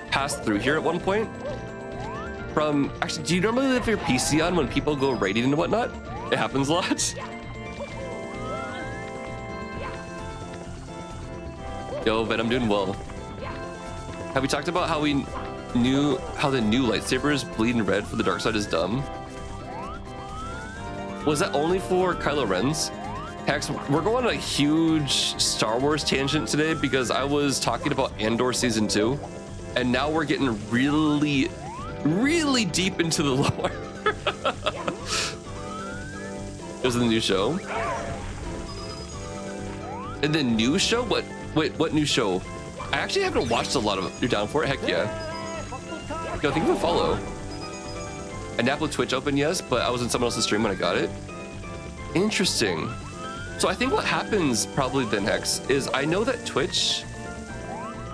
passed through here at one point. Actually, do you normally leave your PC on when people go raiding and whatnot? It happens a lot. Yo, Venom, doing well. Have we talked about how we knew how the new lightsabers bleed in red for the dark side is dumb? Was that only for Kylo Ren's? Hex, we're going on a huge Star Wars tangent today because I was talking about Andor Season 2, and now we're getting really deep into the lore. was in the new show. In the new show? What? Wait, what new show? I actually haven't watched a lot of it. You're down for it? Heck yeah. Yo, think of a follow. An app with Twitch open, yes, but I was in someone else's stream when I got it. Interesting. So I think what happens probably then, Hex, is I know that Twitch,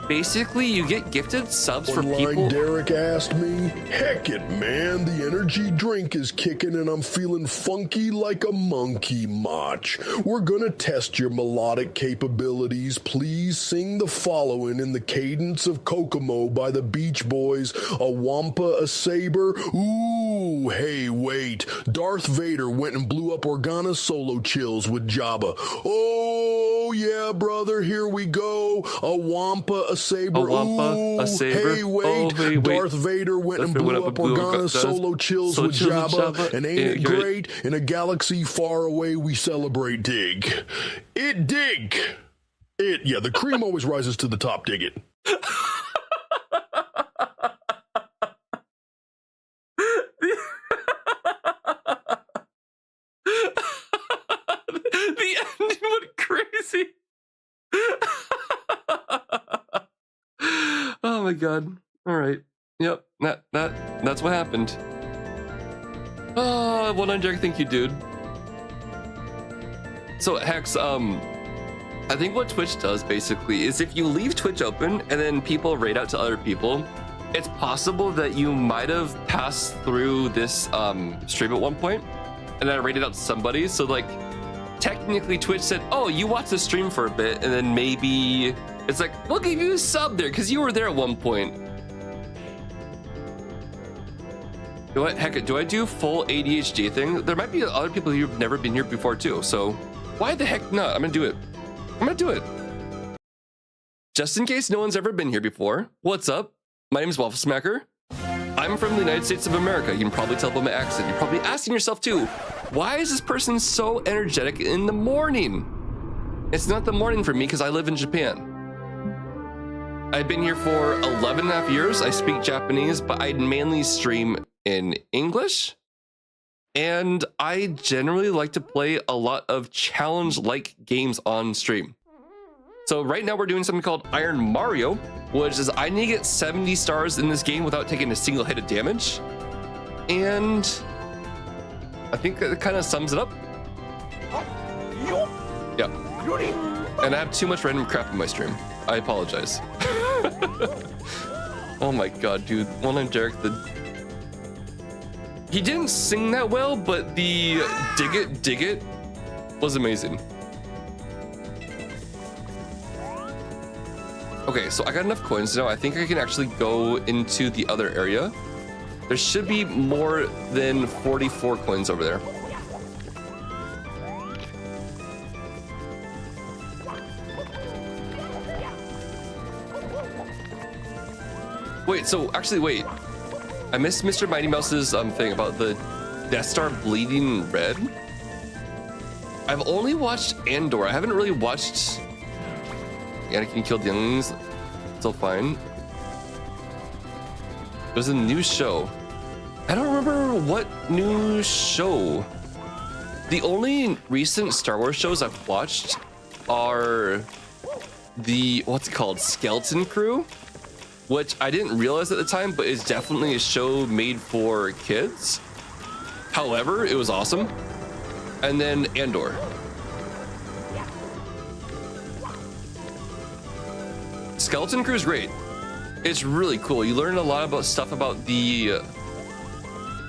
basically you get gifted subs for people. Derek asked me, heck it, man, the energy drink is kicking and I'm feeling funky like a monkey, Mach. We're gonna test your melodic capabilities. Please sing the following in the cadence of Kokomo by the Beach Boys. A wampa, a saber. Ooh, hey, wait. Darth Vader went and blew up Organa's solo chills with Jabba. Oh, yeah, brother, here we go. A wampa, a saber. A wampa, ooh, a saber. Hey, wait. Oh, hey, wait. Darth Vader went and blew up Organa's solo chills with Jabba. And ain't it great? In a galaxy far away, we celebrate dig. It dig. It, yeah, the cream always rises to the top, dig it. The ending went crazy. Oh my god. All right. Yep. That's what happened. Oh, well done, Derek. Thank you, dude. So Hex, I think what Twitch does basically is if you leave Twitch open and then people raid out to other people, it's possible that you might have passed through this stream at one point and then I raided out to somebody. So like technically Twitch said, oh, you watched the stream for a bit, and then maybe it's like, we'll give you a sub there because you were there at one point. You know what? Heck, do I do full ADHD thing? There might be other people who've never been here before too. So why the heck not? I'm gonna do it. I'm gonna do it. Just in case no one's ever been here before. What's up? My name is WaffleSmacker. I'm from the United States of America. You can probably tell by my accent. You're probably asking yourself too, why is this person so energetic in the morning? It's not the morning for me because I live in Japan. I've been here for 11 and a half years. I speak Japanese, but I mainly stream in English. And I generally like to play a lot of challenge-like games on stream. So right now we're doing something called IronMario, which is I need to get 70 stars in this game without taking a single hit of damage. And I think that kind of sums it up. Yeah. And I have too much random crap in my stream. I apologize. Oh my god, dude. Well done, Derek. He didn't sing that well, but the dig it was amazing. Okay, so I got enough coins now. I think I can actually go into the other area. There should be more than 44 coins over there. Wait, so actually, wait. I missed Mr. Mighty Mouse's thing about the Death Star bleeding red. I've only watched Andor. I haven't really watched Anakin killed the younglings. Still fine. It was a new show. I don't remember what new show. The only recent Star Wars shows I've watched are the, what's it called? Skeleton Crew, which I didn't realize at the time, but it's definitely a show made for kids. However, it was awesome. And then Andor. Skeleton Crew is great. It's really cool. You learn a lot about stuff about the...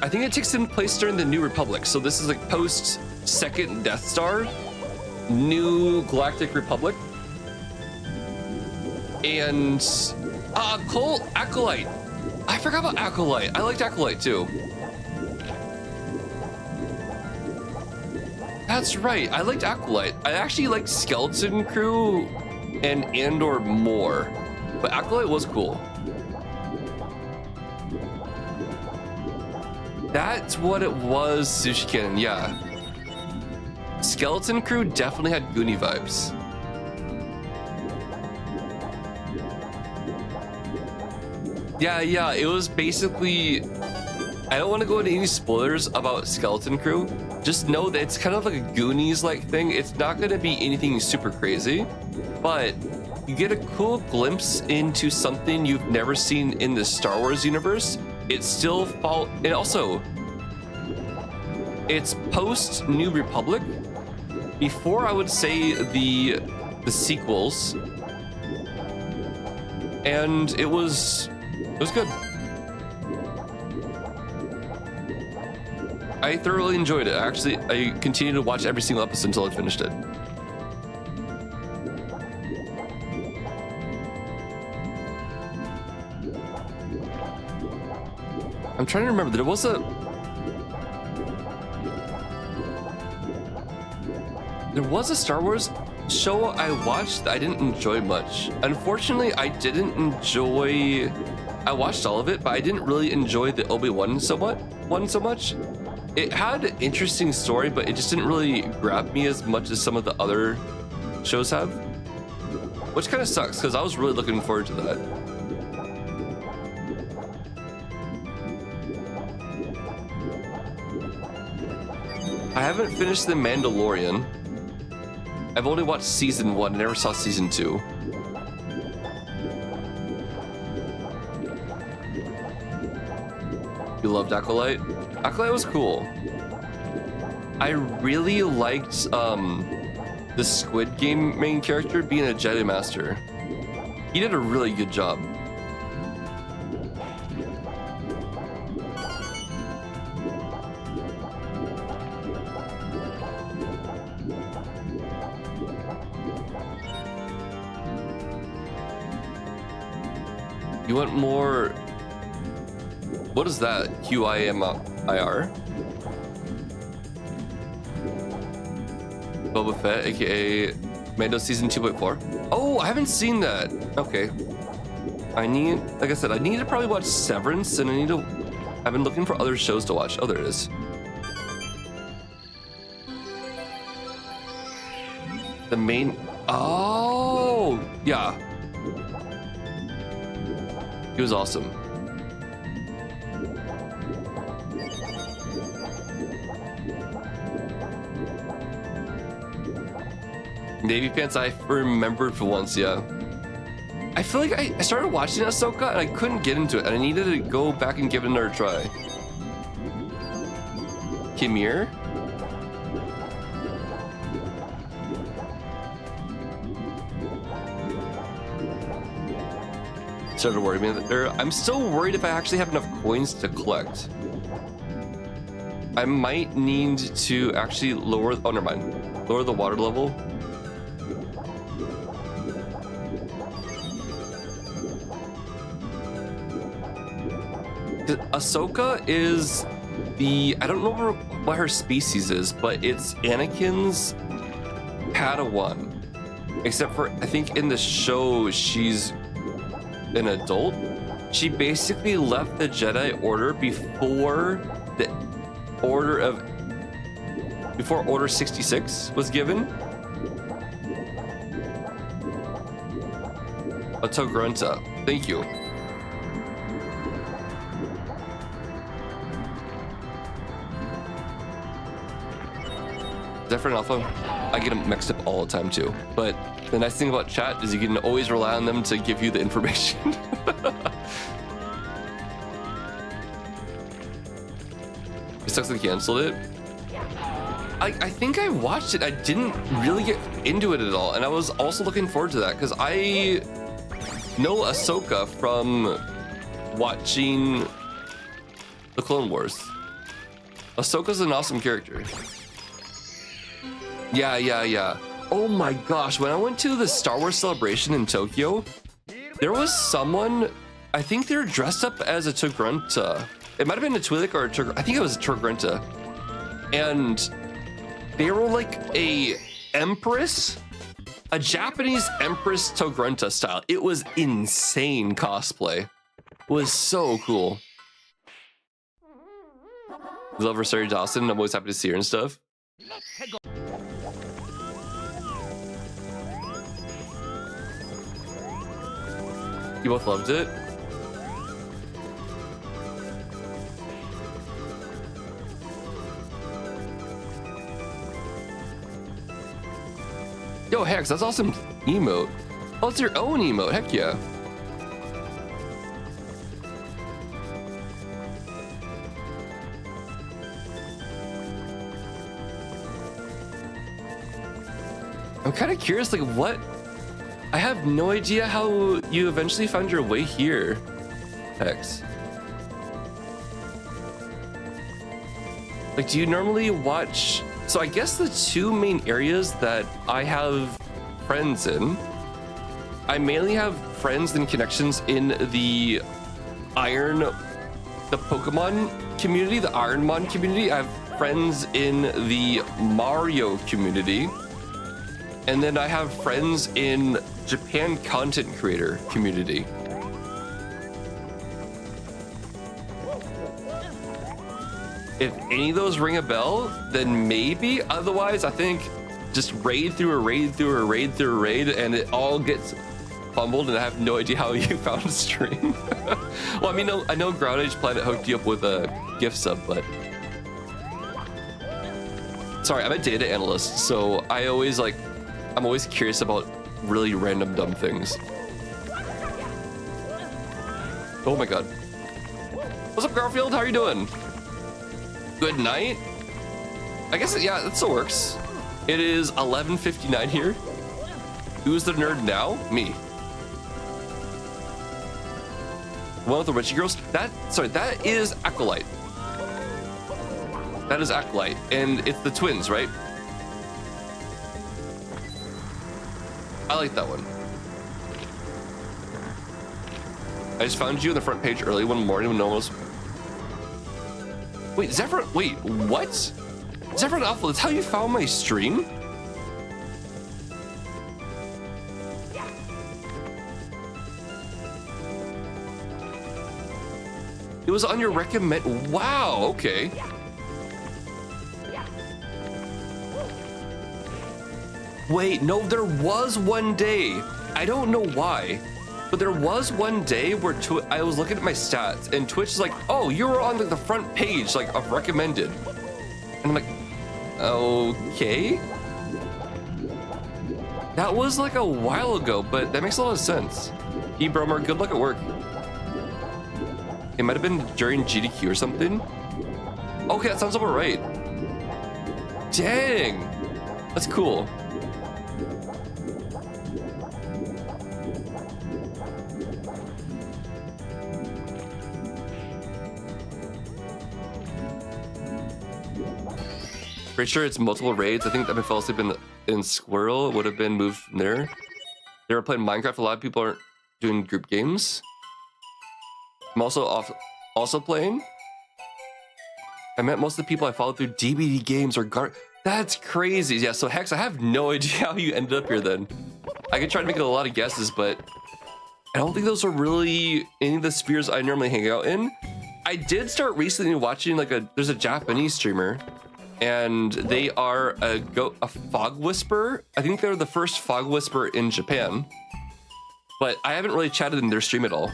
I think it takes place during the New Republic. So this is like post second Death Star, New Galactic Republic. And Cole Acolyte. I forgot about Acolyte. I liked Acolyte too. That's right. I liked Acolyte. I actually liked Skeleton Crew and Andor more, but Acolyte was cool. That's what it was, Sushi Cannon, yeah. Skeleton Crew definitely had Goonie vibes. Yeah, it was basically I don't want to go into any spoilers about Skeleton Crew. Just know that it's kind of like a Goonies-like thing. It's not going to be anything super crazy, but you get a cool glimpse into something you've never seen in the Star Wars universe. It's still and also it's post New Republic, before I would say the sequels, and it was good. I thoroughly enjoyed it. Actually, I continued to watch every single episode until I finished it. I'm trying to remember. There was a Star Wars show I watched that I didn't enjoy much. Unfortunately, I didn't enjoy. I watched all of it, but I didn't really enjoy the Obi-Wan so much. It had an interesting story, but it just didn't really grab me as much as some of the other shows have, which kind of sucks because I was really looking forward to that. I haven't finished The Mandalorian. I've only watched season 1, never saw season 2. You loved Acolyte? Acolyte was cool. I really liked the Squid Game main character being a Jedi Master. He did a really good job. You want more? What is that? QIMIR? Boba Fett, aka Mando season 2.4. Oh, I haven't seen that. Okay. Like I said, I need to probably watch Severance, and I've been looking for other shows to watch. Oh, there it is. The main. Oh, yeah. He was awesome. Navy Pants, I remembered for once, yeah. I feel like I started watching Ahsoka and I couldn't get into it, and I needed to go back and give it another try. Kimir? Started worrying me there. I'm still worried if I actually have enough coins to collect. I might need to actually lower. Oh, never mind. Lower the water level. Ahsoka is I don't know what her species is, but it's Anakin's Padawan. Except for, I think in the show, she's an adult. She basically left the Jedi Order before Order 66 was given. A Togrunta. Thank you. Is that for an alpha? I get them mixed up all the time too. But the nice thing about chat is you can always rely on them to give you the information. It sucks they canceled it. I think I watched it. I didn't really get into it at all. And I was also looking forward to that because I know Ahsoka from watching the Clone Wars. Ahsoka's an awesome character. Yeah. Oh my gosh, when I went to the Star Wars celebration in Tokyo, there was someone, I think they were dressed up as a Togrunta. It might have been a Twi'lek or a Togrunta. I think it was a Togrunta. And they were like a Empress, a Japanese Empress Togrunta style. It was insane cosplay. It was so cool. Love Rosario Dawson. I'm always happy to see her and stuff. You both loved it? Hex, that's awesome emote. Oh, it's your own emote. Heck yeah. I'm kind of curious, like what? I have no idea how you eventually found your way here, Hex. Like, do you normally watch? So I guess the two main areas that I have friends in, I mainly have friends and connections in the Pokemon community, the IronMon community. I have friends in the Mario community. And then I have friends in Japan content creator community. If any of those ring a bell, then maybe. Otherwise, I think just raid through a raid through a raid through a raid, and it all gets fumbled, and I have no idea how you found a stream. Well, I mean, I know Ground Age Planet hooked you up with a gift sub, but sorry, I'm a data analyst, so I'm always curious about really random dumb things. Oh my god. What's up, Garfield? How are you doing? Good night? I guess, yeah, that still works. It is 11:59 here. Who's the nerd now? Me. One with the Richie girls? That is Acolyte. That is Acolyte, and it's the twins, right? I like that one. I just found you on the front page early one morning when no one was. Wait, Zephyr. Wait, what? Zephyr and Waffle, that's how you found my stream? It was on your recommend. Wow, okay. Wait, no, there was one day. I don't know why, but there was one day where I was looking at my stats and Twitch is like, oh, you were on the front page, like of recommended. And I'm like, okay. That was like a while ago, but that makes a lot of sense. Bromer, good luck at work. It might have been during GDQ or something. Okay, that sounds about right. Dang, that's cool. Pretty sure it's multiple raids. I think that if I fell asleep in Squirrel, it would have been moved from there. They were playing Minecraft. A lot of people aren't doing group games. I'm also playing. I met most of the people I followed through DBD games or That's crazy. Yeah, so Hex, I have no idea how you ended up here then. I could try to make a lot of guesses, but I don't think those are really any of the spheres I normally hang out in. I did start recently watching there's a Japanese streamer, and they are a fog whisperer. I think they're the first fog whisperer in Japan, but I haven't really chatted in their stream at all.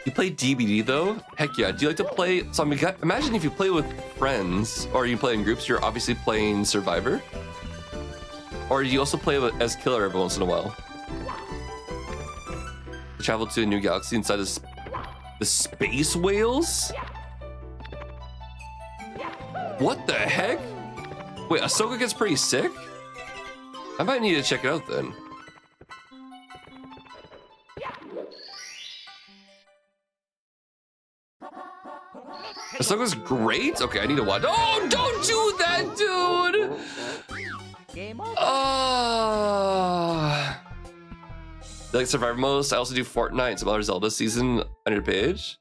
You play DBD though? Heck yeah. Do you like to play? So imagine if you play with friends or you play in groups, you're obviously playing Survivor. Or do you also play as Killer every once in a while? Travel to a new galaxy inside the space whales? What the heck? Wait, Ahsoka gets pretty sick? I might need to check it out then. Ahsoka's great? Okay, I need to watch. Oh, don't do that, dude! Game over. You like Survivor most? I also do Fortnite and some other Zelda season on your page.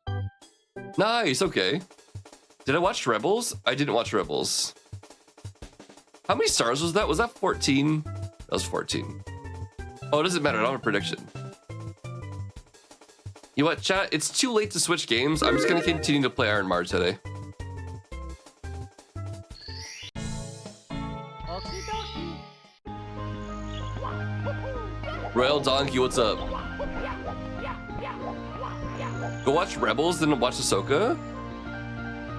Nice, okay. Did I watch Rebels? I didn't watch Rebels. How many stars was that? Was that 14? That was 14. Oh, it doesn't matter. I don't have a prediction. You know what, chat? It's too late to switch games. I'm just gonna continue to play IronMario today. Okie dokie. Royal Donkey, what's up? Go watch Rebels, then watch Ahsoka?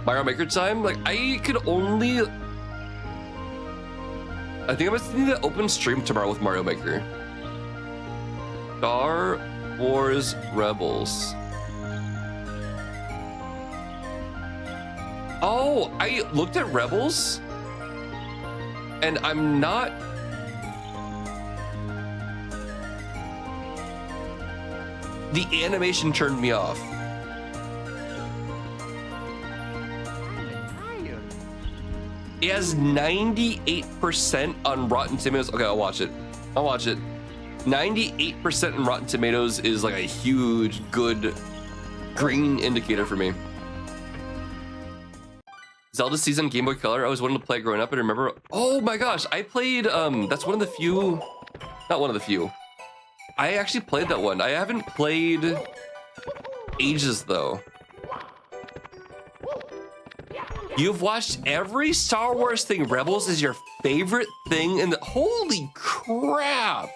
Mario Maker time? Like, I could only... I think I'm just need to open stream tomorrow with Mario Maker. Star Wars Rebels. Oh, I looked at Rebels and I'm not. The animation turned me off. It has 98% on Rotten Tomatoes. Okay, I'll watch it. I'll watch it. 98% on Rotten Tomatoes is like a huge, good green indicator for me. Zelda Season Game Boy Color. I always wanted to play growing up and remember. Oh my gosh, I played. That's one of the few. Not one of the few. I actually played that one. I haven't played ages though. You've watched every Star Wars thing. Rebels is your favorite thing, and holy crap!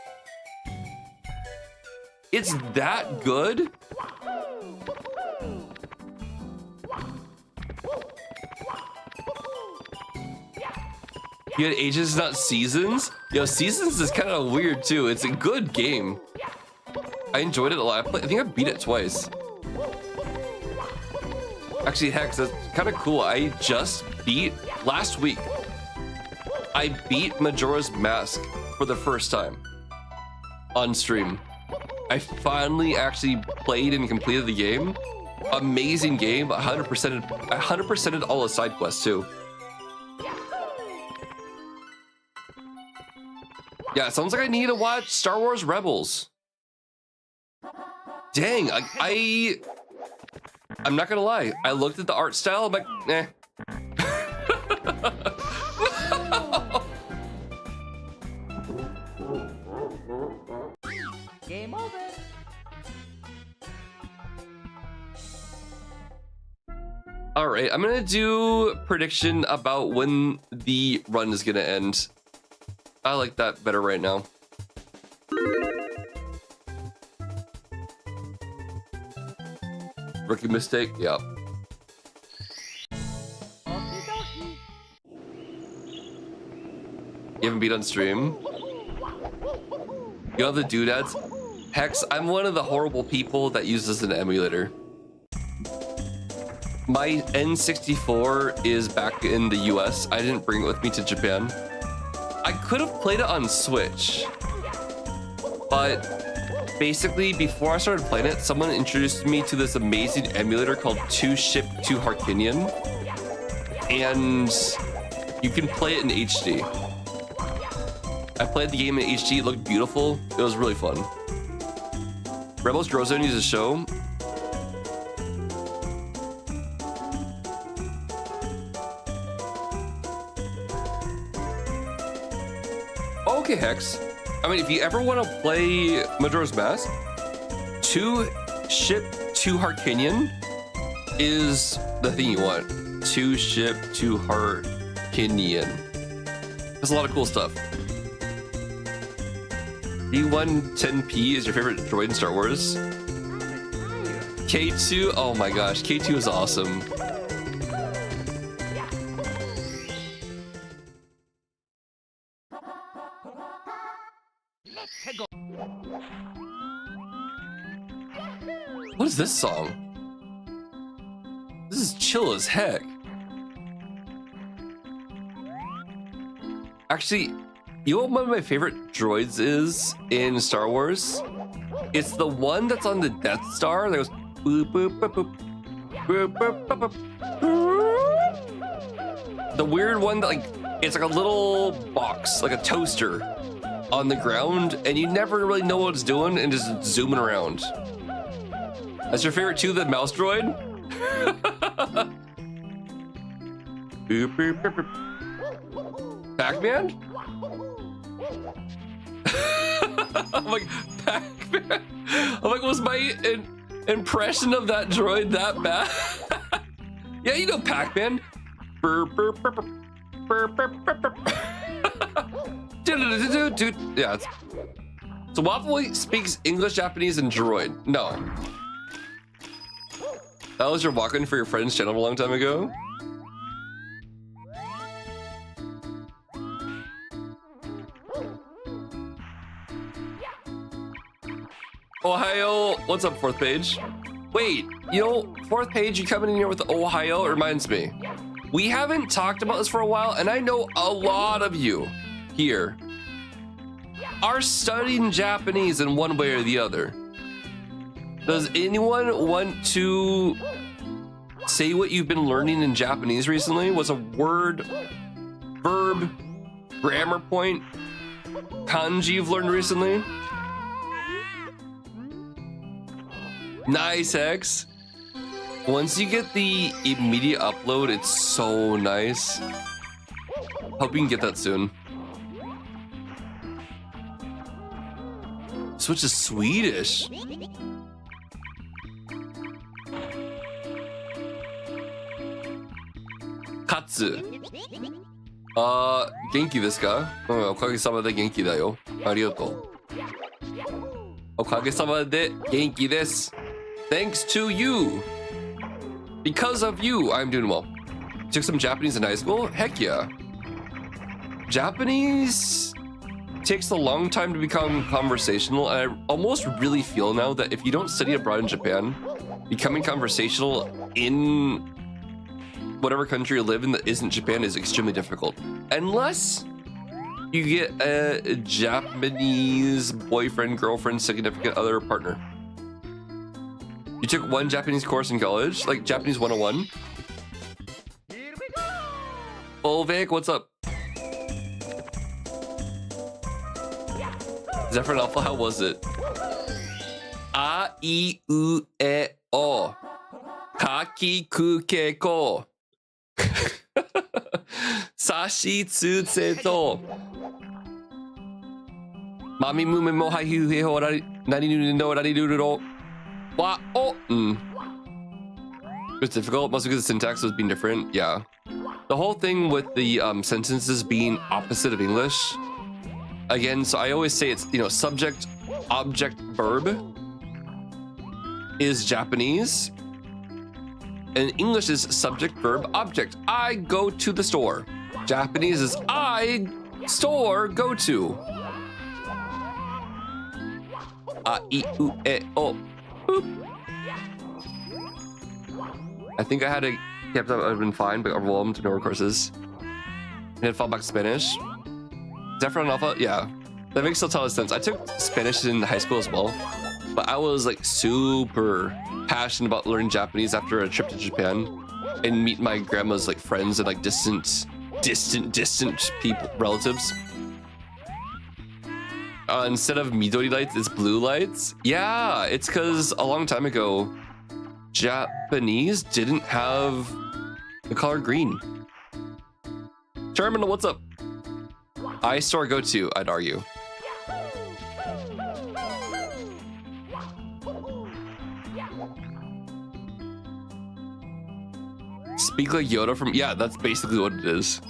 It's that good? You had ages, not seasons? Yo, seasons is kind of weird too. It's a good game. I enjoyed it a lot. I think I beat it twice. Actually, Hex, that's kind of cool. I just beat, last week, I beat Majora's Mask for the first time on stream. I finally actually played and completed the game. Amazing game, 100%ed all the side quests too. Yeah, it sounds like I need to watch Star Wars Rebels. Dang, I'm not gonna lie. I looked at the art style, I'm like, eh. Game over. All right, I'm gonna do prediction about when the run is gonna end. I like that better right now. Rookie mistake, yeah. Okie dokie. You haven't beat on stream? You know the doodads? Hex, I'm one of the horrible people that uses an emulator. My N64 is back in the US. I didn't bring it with me to Japan. I could have played it on Switch, but basically, before I started playing it, someone introduced me to this amazing emulator called 2-Ship-2 Harkinian, and you can play it in HD. I played the game in HD, it looked beautiful, it was really fun. Rebels Grow Zone needs a show. Okay, Hex. I mean, if you ever want to play Majora's Mask, 2-Ship-2 Harkinian is the thing you want. 2-Ship-2 Harkinian. There's a lot of cool stuff. D110P is your favorite droid in Star Wars? K2? Oh my gosh, K2 is awesome. What is this song? This is chill as heck. Actually, you know what one of my favorite droids is in Star Wars? It's the one that's on the Death Star that goes boop boop boop boop boop boop boop boop. The weird one that it's like a little box, like a toaster on the ground, and you never really know what it's doing and just zooming around. That's your favorite too, the mouse droid? Boop, boop, boop, boop. Pac-Man? I'm like, Pac-Man? I'm like, was my impression of that droid that bad? Yeah, you know Pac-Man. Burp, burp, burp, burp, burp, burp, burp, burp. Yeah, so Waffle speaks English, Japanese, and droid. No. That was your walk-in for your friend's channel a long time ago? Ohio, what's up, fourth page? Wait, you know, fourth page, you coming in here with Ohio? It reminds me. We haven't talked about this for a while, and I know a lot of you here are studying Japanese in one way or the other. Does anyone want to say what you've been learning in Japanese recently? Was a word, verb, grammar point, kanji you've learned recently? Nice, X. Once you get the immediate upload, it's so nice. Hope you can get that soon. Switch to Swedish. Katsu. Genki desu ka? Okage-sama de genki da yo. Arigatou. Okage-sama de genki desu. Thanks to you. Because of you, I'm doing well. Took some Japanese in high school? Heck yeah. Japanese takes a long time to become conversational, and I almost really feel now that if you don't study abroad in Japan, becoming conversational in whatever country you live in that isn't Japan is extremely difficult. Unless you get a Japanese boyfriend, girlfriend, significant other, partner. You took one Japanese course in college, like Japanese 101. Volvic, what's up? Zephyr Alpha, how was it? A, I, U, E, O. Kaki, ku, ke, ko. Sashi, tsu, tse, to. Mami, mu, me, mo, hai, hu, he, ho, rari, nani, nu, no, rari, ru, ru, ro. Wa, oh, It was difficult, mostly because the syntax was being different. Yeah. The whole thing with the sentences being opposite of English. Again, so I always say it's, you know, subject, object, verb is Japanese. And English is subject, verb, object. I go to the store. Japanese is I store, go to. A, I, U, E, O. Boop. I think I had kept up, I've been fine, but overwhelmed to no courses. And then fall back to Spanish. Zephyr and Alpha, yeah. That makes total sense. I took Spanish in high school as well, but I was like super passionate about learning Japanese after a trip to Japan and meet my grandma's like friends and like distant people, relatives. Instead of Midori lights, it's blue lights. Yeah, it's because a long time ago, Japanese didn't have the color green. Terminal, what's up? I store go to, I'd argue. Speak like Yoda from, yeah, that's basically what it is.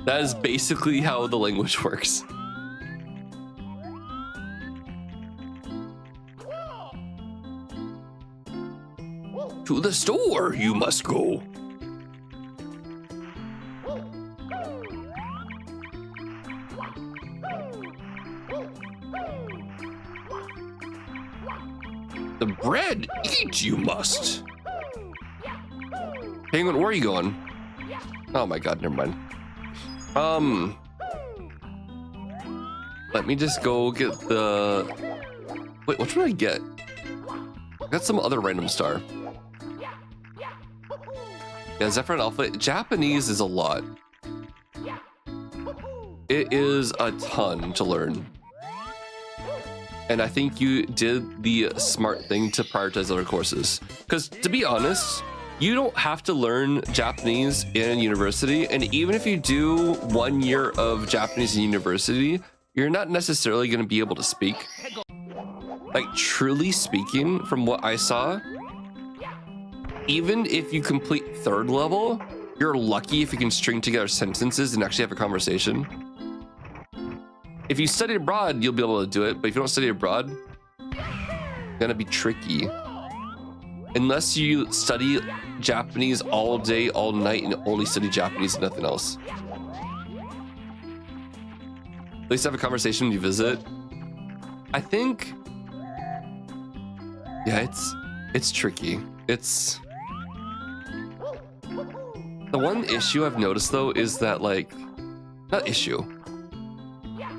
That is basically how the language works. To the store you must go. The bread eat you must. Penguin, where are you going? Oh my god, never mind. Let me just go get the... Wait, what should I get? I got some other random star. Yeah, Zephyr and Alpha. Japanese is a lot. It is a ton to learn. And I think you did the smart thing to prioritize other courses. Because to be honest, you don't have to learn Japanese in university. And even if you do 1 year of Japanese in university, you're not necessarily going to be able to speak. Like, truly speaking, from what I saw, even if you complete 3rd level, you're lucky if you can string together sentences and actually have a conversation. If you study abroad, you'll be able to do it, but if you don't study abroad, it's gonna be tricky. Unless you study Japanese all day, all night, and only study Japanese and nothing else. At least have a conversation when you visit. I think Yeah, it's tricky. It's the one issue I've noticed though is that like, not issue.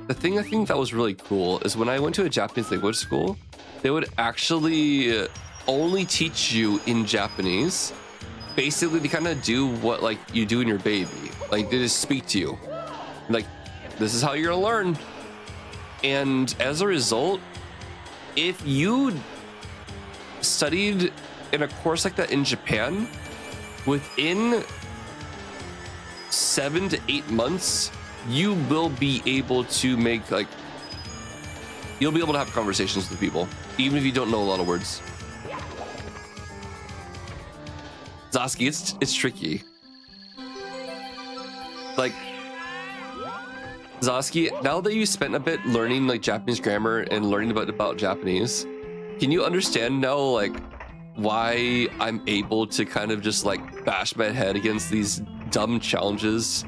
The thing I think that was really cool is when I went to a Japanese language school, they would actually only teach you in Japanese. Basically, they kind of do what like you do in your baby. Like they just speak to you. Like, this is how you're gonna learn. And as a result, if you studied in a course like that in Japan, within 7 to 8 months, you will be able to make like, you'll be able to have conversations with people, even if you don't know a lot of words. Zoski, it's tricky. Like, Zoski, now that you spent a bit learning like Japanese grammar and learning about Japanese, can you understand now like why I'm able to kind of just like bash my head against these dumb challenges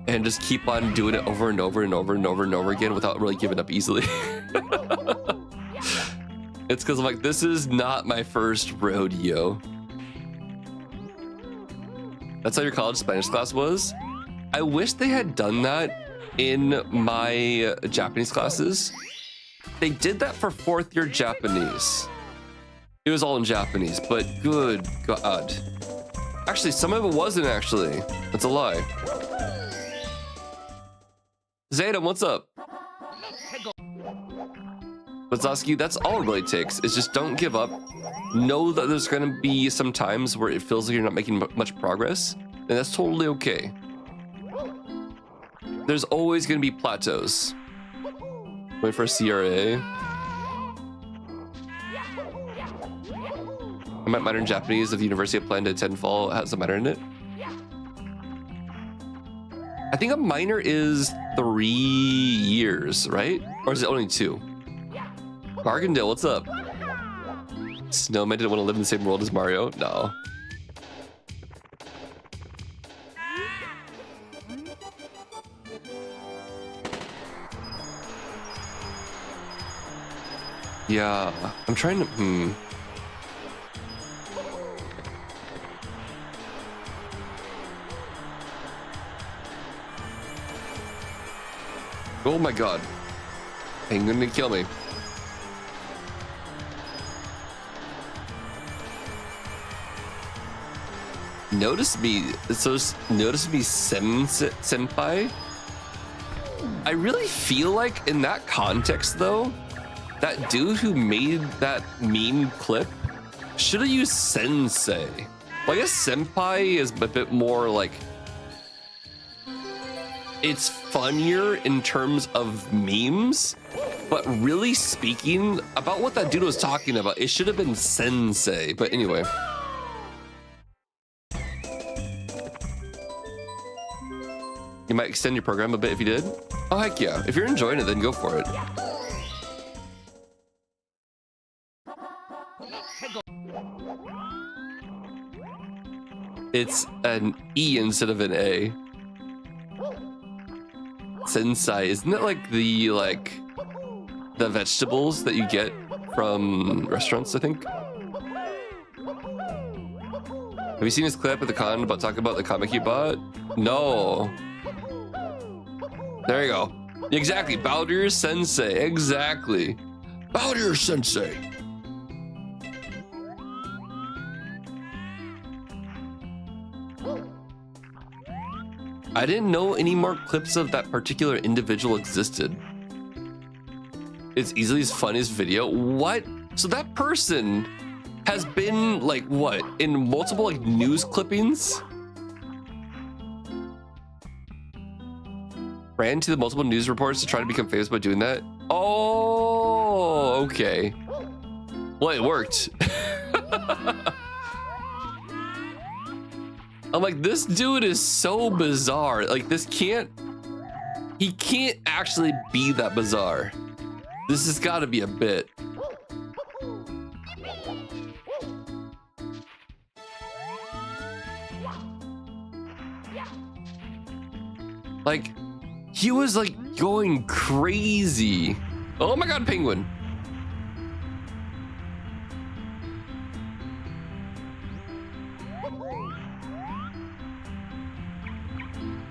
and just keep on doing it over and over and over and over and over again without really giving up easily? It's because I'm like, this is not my first rodeo. That's how your college Spanish class was? I wish they had done that in my Japanese classes. They did that for 4th year Japanese. It was all in Japanese, but good God. Actually, some of it wasn't actually. That's a lie. Zeta, what's up? But Zoski, that's all it really takes, is just don't give up. Know that there's gonna be some times where it feels like you're not making much progress, and that's totally okay. There's always gonna be plateaus. Wait for a CRA. I might minor in Japanese if the university I plan to attend fall has a minor in it. I think a minor is 3 years, right? Or is it only 2? Gargandale, what's up? Snowman didn't want to live in the same world as Mario? No. Yeah, I'm trying to, Oh my God. Penguin gonna kill me. Notice me, senpai. I really feel like in that context though, that dude who made that meme clip should have used sensei. Well, I guess senpai is a bit more like, it's funnier in terms of memes, but really speaking about what that dude was talking about, it should have been sensei. But anyway. You might extend your program a bit if you did. Oh, heck yeah. If you're enjoying it, then go for it. It's an E instead of an A. Sensei, isn't it like the vegetables that you get from restaurants, I think? Have you seen his clip at the con about talking about the comic he bought? No. There you go. Exactly. Bowder Sensei. Exactly. Bowder Sensei. I didn't know any more clips of that particular individual existed. It's easily his funniest video. What? So that person has been like what? In multiple like news clippings? Ran to the multiple news reports to try to become famous by doing that? Oh, okay. Well, it worked. I'm like, this dude is so bizarre. Like, he can't actually be that bizarre. This has got to be a bit. Like, he was like going crazy. Oh my God, penguin.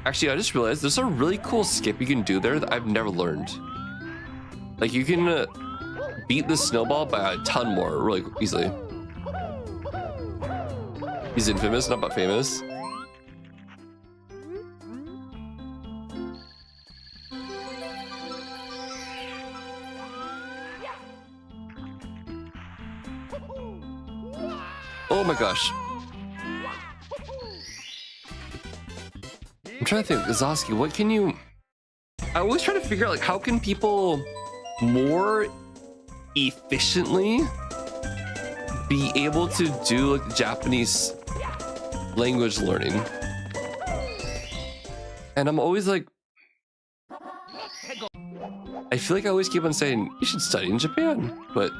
Actually, I just realized there's a really cool skip you can do there that I've never learned. Like, you can beat the snowball by a ton more really easily. He's infamous, not but famous. Oh my gosh. I'm trying to think, Zoski, what can you... I always try to figure out, like, how can people more efficiently be able to do, like, Japanese language learning? And I'm always like... I feel like I always keep on saying, you should study in Japan, but...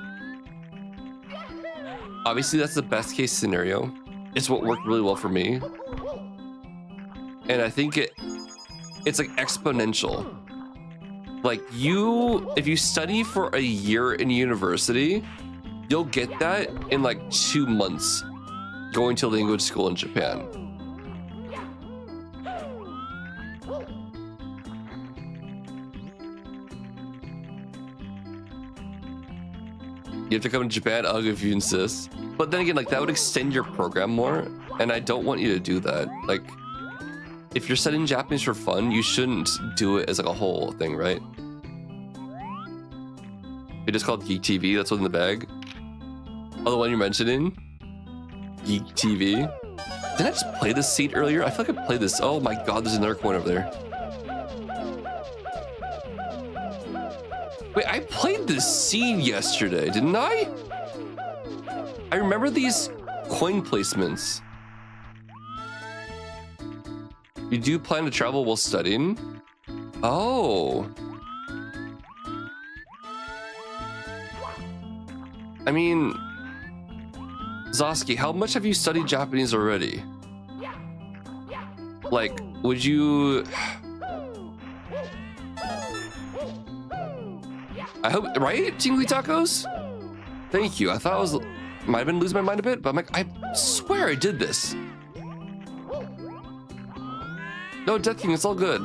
Obviously, that's the best case scenario. It's what worked really well for me. And I think it's like exponential. Like if you study for a year in university, you'll get that in like 2 months going to language school in Japan. You have to come to Japan, I'll if you insist. But then again, like that would extend your program more, and I don't want you to do that. Like, if you're studying Japanese for fun, you shouldn't do it as like a whole thing, right? It is called Geek TV, that's what's in the bag. Oh, the one you're mentioning? Geek TV. Did I just play this seed earlier? I feel like I played this. Oh my god, there's another coin over there. Wait, I played this seed yesterday, didn't I? I remember these coin placements. You do plan to travel while studying? Oh. I mean, Zoski, how much have you studied Japanese already? Like, would you... I hope, right? Tingly Tacos? Thank you. I thought I was, might have been losing my mind a bit, but I'm like, I swear I did this. No, Death King, it's all good.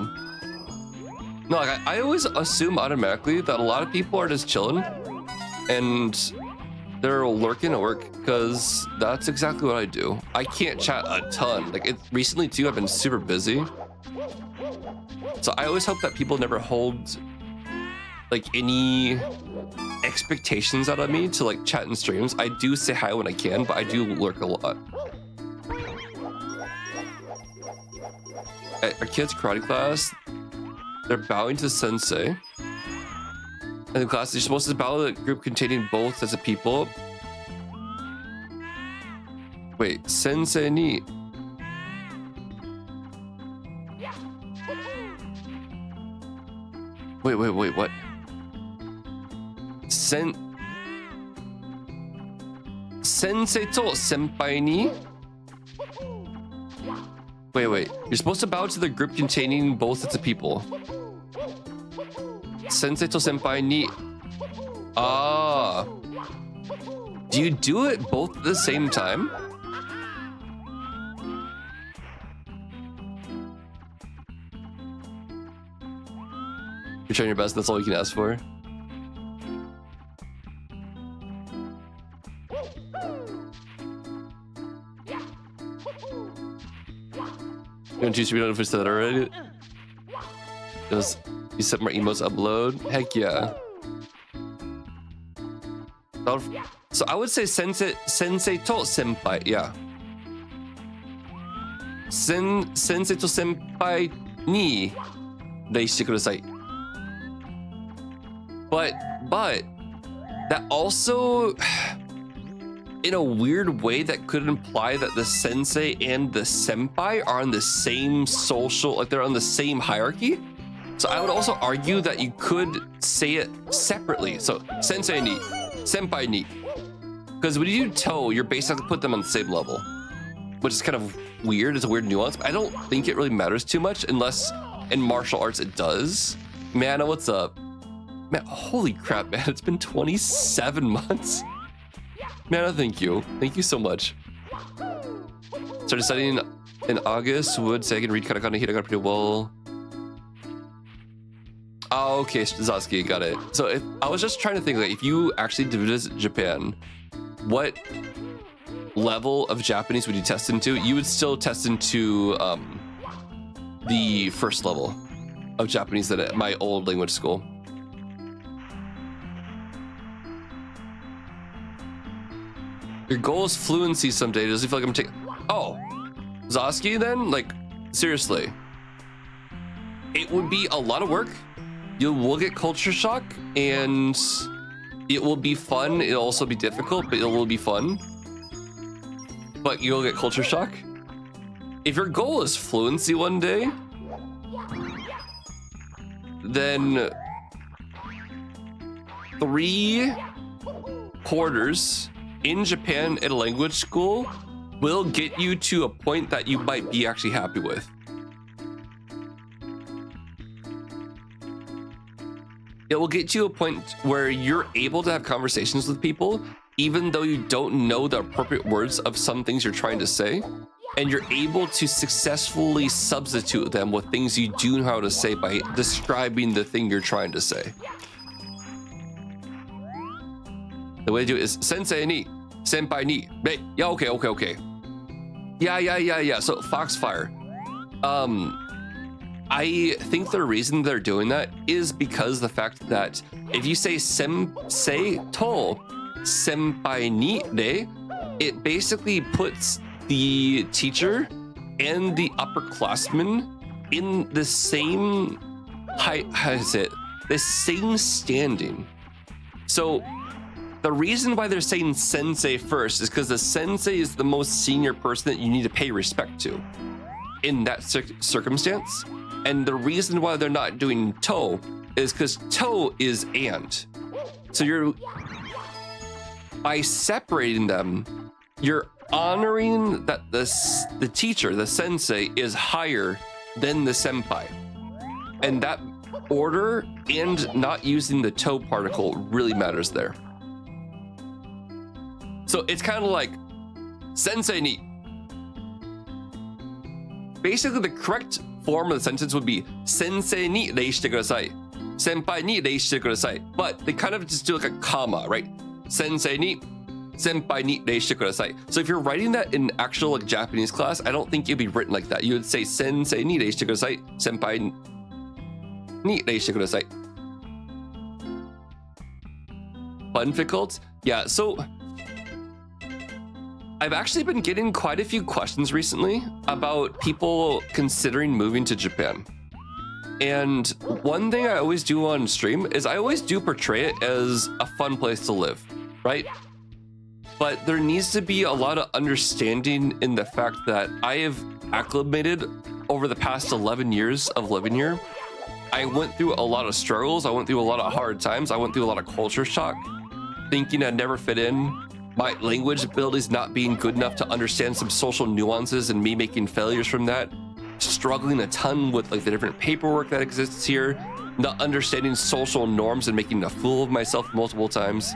No, like, I always assume automatically that a lot of people are just chilling and they're lurking at work because that's exactly what I do. I can't chat a ton. Like, recently too, I've been super busy. So I always hope that people never hold like any expectations out of me to like chat in streams. I do say hi when I can, but I do lurk a lot. At our kids' karate class, they're bowing to the sensei. And the class, you're supposed to bow to the group containing both sets of people. Wait, sensei ni. Wait, what? Sensei to senpai ni? Wait. You're supposed to bow to the group containing both sets of people. Sensei to senpai ni. Ah. Do you do it both at the same time? You're trying your best, that's all you can ask for. You want to choose me notifications that already? Does you set more emotes upload? Heck yeah. So I would say sensei to senpai, yeah. Sensei to senpai ni reishite kudasai. But that also, in a weird way, that could imply that the sensei and the senpai are on the same social, like they're on the same hierarchy. So I would also argue that you could say it separately. So sensei ni, senpai ni. Because when you do toe, you're basically put them on the same level, which is kind of weird. It's a weird nuance, but I don't think it really matters too much unless in martial arts it does. Mana, what's up? Man, holy crap, man. It's been 27 months. Man, thank you. Thank you so much. Started studying in August would say I can read katakana, hiragana pretty well. Oh, okay, Zaski, got it. So if I was just trying to think, like, if you actually did visit Japan, what level of Japanese would you test into? You would still test into the first level of Japanese at my old language school. Your goal is fluency someday. Does it feel like I'm taking? Oh, Zaski, then, like, seriously, it would be a lot of work. You will get culture shock, and it will be fun. It'll also be difficult, but it will be fun. But you'll get culture shock. If your goal is fluency one day, then 3 quarters in Japan at a language school will get you to a point that you might be actually happy with. It will get you a point where you're able to have conversations with people, even though you don't know the appropriate words of some things you're trying to say, and you're able to successfully substitute them with things you do know how to say by describing the thing you're trying to say. The way to do it is sensei ni, senpai ni. Yeah, okay. Yeah. So Foxfire. I think the reason they're doing that is because the fact that if you say sensei to senpai ni de, it basically puts the teacher and the upperclassmen in the same the same standing. So the reason why they're saying sensei first is because the sensei is the most senior person that you need to pay respect to in that circumstance. And the reason why they're not doing to is because to is and. So you're, by separating them, you're honoring that the teacher, the sensei, is higher than the senpai. And that order and not using the to particle really matters there. So it's kind of like sensei ni. Basically, the correct form of the sentence would be sensei ni rei shite kudasai, senpai ni rei shite kudasai. But they kind of just do like a comma, right? Sensei ni, senpai ni rei shite kudasai. So if you're writing that in actual like Japanese class, I don't think it'd be written like that. You would say sensei ni rei shite kudasai, senpai ni rei shite kudasai. Funficult? Yeah, so I've actually been getting quite a few questions recently about people considering moving to Japan. And one thing I always do on stream is I always do portray it as a fun place to live, right? But there needs to be a lot of understanding in the fact that I have acclimated over the past 11 years of living here. I went through a lot of struggles. I went through a lot of hard times. I went through a lot of culture shock, thinking I'd never fit in. My language abilities not being good enough to understand some social nuances and me making failures from that. Struggling a ton with like the different paperwork that exists here. Not understanding social norms and making a fool of myself multiple times.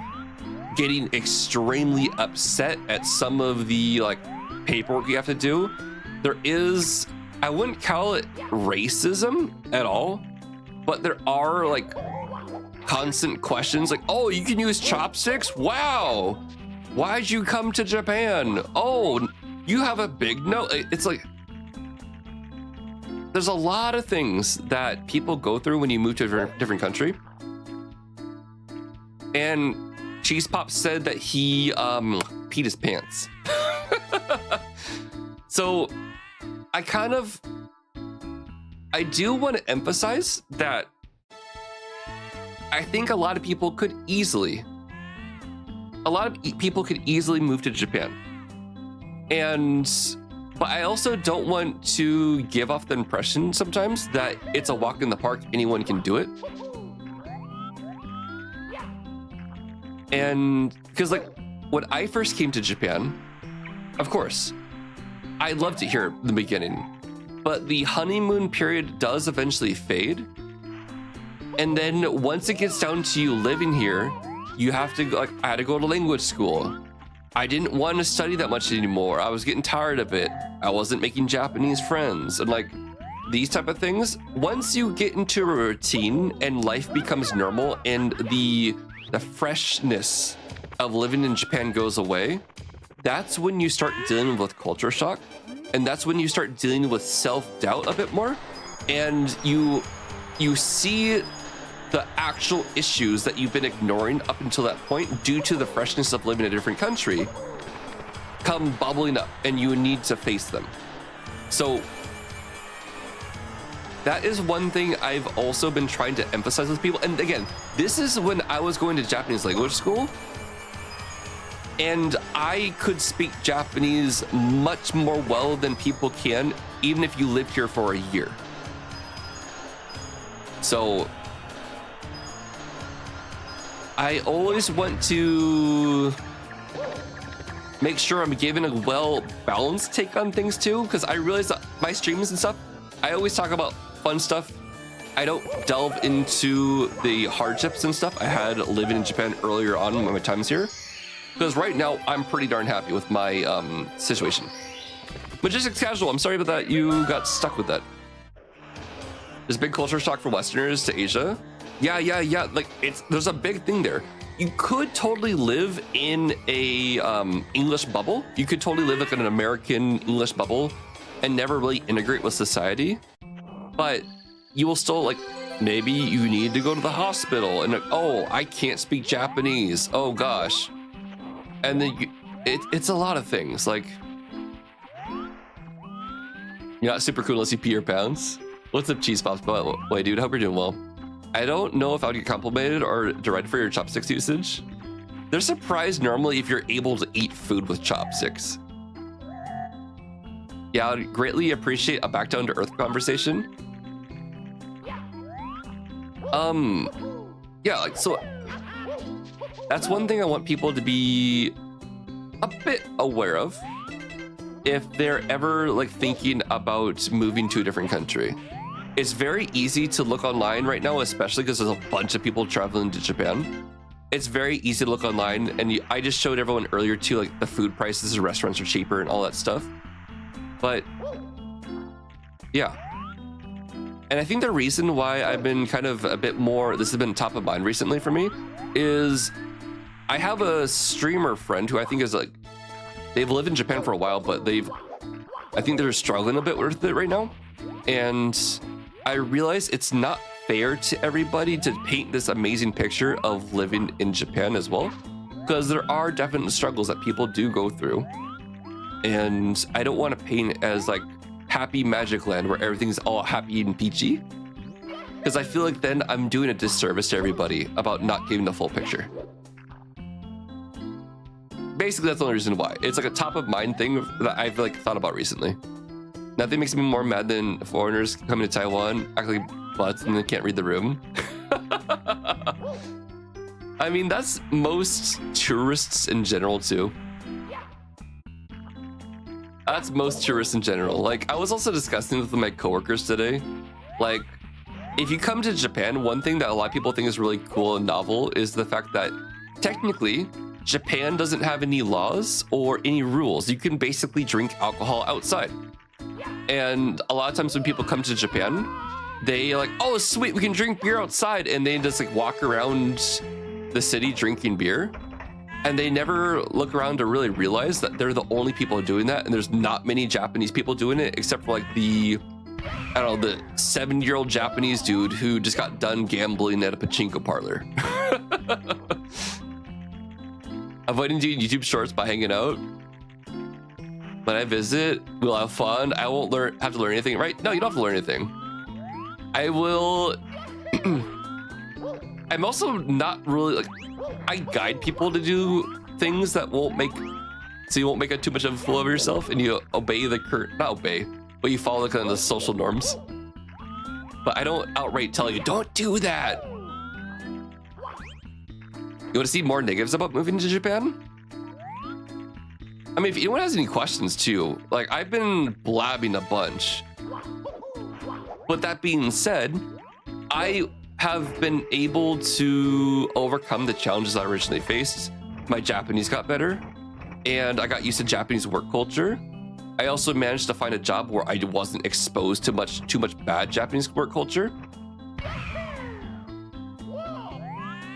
Getting extremely upset at some of the like paperwork you have to do. There is, I wouldn't call it racism at all, but there are like constant questions like, oh, you can use chopsticks? Wow. Why'd you come to Japan? Oh, you have a big nose. It's like, there's a lot of things that people go through when you move to a different country. And Cheese Pop said that he peed his pants. So I do want to emphasize that I think a lot of people could easily move to Japan. But I also don't want to give off the impression sometimes that it's a walk in the park, anyone can do it. And because like when I first came to Japan, of course, I loved it here in the beginning, but the honeymoon period does eventually fade. And then once it gets down to you living here, you have to, like, I had to go to language school. I didn't want to study that much anymore. I was getting tired of it. I wasn't making Japanese friends. And like these type of things, once you get into a routine and life becomes normal and the freshness of living in Japan goes away, that's when you start dealing with culture shock. And that's when you start dealing with self-doubt a bit more. And you see the actual issues that you've been ignoring up until that point due to the freshness of living in a different country come bubbling up, and you need to face them. So that is one thing I've also been trying to emphasize with people. And again, this is when I was going to Japanese language school, and I could speak Japanese much more well than people can, even if you lived here for a year. So I always want to make sure I'm giving a well-balanced take on things too, because I realize that my streams and stuff, I always talk about fun stuff. I don't delve into the hardships and stuff I had living in Japan earlier on when my time's here, because right now I'm pretty darn happy with my situation. Logistics Casual, I'm sorry about that. You got stuck with that. There's big culture shock for Westerners to Asia. Yeah. Like there's a big thing there. You could totally live in a English bubble. You could totally live like in an American English bubble and never really integrate with society. But you will still like, maybe you need to go to the hospital and oh, I can't speak Japanese. Oh gosh. And then it's a lot of things. Like, you're not super cool unless you pee your pants. What's up, Cheese Pops? By the way, dude, hope you're doing well. I don't know if I would get complimented or derided for your chopsticks usage. They're surprised normally if you're able to eat food with chopsticks. Yeah, I'd greatly appreciate a back down to earth conversation. Yeah, like, so that's one thing I want people to be a bit aware of if they're ever like thinking about moving to a different country. It's very easy to look online right now, especially because there's a bunch of people traveling to Japan. It's very easy to look online, and I just showed everyone earlier too, like the food prices and restaurants are cheaper and all that stuff. But yeah. And I think the reason why I've been kind of a bit more, this has been top of mind recently for me, is I have a streamer friend who I think is like, they've lived in Japan for a while, but I think they're struggling a bit with it right now. And I realize it's not fair to everybody to paint this amazing picture of living in Japan as well, because there are definite struggles that people do go through. And I don't want to paint it as like happy magic land where everything's all happy and peachy, because I feel like then I'm doing a disservice to everybody about not giving the full picture. Basically, that's the only reason why. It's like a top of mind thing that I've like thought about recently. Nothing makes me more mad than foreigners coming to Taiwan, act like butts, and they can't read the room. I mean, that's most tourists in general too. That's most tourists in general. Like, I was also discussing with my coworkers today, like, if you come to Japan, one thing that a lot of people think is really cool and novel is the fact that technically Japan doesn't have any laws or any rules. You can basically drink alcohol outside. And a lot of times when people come to Japan, they like, oh sweet, we can drink beer outside, and they just like walk around the city drinking beer, and they never look around to really realize that they're the only people doing that, and there's not many Japanese people doing it except for like the, I don't know, the 7-year-old Japanese dude who just got done gambling at a pachinko parlor. Avoiding doing YouTube shorts by hanging out. When I visit, we'll have fun. I won't have to learn anything, right? No, you don't have to learn anything. I will. I'm also not really like, I guide people to do things that won't make, so you won't make too much of a fool of yourself, and you obey the not obey, but you follow the kind of the social norms. But I don't outright tell you, don't do that. You want to see more negatives about moving to Japan? I mean, if anyone has any questions too, like I've been blabbing a bunch. With that being said, I have been able to overcome the challenges I originally faced. My Japanese got better, and I got used to Japanese work culture. I also managed to find a job where I wasn't exposed to too much bad Japanese work culture.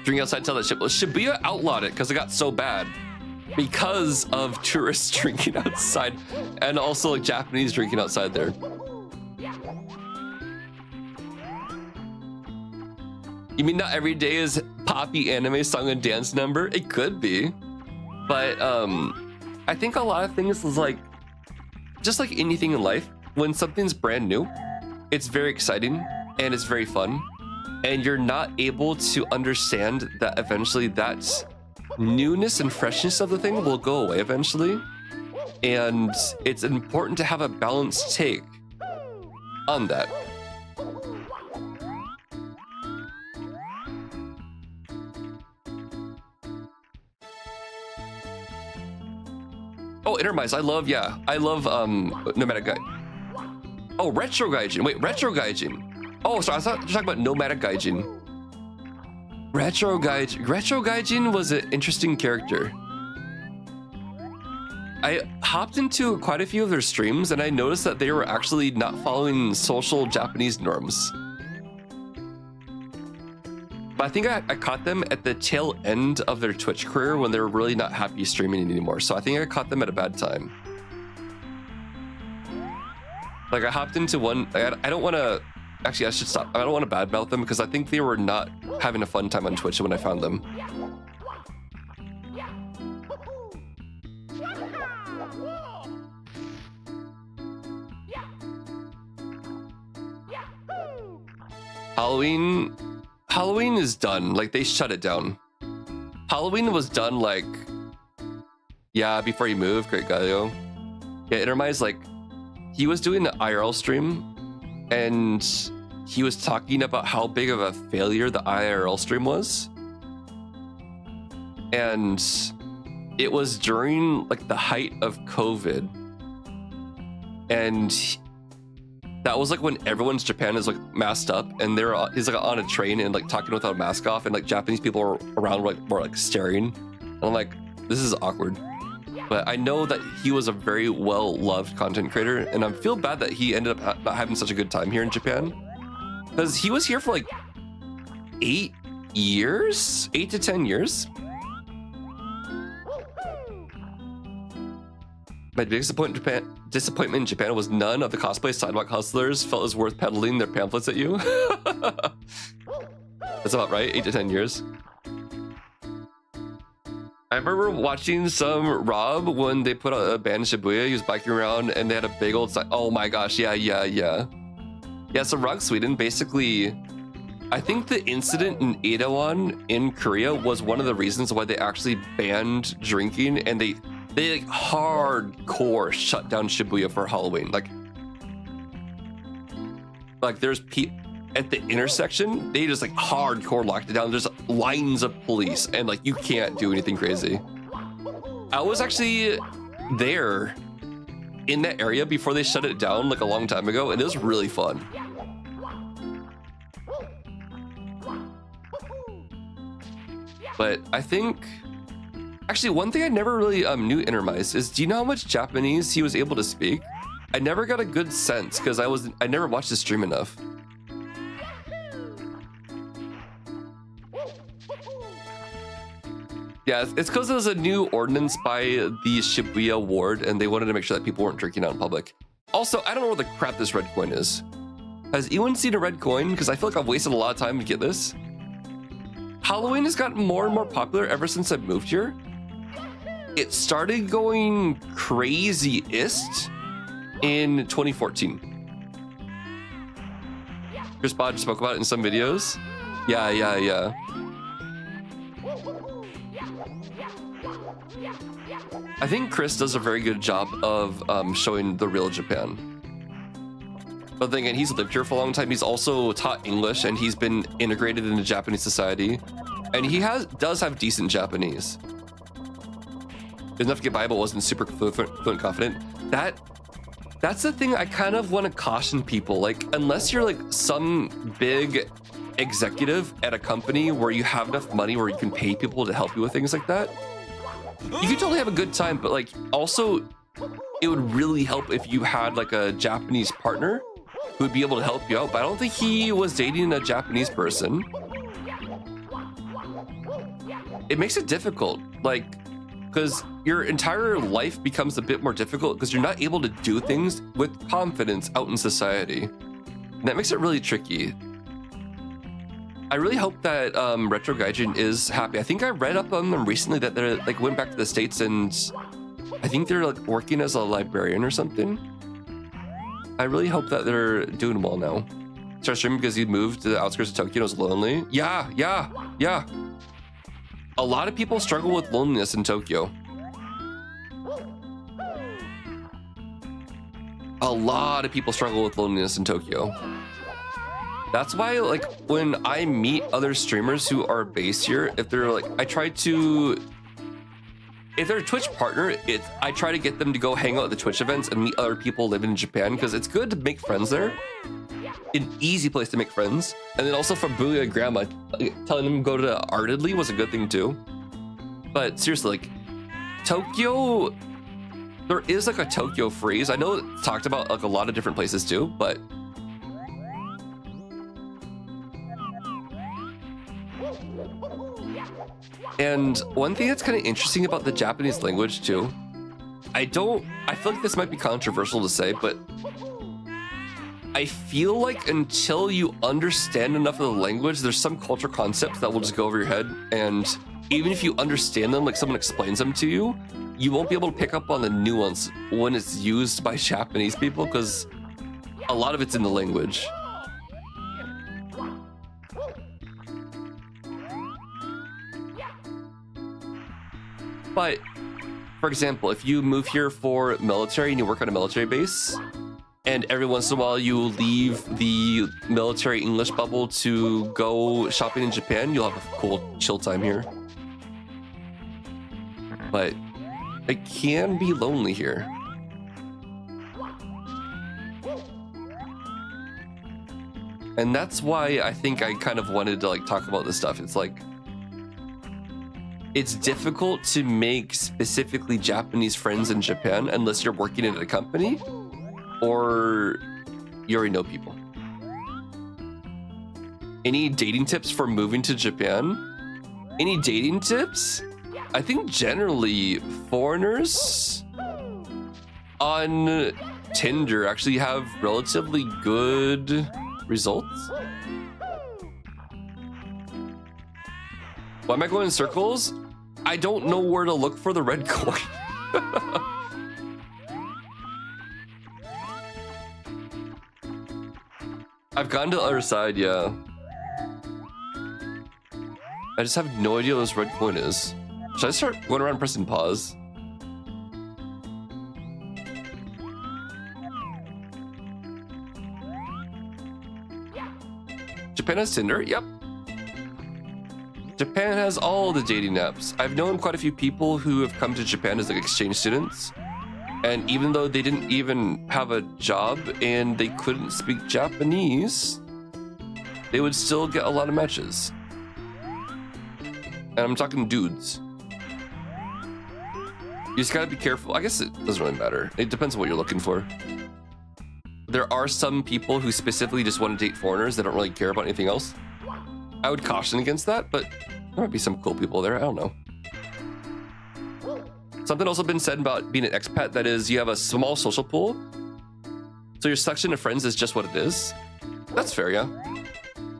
Drinking outside till that ship. Well, Shibuya outlawed it because it got so bad because of tourists drinking outside and also like Japanese drinking outside there. You mean not every day is poppy anime song and dance number? It could be, but I think a lot of things is like, just like anything in life, when something's brand new, it's very exciting and it's very fun, and you're not able to understand that eventually that newness and freshness of the thing will go away eventually, and it's important to have a balanced take on that. Oh, Intermise, I love Nomadic Gaijin. Oh, Retro Gaijin. Wait, Retro Gaijin. Oh, sorry, I thought you were talking about Nomadic Gaijin. Retro Gaijin was an interesting character. I hopped into quite a few of their streams and I noticed that they were actually not following social Japanese norms. But I think I caught them at the tail end of their Twitch career when they were really not happy streaming anymore. So I think I caught them at a bad time. Like I hopped into one, I don't want to, actually I should stop. I don't want to badmouth them because I think they were not having a fun time on Twitch when I found them. Halloween is done. Like they shut it down. Halloween was done like, yeah, before you move, great Galio. Yeah, Intermise, like he was doing the IRL stream and he was talking about how big of a failure the IRL stream was. And it was during like the height of COVID. And that was like when everyone's Japan is like masked up and he's like on a train and like talking without a mask off and like Japanese people are around were like staring. And I'm like, this is awkward. But I know that he was a very well-loved content creator and I feel bad that he ended up not having such a good time here in Japan. Because he was here for like 8 to 10 years. My biggest disappointment in Japan was none of the cosplay sidewalk hustlers felt it was worth peddling their pamphlets at you. That's about right, 8 to 10 years. I remember watching some Rob when they put a band in Shibuya. He was biking around and they had a big old sign. Oh my gosh, yeah. Yeah, so Rock Sweden, basically, I think the incident in Itaewon in Korea was one of the reasons why they actually banned drinking and they like hardcore shut down Shibuya for Halloween. Like there's at the intersection, they just like hardcore locked it down. There's lines of police and like you can't do anything crazy. I was actually there in that area before they shut it down like a long time ago and it was really fun. But I think actually, one thing I never really knew Intermise is, do you know how much Japanese he was able to speak? I never got a good sense because I never watched his stream enough. Yeah, it's because there was a new ordinance by the Shibuya ward and they wanted to make sure that people weren't drinking out in public. Also, I don't know where the crap this red coin is. Has anyone seen a red coin? Because I feel like I've wasted a lot of time to get this. Halloween has gotten more and more popular ever since I've moved here. It started going craziest in 2014. Chris Bod spoke about it in some videos. Yeah. I think Chris does a very good job of showing the real Japan. But then again, he's lived here for a long time. He's also taught English and he's been integrated into Japanese society. And he does have decent Japanese. Enough to get by, but wasn't super fluent confident. That's the thing I kind of want to caution people. Like, unless you're like some big executive at a company where you have enough money where you can pay people to help you with things like that, you could totally have a good time, but like also it would really help if you had like a Japanese partner who would be able to help you out. But I don't think he was dating a Japanese person. It makes it difficult, like, because your entire life becomes a bit more difficult because you're not able to do things with confidence out in society. And that makes it really tricky. I really hope that Retro Gaijin is happy. I think I read up on them recently that they're like went back to the States and I think they're like working as a librarian or something. I really hope that they're doing well now. Started streaming because he moved to the outskirts of Tokyo and was lonely. Yeah. A lot of people struggle with loneliness in Tokyo. A lot of people struggle with loneliness in Tokyo. That's why, like, when I meet other streamers who are based here, if they're like, if they're a Twitch partner, I try to get them to go hang out at the Twitch events and meet other people living in Japan because it's good to make friends there. An easy place to make friends. And then also from Booyah Grandma, telling them to go to Artedly was a good thing too. But seriously, like, Tokyo, there is like a Tokyo freeze. I know it's talked about like a lot of different places too, but and one thing that's kind of interesting about the Japanese language too, I feel like this might be controversial to say, but I feel like until you understand enough of the language, there's some culture concepts that will just go over your head. And even if you understand them, like someone explains them to you, you won't be able to pick up on the nuance when it's used by Japanese people because a lot of it's in the language. But for example, if you move here for military and you work on a military base, and every once in a while you leave the military English bubble to go shopping in Japan, you'll have a cool chill time here. But it can be lonely here. And that's why I think I kind of wanted to like talk about this stuff. It's like, it's difficult to make specifically Japanese friends in Japan unless you're working at a company or you already know people. Any dating tips for moving to Japan? Any dating tips? I think generally foreigners on Tinder actually have relatively good results. Why am I going in circles? I don't know where to look for the red coin. I've gone to the other side, yeah. I just have no idea what this red coin is. Should I start going around pressing pause? Japan has Tinder? Yep. Japan has all the dating apps. I've known quite a few people who have come to Japan as like exchange students. And even though they didn't even have a job and they couldn't speak Japanese, they would still get a lot of matches. And I'm talking dudes. You just gotta be careful. I guess it doesn't really matter. It depends on what you're looking for. There are some people who specifically just want to date foreigners. They don't really care about anything else. I would caution against that, but there might be some cool people there. I don't know. Something also been said about being an expat, that is, you have a small social pool. So your section of friends is just what it is. That's fair, yeah.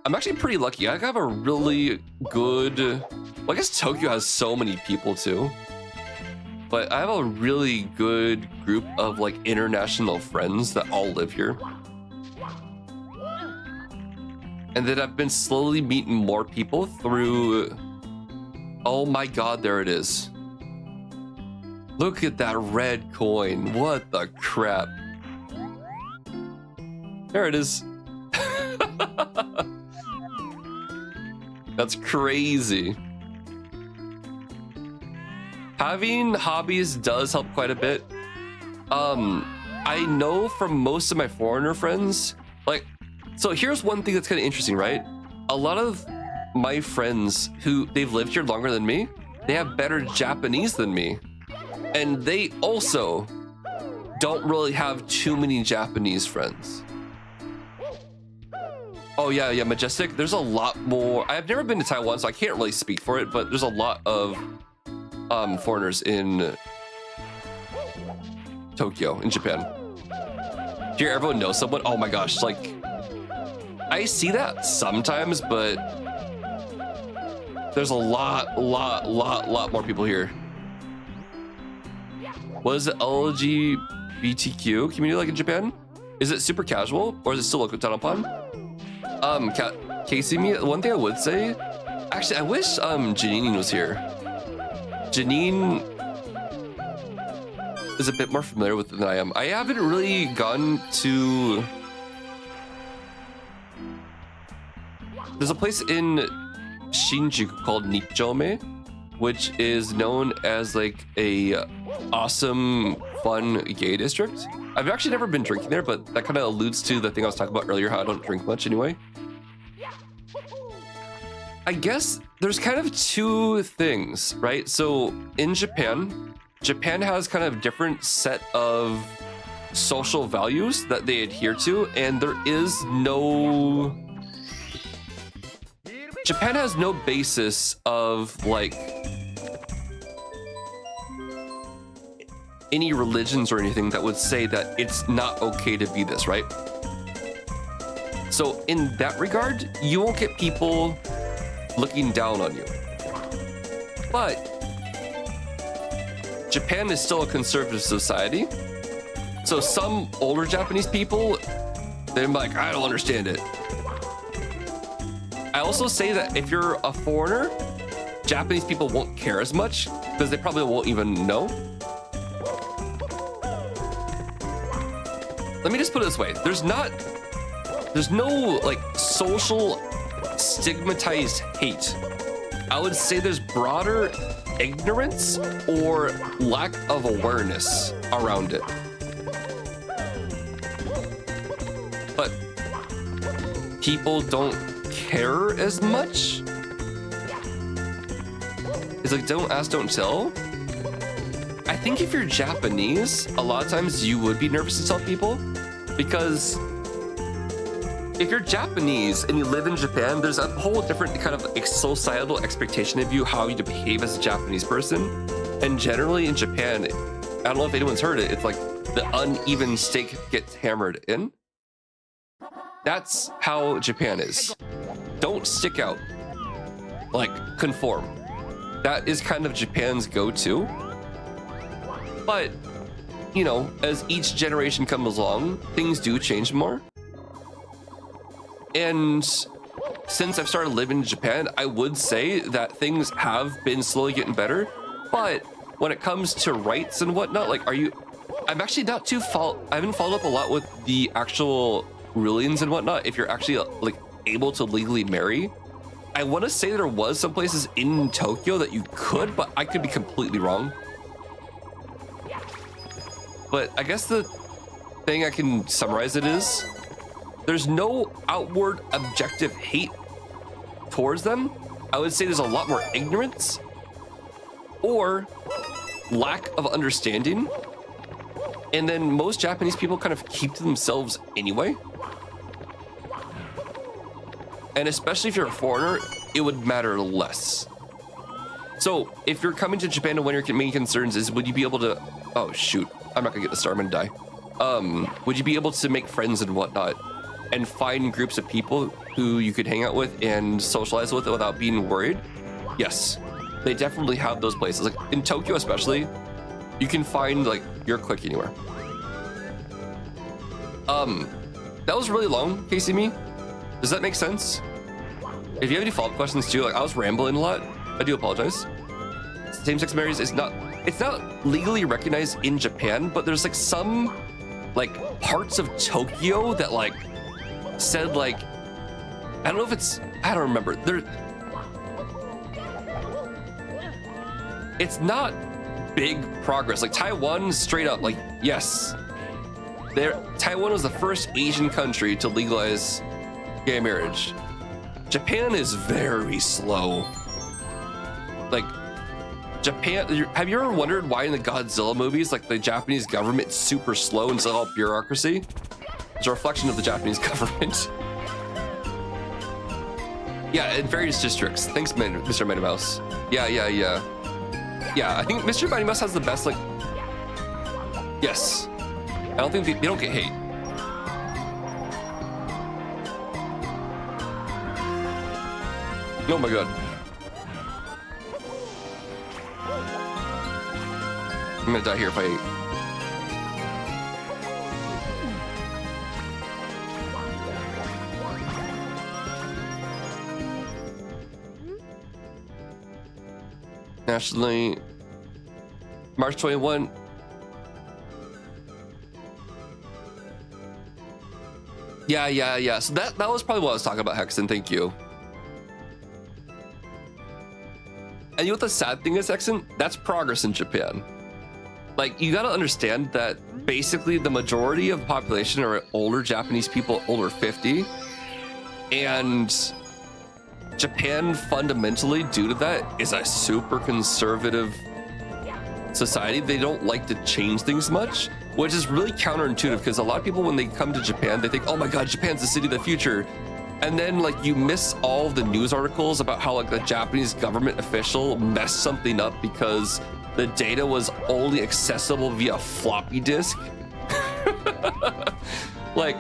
I'm actually pretty lucky. I have a really good... Well, I guess Tokyo has so many people too. But I have a really good group of like international friends that all live here. And then I've been slowly meeting more people through... Oh my god, there it is. Look at that red coin. What the crap? There it is. That's crazy. Having hobbies does help quite a bit. I know from most of my foreigner friends, like, so here's one thing that's kind of interesting, right? A lot of my friends who they've lived here longer than me, they have better Japanese than me. And they also don't really have too many Japanese friends. Oh yeah, Majestic. There's a lot more. I've never been to Taiwan, so I can't really speak for it, but there's a lot of foreigners in Tokyo, in Japan. Here, everyone knows someone. Oh my gosh, like I see that sometimes, but there's a lot more people here. What is the LGBTQ community like in Japan? Is it super casual or is it still looked down upon? Casey, one thing I would say, actually, I wish Janine was here. Janine is a bit more familiar with it than I am. I haven't really gone to. There's a place in Shinjuku called Nichome, which is known as like a awesome, fun gay district. I've actually never been drinking there, but that kind of alludes to the thing I was talking about earlier, how I don't drink much anyway. I guess there's kind of two things, right? So in Japan has kind of different set of social values that they adhere to, and there is no... Japan has no basis of like any religions or anything that would say that it's not okay to be this, right? So in that regard, you won't get people looking down on you. But Japan is still a conservative society. So some older Japanese people, they're like, I don't understand it. I also say that if you're a foreigner, Japanese people won't care as much because they probably won't even know. Let me just put it this way. There's no like social stigmatized hate. I would say there's broader ignorance or lack of awareness around it. But people don't care as much. It's like don't ask, don't tell. I think if you're Japanese, a lot of times you would be nervous to tell people, because if you're Japanese and you live in Japan, there's a whole different kind of societal expectation of you, how you to behave as a Japanese person. And generally in Japan, I don't know if anyone's heard it, it's like the uneven steak gets hammered in. That's how Japan is. Don't stick out. Like, conform. That is kind of Japan's go-to. But, you know, as each generation comes along, things do change more. And since I've started living in Japan, I would say that things have been slowly getting better. But when it comes to rights and whatnot, like, I'm actually not too I haven't followed up a lot with the actual rulings and whatnot. If you're actually like able to legally marry, I want to say there was some places in Tokyo that you could, but I could be completely wrong. But I guess the thing I can summarize it is, there's no outward objective hate towards them. I would say there's a lot more ignorance or lack of understanding. And then most Japanese people kind of keep to themselves anyway. And especially if you're a foreigner, it would matter less. So if you're coming to Japan and one of your main concerns is, would you be able to, oh shoot, I'm not gonna get the star, I'm gonna die. Would you be able to make friends and whatnot and find groups of people who you could hang out with and socialize with without being worried? Yes, they definitely have those places. Like in Tokyo especially, you can find like your clique anywhere. That was really long, Casey me. Does that make sense? If you have any follow-up questions too, like I was rambling a lot, I do apologize. Same-sex marriage is not, it's not legally recognized in Japan, but there's like some like parts of Tokyo that like said like, I don't know if it's, I don't remember. It's not big progress. Like Taiwan straight up, like yes. Taiwan was the first Asian country to legalize gay marriage. Japan is very slow. Like Japan, have you ever wondered why in the Godzilla movies, like the Japanese government is super slow and still all bureaucracy? It's a reflection of the Japanese government. Yeah, in various districts. Thanks, Mr. Mighty Mouse. Yeah. Yeah, I think Mr. Mighty Mouse has the best, like... Yes. I don't think they don't get hate. Oh my god. I'm gonna die here if I eat. Nationally, March 21. Yeah. So that was probably what I was talking about, Hexen. Thank you. And you know what the sad thing is, Hexen? That's progress in Japan. Like, you gotta understand that basically the majority of the population are older Japanese people, over 50. And Japan fundamentally, due to that, is a super conservative society. They don't like to change things much, which is really counterintuitive because a lot of people, when they come to Japan, they think, oh my God, Japan's the city of the future. And then like you miss all the news articles about how like the Japanese government official messed something up because the data was only accessible via floppy disk. Like,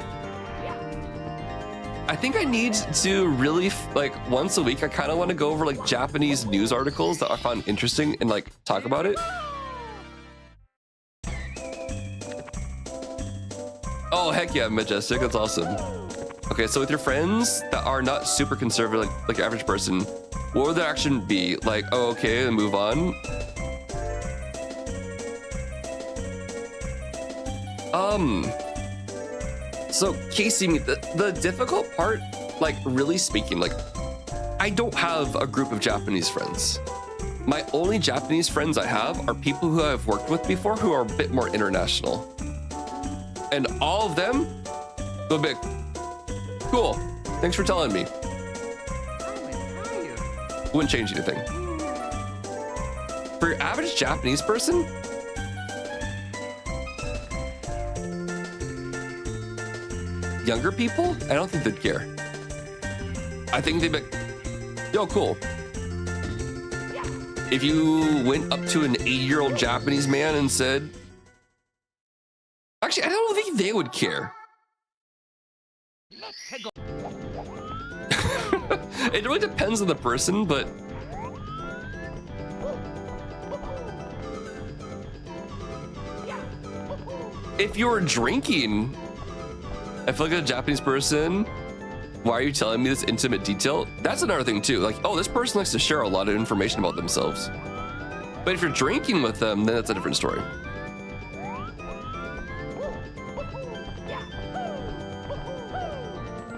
I think I need to really like once a week, I kind of want to go over like Japanese news articles that I found interesting and like talk about it. Oh, heck yeah, Majestic, that's awesome. Okay, so with your friends that are not super conservative, like average person, what would their action be? Like, oh, okay, and move on. So Casey, the difficult part, like really speaking, like I don't have a group of Japanese friends. My only Japanese friends I have are people who I've worked with before who are a bit more international. And all of them go big. Cool. Thanks for telling me. Wouldn't change anything. For your average Japanese person, younger people, I don't think they'd care. I think they'd be like, yo, cool. If you went up to an 80-year-old Japanese man and said, actually, I don't think they would care. It really depends on the person, but if you were drinking, I feel like a Japanese person, why are you telling me this intimate detail? That's another thing too. Like, oh, this person likes to share a lot of information about themselves. But if you're drinking with them, then that's a different story.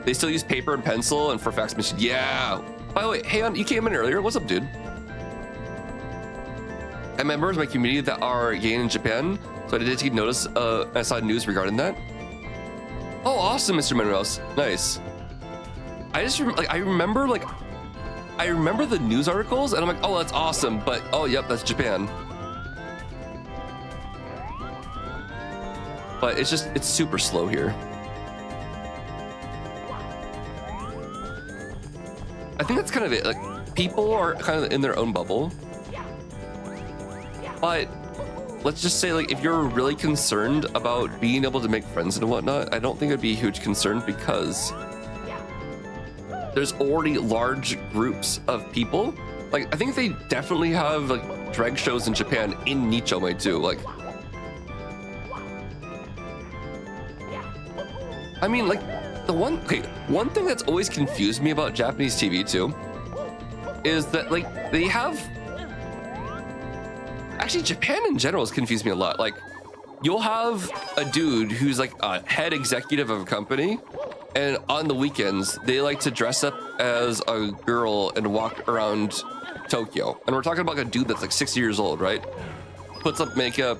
They still use paper and pencil and for fax machine. Yeah. By the way, hey, you came in earlier. What's up, dude? I have members of my community that are gay in Japan, so I did take notice. I saw news regarding that. Oh, awesome, Mr. Monroe's. Nice. I remember the news articles, and I'm like, oh, that's awesome. But oh, yep, that's Japan. But it's super slow here. I think that's kind of it. Like, people are kind of in their own bubble. But let's just say, like, if you're really concerned about being able to make friends and whatnot, I don't think it'd be a huge concern because there's already large groups of people. Like, I think they definitely have like drag shows in Japan in Nichome too. Like, I mean, like, one thing that's always confused me about Japanese TV too is that like they have, actually Japan in general has confused me a lot. Like, you'll have a dude who's like a head executive of a company, and on the weekends they like to dress up as a girl and walk around Tokyo. And we're talking about a dude that's like 60 years old, right? Puts up makeup,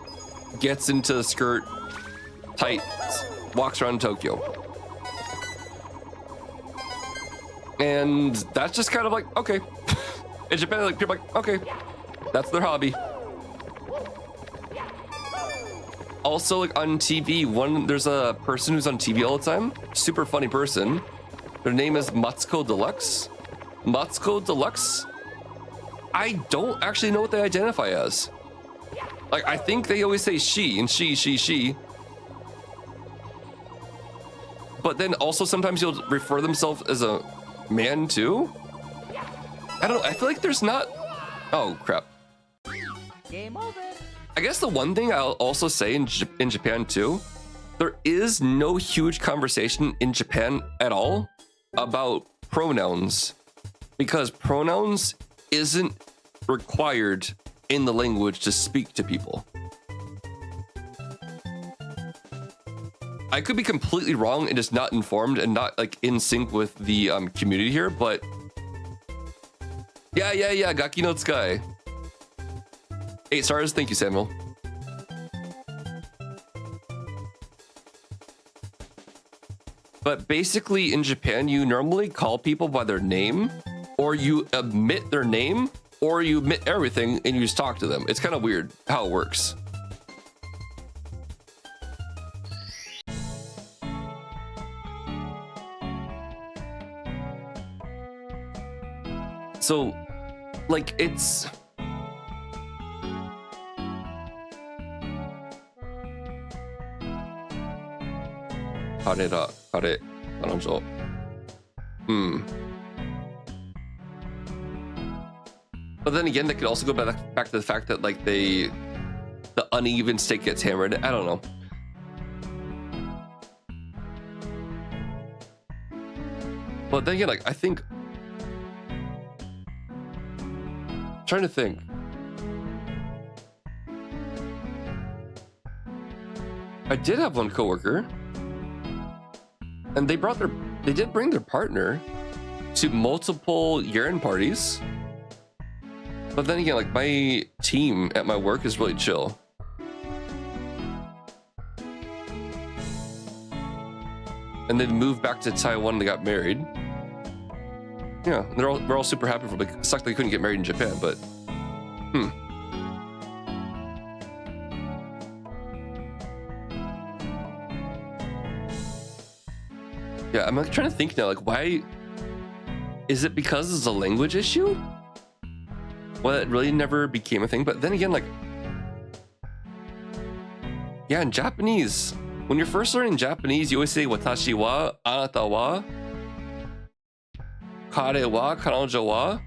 gets into the skirt, tights, walks around Tokyo. And that's just kind of like, okay. In Japan, like, people are like, okay. That's their hobby. Also, like on TV, there's a person who's on TV all the time. Super funny person. Their name is Matsuko Deluxe. Matsuko Deluxe. I don't actually know what they identify as. Like, I think they always say she and she. But then also sometimes you'll refer themselves as a man too. I don't know. I feel like there's not. Oh crap. Game over. I guess the one thing I'll also say in Japan too, there is no huge conversation in Japan at all about pronouns, because pronouns isn't required in the language to speak to people. I could be completely wrong and just not informed and not like in sync with the community here, but yeah, Gaki no Tsukai. 8 stars, thank you, Samuel. But basically in Japan, you normally call people by their name, or you omit their name, or you omit everything and you just talk to them. It's kind of weird how it works. So, like, it's... Kare, kanojo. But then again, that could also go back to the fact that, like, the uneven state gets hammered. I don't know. But then again, like, I think... trying to think. I did have one coworker, and they did bring their partner to multiple year-end parties. But then again, like, my team at my work is really chill. And they moved back to Taiwan and they got married. Yeah, we're all super happy for them. It sucked they couldn't get married in Japan, but yeah, I'm like trying to think now, like, why is it because it's a language issue? Well, it really never became a thing. But then again, like, yeah, in Japanese, when you're first learning Japanese, you always say watashi wa, anata wa, kare wa, kanojo wa.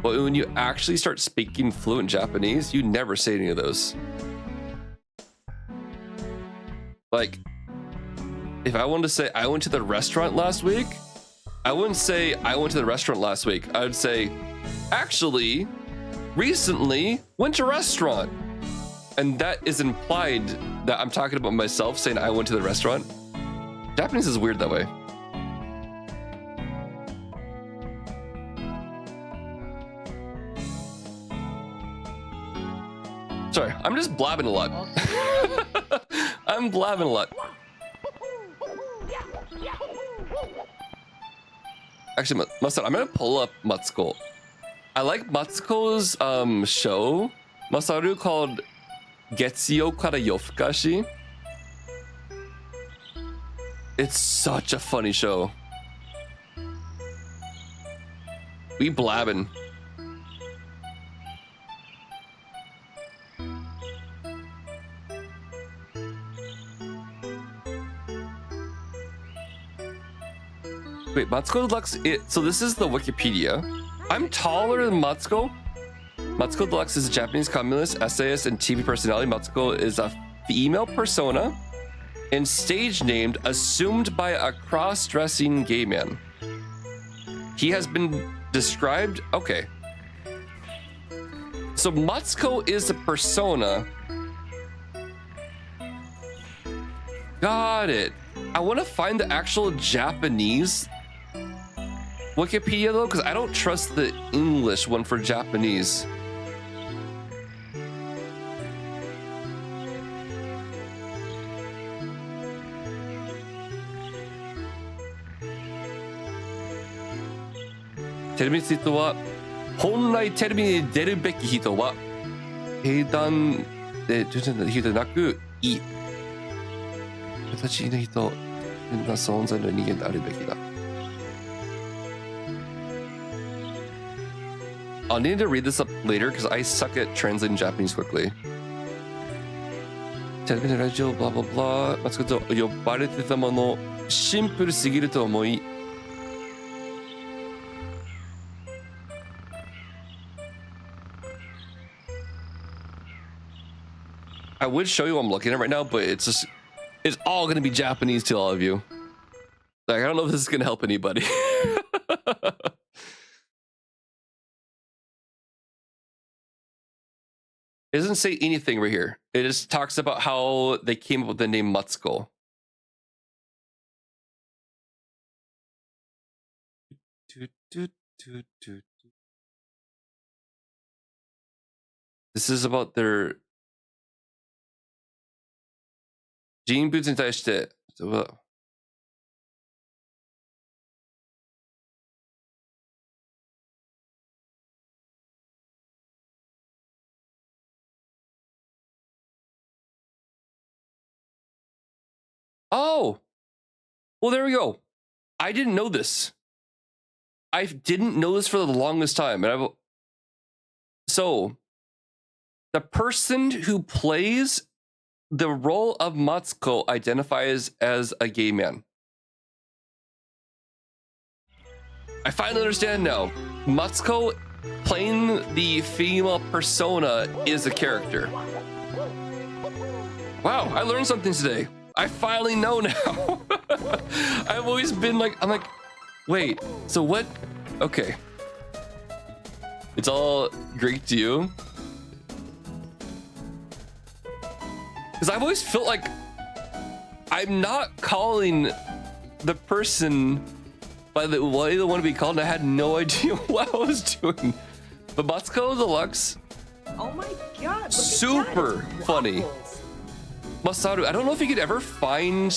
But when you actually start speaking fluent Japanese, you never say any of those. Like, if I wanted to say I went to the restaurant last week, I wouldn't say I went to the restaurant last week. I would say, actually, recently went to restaurant. And that is implied that I'm talking about myself saying I went to the restaurant. Japanese is weird that way. Sorry, I'm just blabbing a lot. I'm blabbing a lot. Actually, Mustard, I'm gonna pull up Matsuko. I like Matsuko's show, Masaru, called Getsuyo Kara Yofukashi. It's such a funny show. We blabbing. Wait, Matsuko Deluxe, so this is the Wikipedia. I'm taller than Matsuko. Matsuko Deluxe is a Japanese communist, essayist, and TV personality. Matsuko is a female persona and stage named assumed by a cross-dressing gay man. He has been described... Okay. So Matsuko is a persona. Got it. I want to find the actual Japanese Wikipedia though, because I don't trust the English one for Japanese. Terebi ni tsuite wa, honrai terebi ni deru beki hito wa 平坦で徐々な人でなくいい形の人な存在の人間であるべきだ。I'll need to read this up later because I suck at translating Japanese quickly. テレビのラジオブラブラブラマスコット呼ばれてたものシンプルすぎると思いI would show you what I'm looking at right now, but it's all gonna be Japanese to all of you. Like, I don't know if this is gonna help anybody. It doesn't say anything right here. It just talks about how they came up with the name Matsuko. This is about their 人物に対して Oh, well, there we go. I didn't know this. I didn't know this for the longest time. And so the person who plays the role of Matsuko identifies as a gay man. I finally understand now. Matsuko playing the female persona is a character. Wow, I learned something today. I finally know now. I've always been like, I'm like, wait, so what? Okay. It's all Greek to you? Because I've always felt like I'm not calling the person by the way they want to be called, and I had no idea what I was doing. But Matsuko Deluxe, Oh my god, look super at that. It's funny. Waffles. Masaru, I don't know if you could ever find...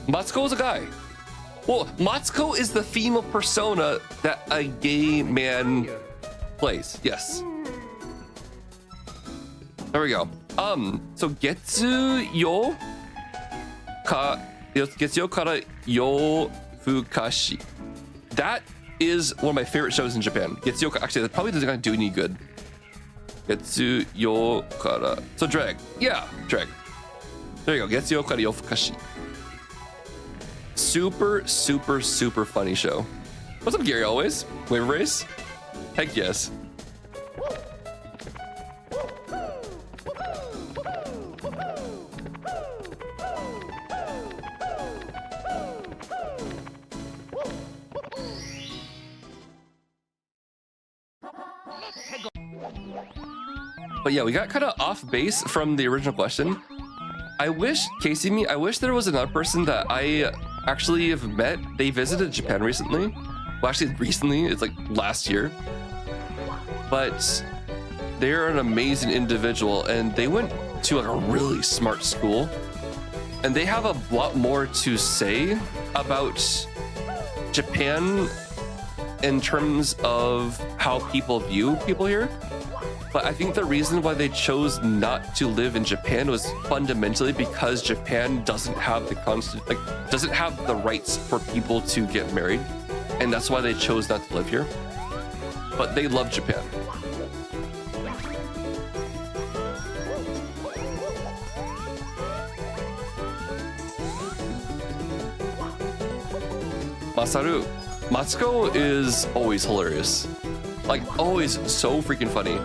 Matsuko is a guy. Well, Matsuko is the female persona that a gay man plays. Yes. There we go. So Getsuyo kara Yofukashi. That is one of my favorite shows in Japan. Getsuyo, actually, that probably doesn't do any good. Getsuyo kara. So drag. Yeah, drag. There you go. Getsuyo kara Yofukashi. Super, super, super funny show. What's up, Gary? Always? Wave race? Heck yes. But yeah, we got kind of off base from the original question. I wish, Casey me, I wish there was another person that I actually have met. They visited Japan recently. Well, actually recently, it's like last year. But they're an amazing individual and they went to like a really smart school. And they have a lot more to say about Japan in terms of how people view people here. But I think the reason why they chose not to live in Japan was fundamentally because Japan doesn't have the doesn't have the rights for people to get married, and that's why they chose not to live here. But they love Japan. Masaru, Matsuko is always hilarious. Like, always so freaking funny.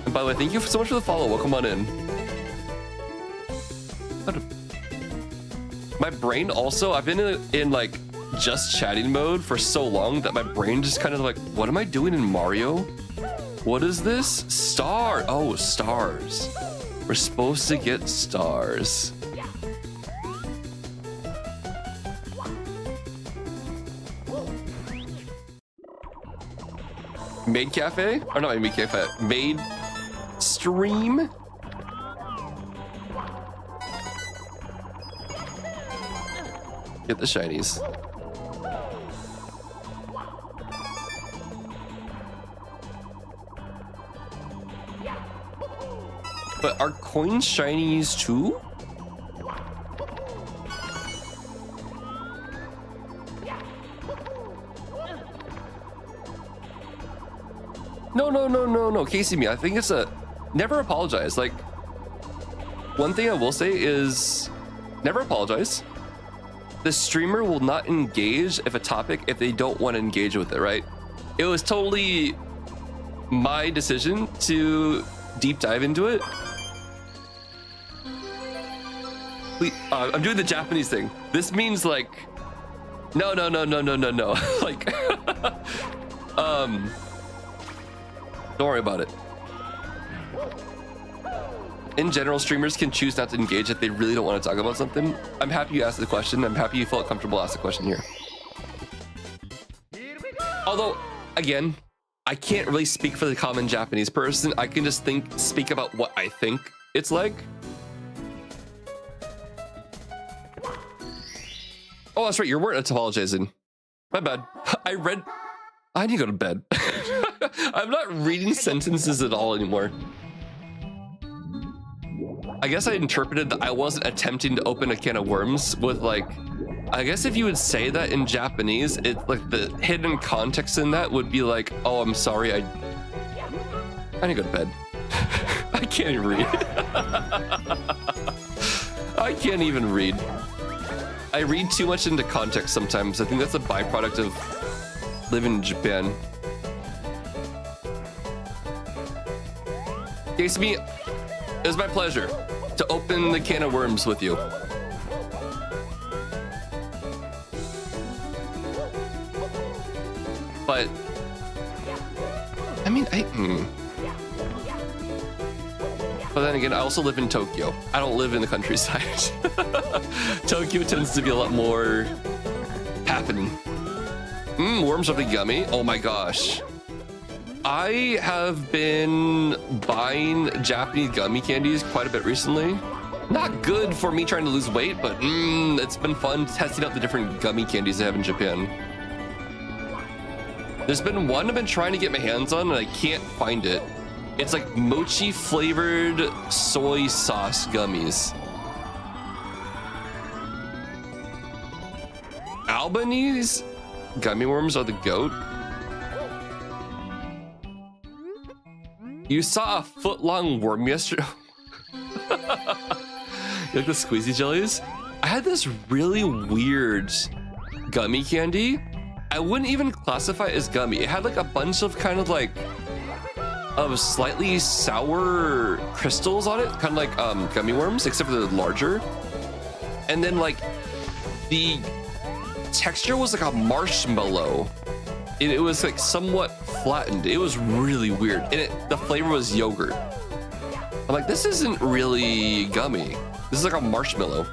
And by the way, thank you so much for the follow. Welcome on in. My brain also, I've been in like just chatting mode for so long that my brain just kind of like, what am I doing in Mario? What is this? Star. Oh, stars. We're supposed to get stars. Maid Cafe? Or not Maid Cafe. Maid Stream? Get the shinies. but are coins shinies too? No, Casey me. I think it's a never apologize. Like, one thing I will say is never apologize. The streamer will not engage if they don't want to engage with it, right? It was totally my decision to deep dive into it. I'm doing the Japanese thing. This means like, no. Like, don't worry about it. In general, streamers can choose not to engage if they really don't want to talk about something. I'm happy you asked the question. I'm happy you felt comfortable asking the question here. Although, again, I can't really speak for the common Japanese person. I can just speak about what I think it's like. Oh, that's right. You weren't apologizing. My bad. I need to go to bed. I'm not reading sentences at all anymore. I guess I interpreted that I wasn't attempting to open a can of worms with, like, I guess if you would say that in Japanese, it's like the hidden context in that would be like, oh, I'm sorry, I need to go to bed. I can't even read. I can't even read. I read too much into context sometimes. I think that's a byproduct of living in Japan. Casey, it was my pleasure to open the can of worms with you. But I mean, but then again, I also live in Tokyo. I don't live in the countryside. Tokyo tends to be a lot more happening. Worms are the gummy. Oh my gosh. I have been buying Japanese gummy candies quite a bit recently. Not good for me trying to lose weight, but it's been fun testing out the different gummy candies they have in Japan. There's been one I've been trying to get my hands on and I can't find it. It's like mochi flavored soy sauce gummies. Albanese gummy worms are the goat. You saw a foot-long worm yesterday. You like the squeezy jellies? I had this really weird gummy candy. I wouldn't even classify it as gummy. It had like a bunch of kind of like of slightly sour crystals on it, kind of like gummy worms, except for they're larger. And then like the texture was like a marshmallow. It was like somewhat flattened. It was really weird. And the flavor was yogurt. I'm like, this isn't really gummy. This is like a marshmallow.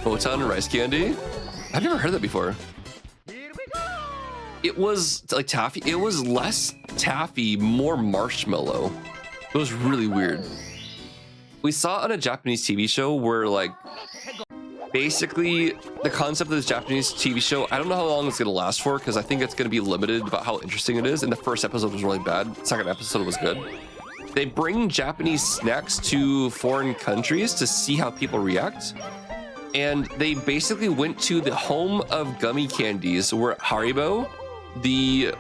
Botan rice candy? I've never heard that before. It was like taffy. It was less taffy, more marshmallow. It was really weird. We saw it on a Japanese TV show where like, basically the concept of this Japanese TV show, I don't know how long it's gonna last for because I think it's gonna be limited about how interesting it is. And the first episode was really bad. The second episode was good. They bring Japanese snacks to foreign countries to see how people react. And they basically went to the home of gummy candies where Haribo, I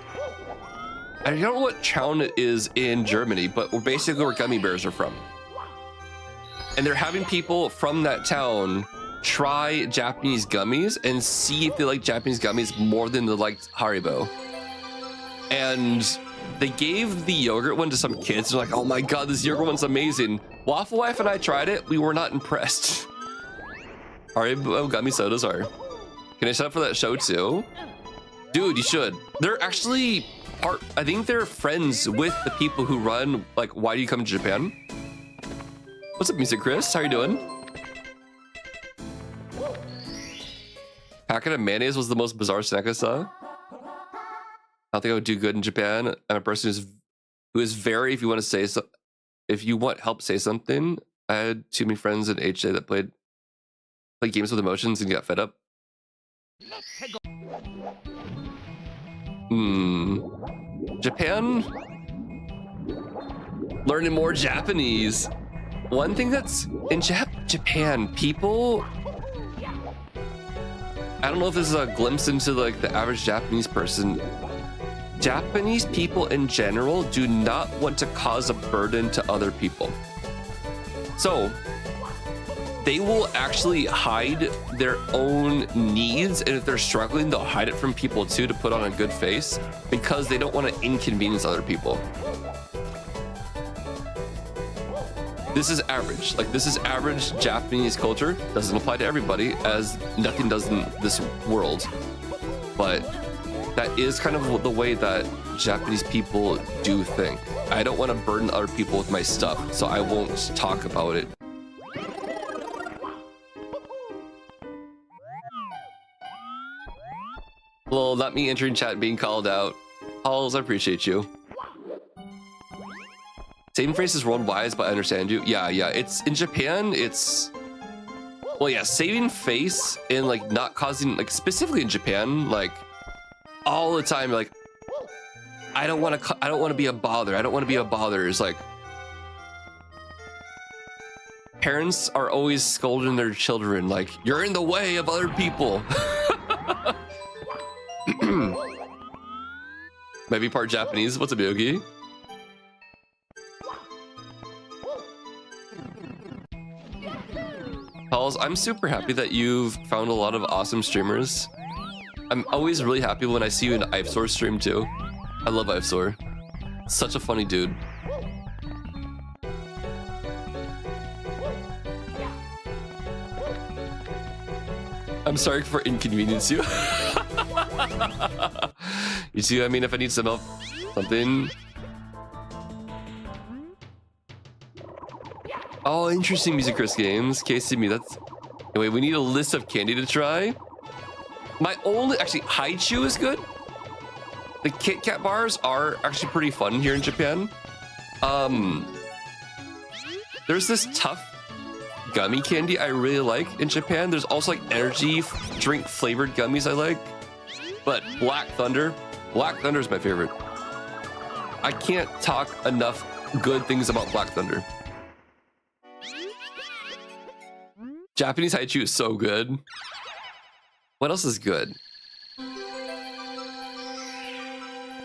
don't know what town it is in Germany, but basically where gummy bears are from. And they're having people from that town try Japanese gummies and see if they like Japanese gummies more than they liked Haribo. And they gave the yogurt one to some kids. They're like, oh my god, this yogurt one's amazing. Waffle Wife and I tried it. We were not impressed. Haribo gummy sodas are. Can I sign up for that show too? Dude, you should. They're actually I think they're friends with the people who run, like, Why Do You Come to Japan? What's up, Music Chris? How you doing? Packet of mayonnaise was the most bizarre snack I saw. I don't think I would do good in Japan. I'm a person who is very, if you want to say so, if you want help say something. I had too many friends in HJ that played games with emotions and got fed up. Japan, Learning more Japanese. One thing that's in Japan, people, I don't know if this is a glimpse into like the average Japanese person. Japanese people in general do not want to cause a burden to other people. So they will actually hide their own needs, and if they're struggling, they'll hide it from people too to put on a good face because they don't want to inconvenience other people. This is average. Like, this is average Japanese culture. Doesn't apply to everybody, as nothing does in this world. But that is kind of the way that Japanese people do think. I don't want to burden other people with my stuff, so I won't talk about it. Well, not me entering chat being called out. Halls, I appreciate you. Saving face is worldwide, but I understand you. Yeah, it's in Japan, it's, well, yeah, saving face and like not causing, like specifically in Japan, like all the time, like I don't want to be a bother. I don't want to be a bother. It's like parents are always scolding their children, like, you're in the way of other people. Maybe part Japanese. What's up, Yogi? Pauls, I'm super happy that you've found a lot of awesome streamers. I'm always really happy when I see you in Ivesor stream too. I love Ivesor. Such a funny dude. I'm sorry for inconvenience you. You see, I mean, if I need some help, something. Oh, interesting, Music Chris Games. KCB, that's... Anyway, we need a list of candy to try. My only... Actually, Haichu is good. The Kit Kat bars are actually pretty fun here in Japan. There's this tough gummy candy I really like in Japan. There's also like energy drink flavored gummies I like. But Black Thunder is my favorite. I can't talk enough good things about Black Thunder. Japanese Haichu is so good. What else is good?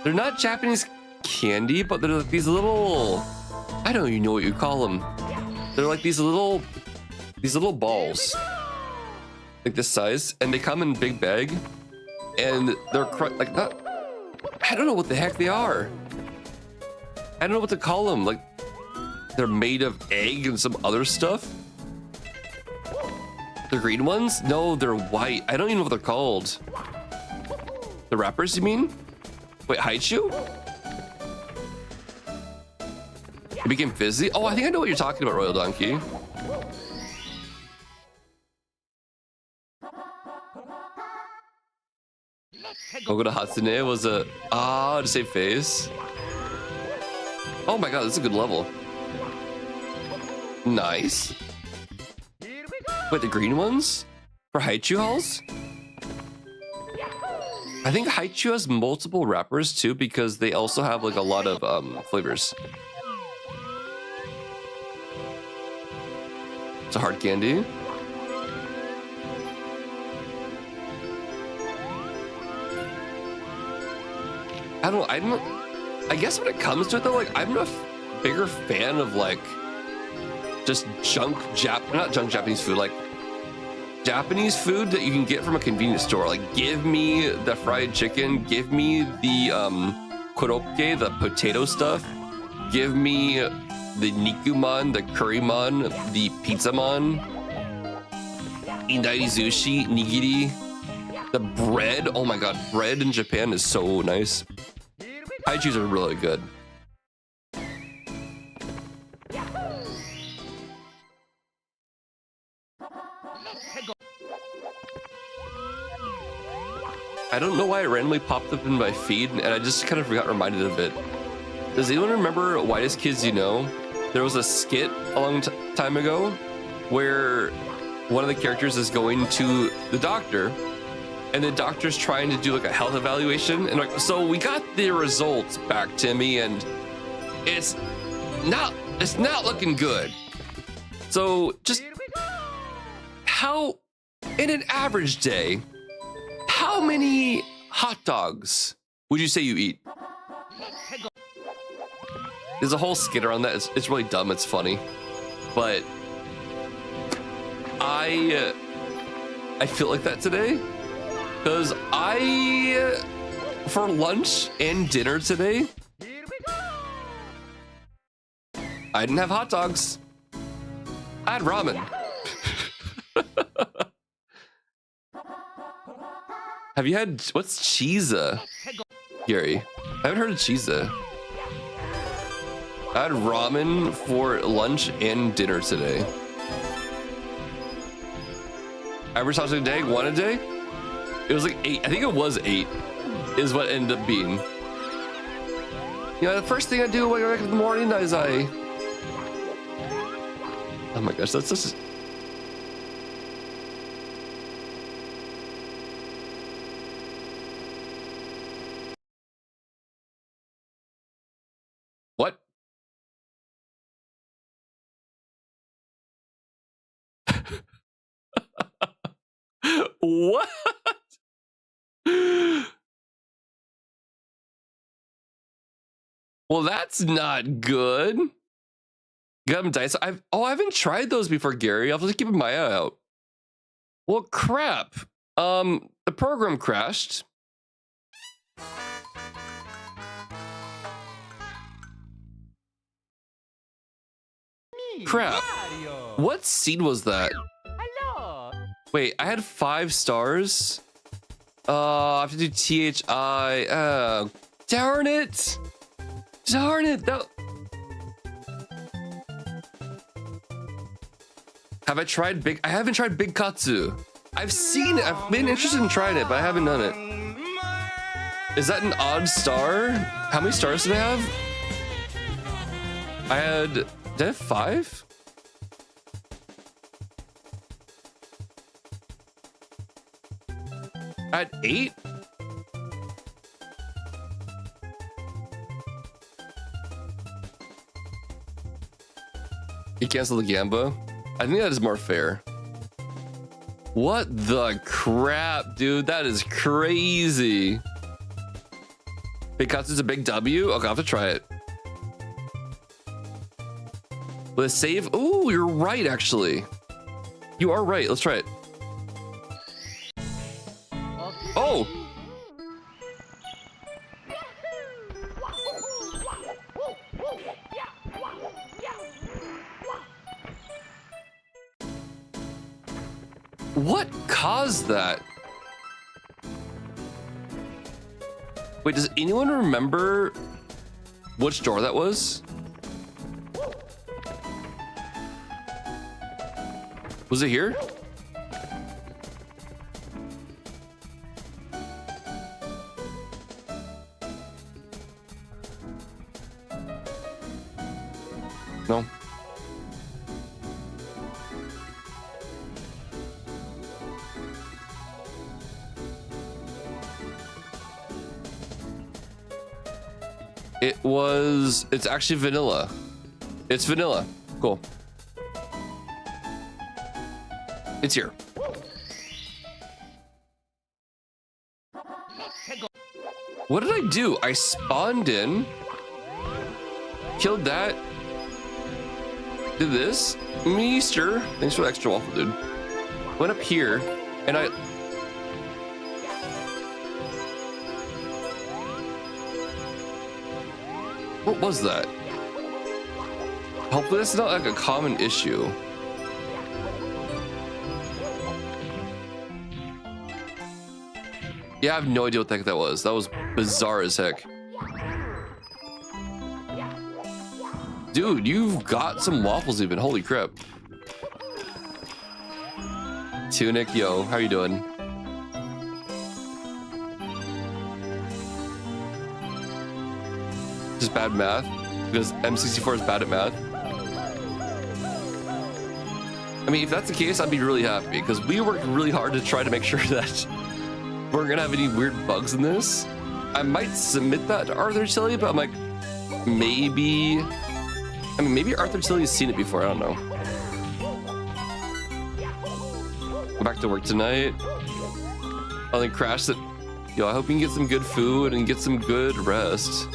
They're not Japanese candy, but they're like these little... I don't even know what you call them. They're like these little balls. Like this size. And they come in a big bag. And they're like not... I don't know what the heck they are. I don't know what to call them. Like, they're made of egg and some other stuff. The green ones? No, they're white. I don't even know what they're called. The wrappers, you mean? Wait, Haichu? It became fizzy? Oh, I think I know what you're talking about, Royal Donkey. Ogura Hatsune was a... Ah, to save face. Oh my god, this is a good level. Nice. Wait, the green ones? For Haichu halls? I think Haichu has multiple wrappers too, because they also have like a lot of flavors. It's a hard candy. I guess when it comes to it though, like I'm a bigger fan of like just not junk Japanese food, like Japanese food that you can get from a convenience store. Like, give me the fried chicken, give me the korokke, the potato stuff, give me the nikuman, the currymon, the pizzamon, indai sushi, nigiri, the bread. Oh my god, bread in Japan is so nice. Haichus are really good. I don't know why it randomly popped up in my feed, and I just kind of got reminded of it. Does anyone remember Whitest Kids You Know? There was a skit a long time ago where one of the characters is going to the doctor, and the doctor's trying to do like a health evaluation, and like, so we got the results back, Timmy, and it's not looking good. So just how, in an average day, how many hot dogs would you say you eat? There's a whole skit around that. It's really dumb. It's funny, but I feel like that today because for lunch and dinner today, I didn't have hot dogs. I had ramen. Have you had, what's Cheesa, Gary? I haven't heard of Cheesa. I had ramen for lunch and dinner today. Average hot dog a day, one a day? It was like 8. I think it was 8 is what ended up being. You know, the first thing I do when I wake up in the morning is oh my gosh, that's just... What? What? Well, that's not good. Gum dice. I haven't tried those before, Gary. I'll just keep my eye out. Well, crap. The program crashed. Crap. What seed was that? Wait, I had 5 stars. I have to do THI. Darn it. Darn it. Have I tried big? I haven't tried Big Katsu. I've seen it. I've been interested in trying it, but I haven't done it. Is that an odd star? How many stars did I have? Did I have 5? I had 8? You cancel the Gamba? I think that is more fair. What the crap, dude? That is crazy. Big Katsu's a big W? Okay, I'll have to try it. Let's save. Oh, you're right, actually. You are right. Let's try it. Oh! What caused that? Wait, does anyone remember which door that was? Was it here? No. It's actually vanilla. It's vanilla. Cool. It's here. What did I do? I spawned in, killed that, did this. Meester, thanks for the extra waffle, dude. Went up here, and I... What was that? Hopefully that's not like a common issue. Yeah, I have no idea what the heck that was. That was bizarre as heck. Dude, you've got some waffles even. Holy crap. Tunic, yo, how you doing? Just bad math? Because M64 is bad at math? I mean, if that's the case, I'd be really happy because we worked really hard to try to make sure that we're gonna have any weird bugs in this. I might submit that to Arthur Tilly, but I'm like, maybe, I mean, maybe Arthur Tilly's seen it before. I don't know. Go back to work tonight. I'll then crash it. Yo, I hope you can get some good food and get some good rest.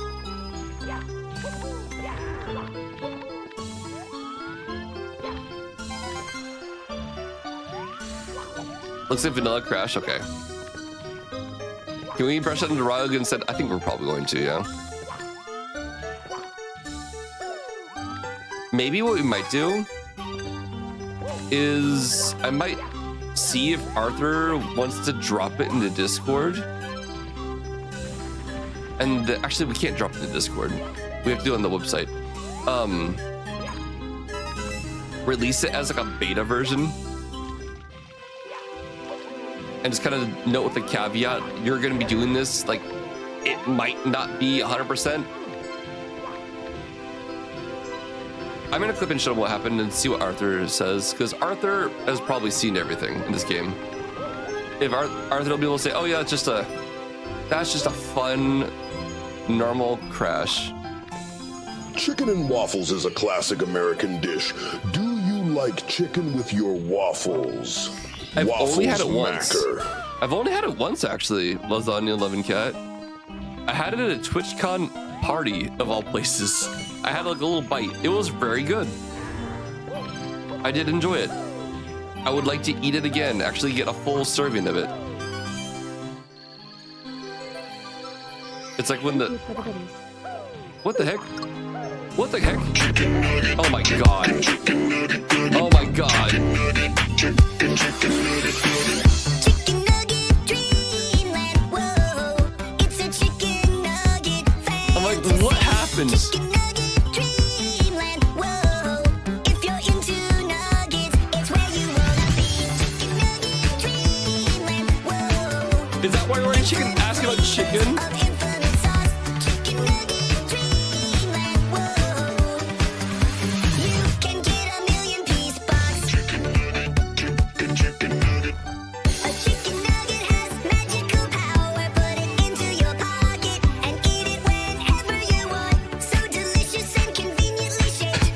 Looks like vanilla crash. Okay. Can we brush that into Rog instead? I think we're probably going to, yeah. Maybe what we might do is I might see if Arthur wants to drop it into Discord. And actually, we can't drop it into Discord. We have to do it on the website. Release it as like a beta version. And just kind of note with the caveat, you're going to be doing this, like, it might not be 100%. I'm going to clip and show what happened and see what Arthur says, because Arthur has probably seen everything in this game. If Arthur will be able to say, oh yeah, that's just a fun, normal crash. Chicken and waffles is a classic American dish. Do you like chicken with your waffles? I've only had it once. WaffleSmacker. I've only had it once, actually, Lasagna 11 Cat. I had it at a TwitchCon party, of all places. I had like a little bite. It was very good. I did enjoy it. I would like to eat it again, actually get a full serving of it. It's like when the... What the heck? What the heck? Oh my god. Oh my god. Chicken nugget dreamland, whoa, it's a chicken nugget fantasy. I'm like, what happened? Chicken nugget dreamland, whoa, if you're into nuggets, it's where you wanna be. Chicken nugget dreamland, whoa. Is that why you're eating chicken? Asking about chicken? Of infinite sauce, chicken nugget dreamland, whoa. You can get a million piece box. A chicken nugget has magical power. Put it into your pocket and eat it whenever you want. So delicious and conveniently shaped.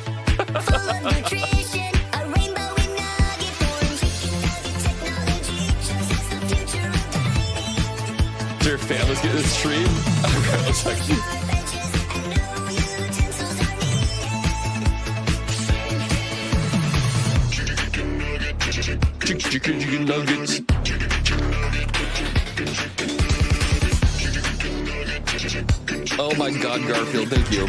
Full of nutrition, a rainbow in nugget form. Chicken nugget technology shows us the future of dining. Is your family's getting this stream? Okay, let's check. Veggies and no utensils are needed. Chicken nuggets. Oh my god, Garfield, thank you.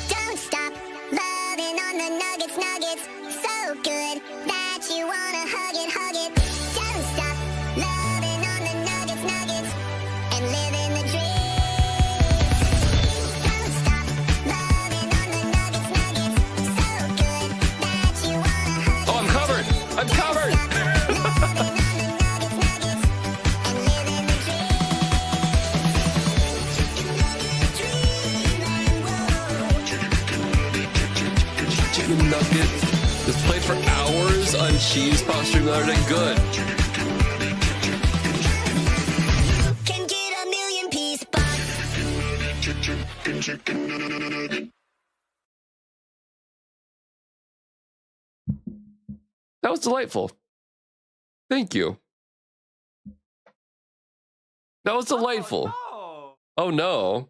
Don't stop loving on the nuggets, nuggets. So good that you wanna hug it, hug it. Don't stop loving on the nuggets, nuggets. And living the dream. Don't stop loving on the nuggets, nuggets. So good that you wanna hug it. Oh, I'm covered! I'm covered! Loving on the nuggets, nuggets. And living the dream. Chicken nugget dreamland, whoa. Chicken nugget. This played for hours on Cheese Pop stream the other day. Good. Can get a million piece box. That was delightful. Thank you. That was delightful. Oh no.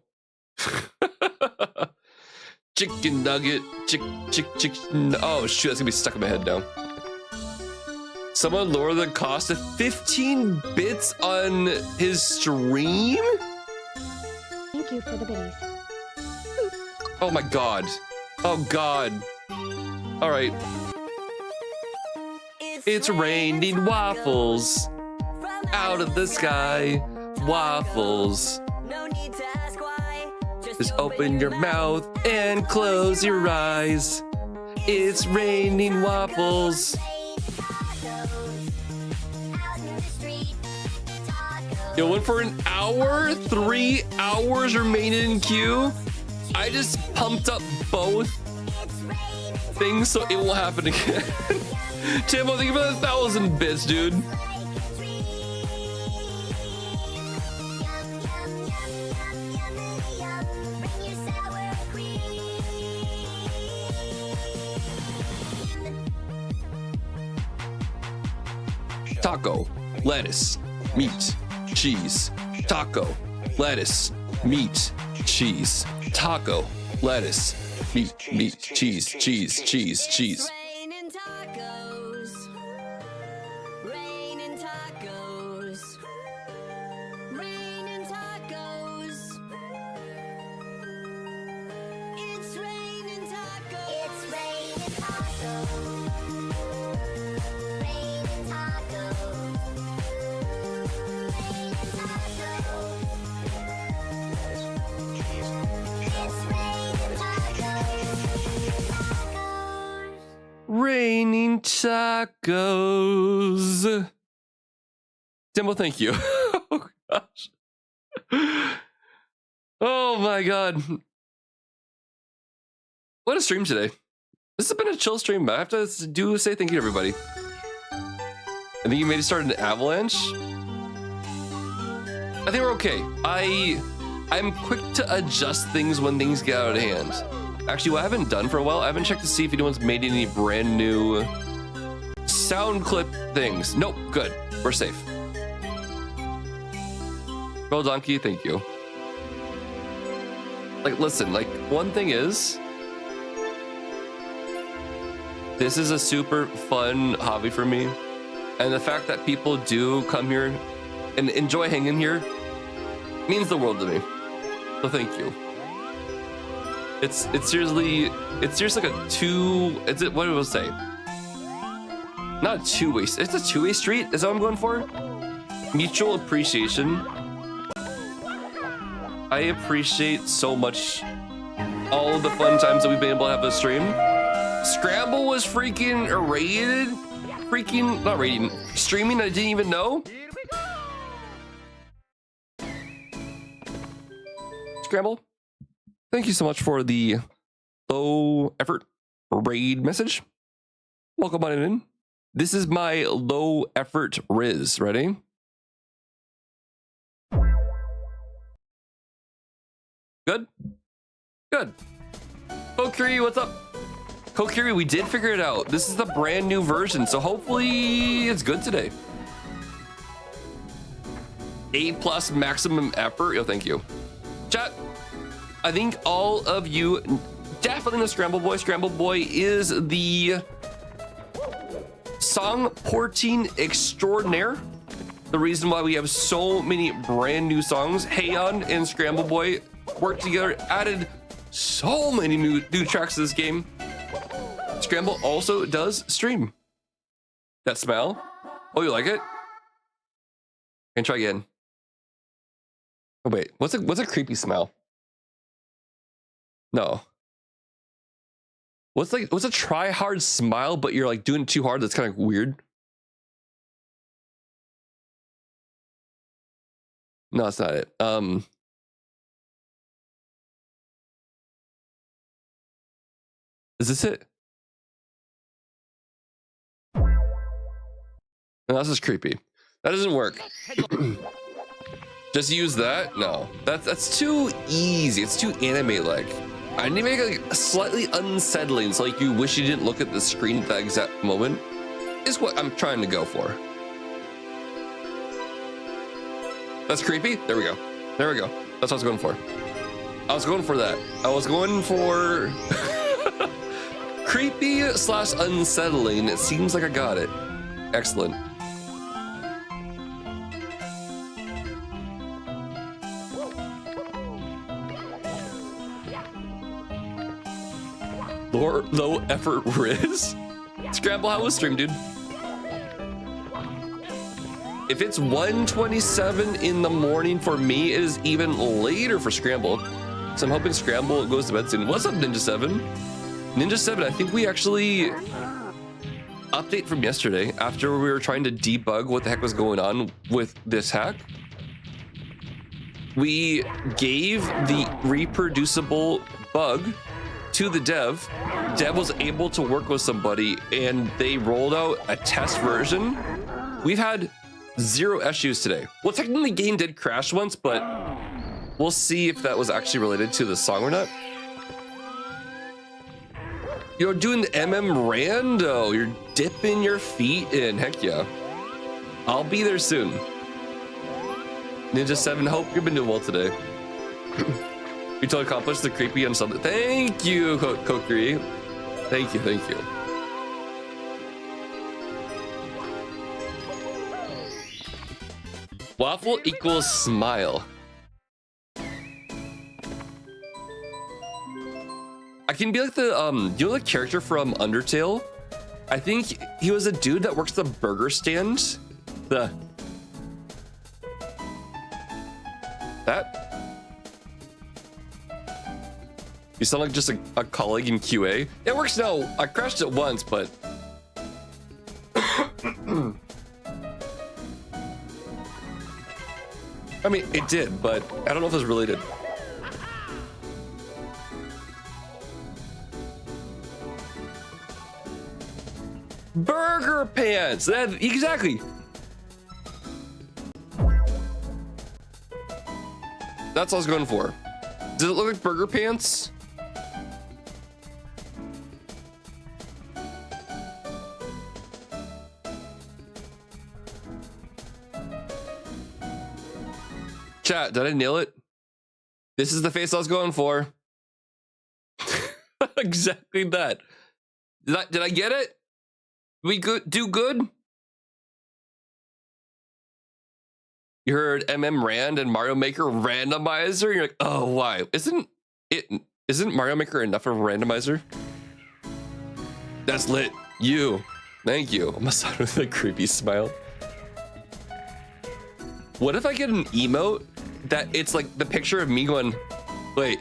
Chicken nugget. Chicken. Oh shoot, that's gonna be stuck in my head now. Someone lower the cost to 15 bits on his stream? Thank you for the biddies. Oh my god. Oh god. Alright. It's raining waffles out of the sky. Waffles. No need to ask why. Just open your mouth and close your eyes. It's raining waffles. Yo, went for an hour, 3 hours remaining in queue. I just pumped up both things so it won't happen again. Timbo, thank you for the 1,000 bits, dude. taco, lettuce, meat, cheese, taco, lettuce, meat, cheese, taco, lettuce, meat, cheese, cheese, cheese, cheese. Raining tacos. Raining tacos. Raining tacos. It's raining tacos. It's raining tacos. Raining tacos. Raining tacos. It's raining tacos. Raining tacos. Dimple, thank you. Oh gosh. Oh my god. What a stream today. This has been a chill stream, but I have to say thank you to everybody. I think you made it start an avalanche. I think we're okay. I'm quick to adjust things when things get out of hand. Actually, what I haven't done for a while, I haven't checked to see if anyone's made any brand new sound clip things. Nope, good. We're safe. Well, Donkey, thank you. Like, listen, like, one thing is, this is a super fun hobby for me. And the fact that people do come here and enjoy hanging here means the world to me. So thank you. It's seriously like a what do I say? Not a two-way, it's a two-way street, is that what I'm going for? Mutual appreciation. I appreciate so much all of the fun times that we've been able to have this stream. Scramble was freaking rated, not rating, streaming, I didn't even know. Scramble, thank you so much for the low effort raid message. Welcome on in. This is my low effort Riz. Ready? Good? Good. Kokiri, what's up? Kokiri, we did figure it out. This is the brand new version, so hopefully it's good today. 8+ maximum effort. Yo, thank you. Chat, I think all of you definitely know Scramble Boy. Scramble Boy is the song porting extraordinaire. The reason why we have so many brand new songs. Heian and Scramble Boy worked together, added so many new tracks to this game. Scramble also does stream. That smell? Oh, you like it? Can try again. Oh wait, what's a creepy smell? No. What's a try hard smile, but you're like doing it too hard? That's kind of weird. No, that's not it. Is this it? No, this is creepy. That doesn't work. Just use that? No, that's too easy. It's too anime-like. I need to make it like slightly unsettling, so like you wish you didn't look at the screen at that exact moment. Is what I'm trying to go for. That's creepy. There we go. There we go. That's what I was going for. I was going for that. I was going for creepy / unsettling. It seems like I got it. Excellent. Low effort Riz. Scramble, how was stream, dude? If it's 1:27 in the morning for me, it is even later for Scramble. So I'm hoping Scramble goes to bed soon. What's up, Ninja 7? Ninja 7, I think we actually update from yesterday after we were trying to debug what the heck was going on with this hack. We gave the reproducible bug to the dev. Dev was able to work with somebody and they rolled out a test version. We've had 0 issues today. Well, technically game did crash once, but we'll see if that was actually related to the song or not. You're doing the MM rando. You're dipping your feet in. Heck yeah. I'll be there soon. Ninja7, hope you've been doing well today. You totally accomplished the creepy and something. Thank you, Kokiri. Thank you, thank you. Waffle equals smile. I can be like the you know the character from Undertale? I think he was a dude that works the burger stand. That you sound like just a colleague in QA. It works now. I crashed it once, but I mean it did, but I don't know if it's related. Burger pants. That exactly. That's what I was going for. Does it look like burger pants? Chat, did I nail it? This is the face I was going for. Exactly that. Did I get it? We do good? You heard MM Rand and Mario Maker randomizer? You're like, oh, why? Isn't Mario Maker enough of a randomizer? That's lit. You. Thank you. I'm sorry with a creepy smile. What if I get an emote that it's like the picture of me going, wait.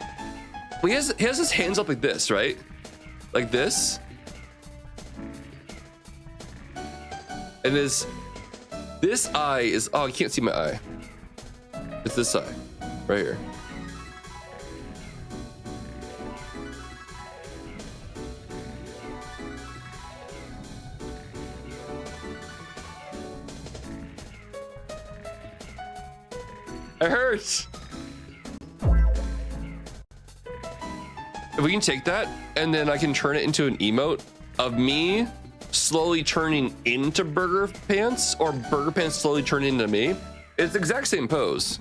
Well, he has his hands up like this, right? Like this. And this eye is, oh, you can't see my eye. It's this eye, right here. It hurts. If we can take that and then I can turn it into an emote of me slowly turning into burger pants or burger pants slowly turning into me. It's the exact same pose.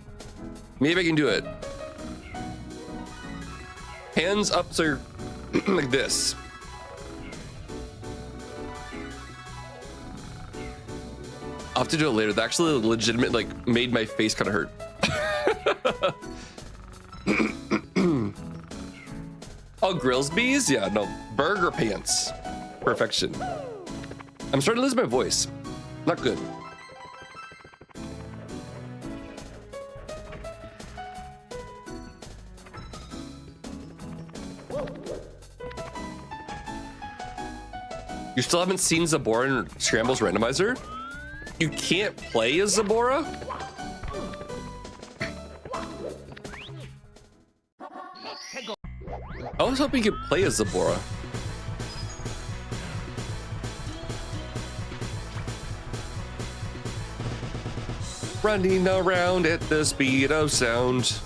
Maybe I can do it. Hands up so you're like this. I'll have to do it later. That actually legitimate like made my face kind of hurt. Oh, Grillsby's? Yeah, no, burger pants. Perfection. I'm starting to lose my voice. Not good. You still haven't seen Zabora in Scramble's randomizer? You can't play as Zabora? I was hoping you could play as Zabora. Running around at the speed of sound.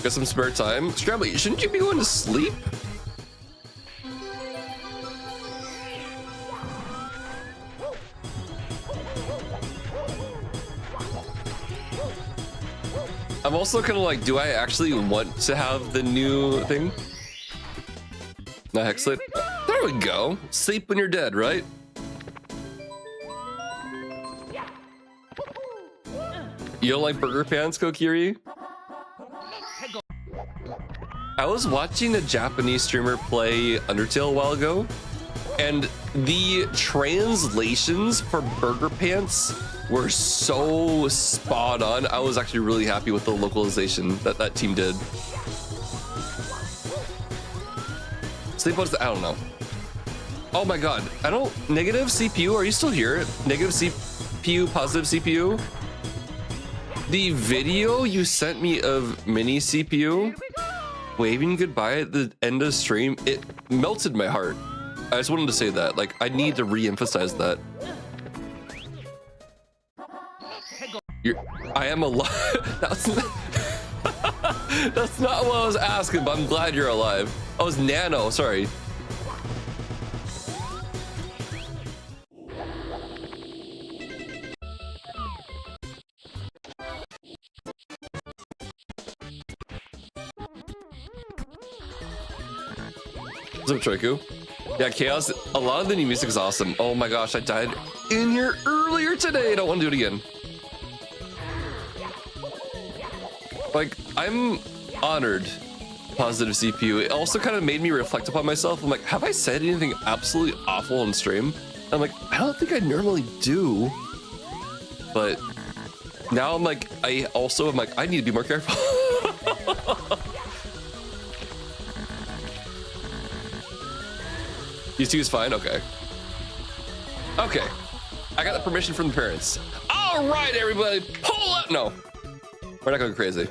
Got some spare time? Scramble, shouldn't you be going to sleep? I'm also kind of like, do I actually want to have the new thing? Not Hexlet. There we go. Sleep when you're dead, right? You don't like burger pants, Kokiri? I was watching a Japanese streamer play Undertale a while ago, and the translations for burger pants were so spot on. I was actually really happy with the localization that that team did. Sleep was, I don't know. Oh my god, I don't, negative CPU, are you still here? Negative CPU, positive CPU? The video you sent me of mini CPU waving goodbye at the end of stream, it melted my heart. I just wanted to say that, like, I need to re-emphasize that. I am alive. That's not what I was asking, but I'm glad you're alive. Oh, it's Nano, sorry. What's up, Triku? Yeah, Chaos, a lot of the new music is awesome. Oh my gosh, I died in here earlier today. I don't want to do it again. Like, I'm honored. Positive CPU. It also kind of made me reflect upon myself. I'm like, have I said anything absolutely awful on stream? I'm like, I don't think I normally do. But now I'm like, I also am like, I need to be more careful. You two is fine? Okay. Okay. I got the permission from the parents. All right, everybody, pull up. No, we're not going crazy.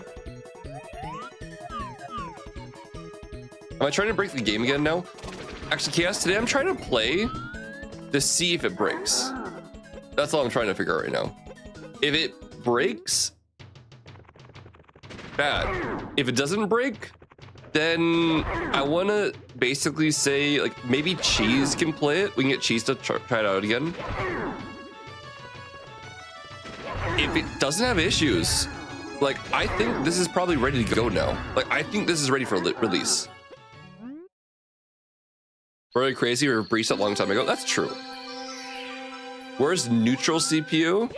Am I trying to break the game again now? Actually, Chaos, today I'm trying to play to see if it breaks. That's all I'm trying to figure out right now. If it breaks, bad. If it doesn't break, then I want to basically say, like, maybe Cheese can play it. We can get Cheese to try it out again. If it doesn't have issues, like, I think this is probably ready to go now. Like, I think this is ready for release. Really crazy or breached a long time ago. That's true. Where's neutral CPU?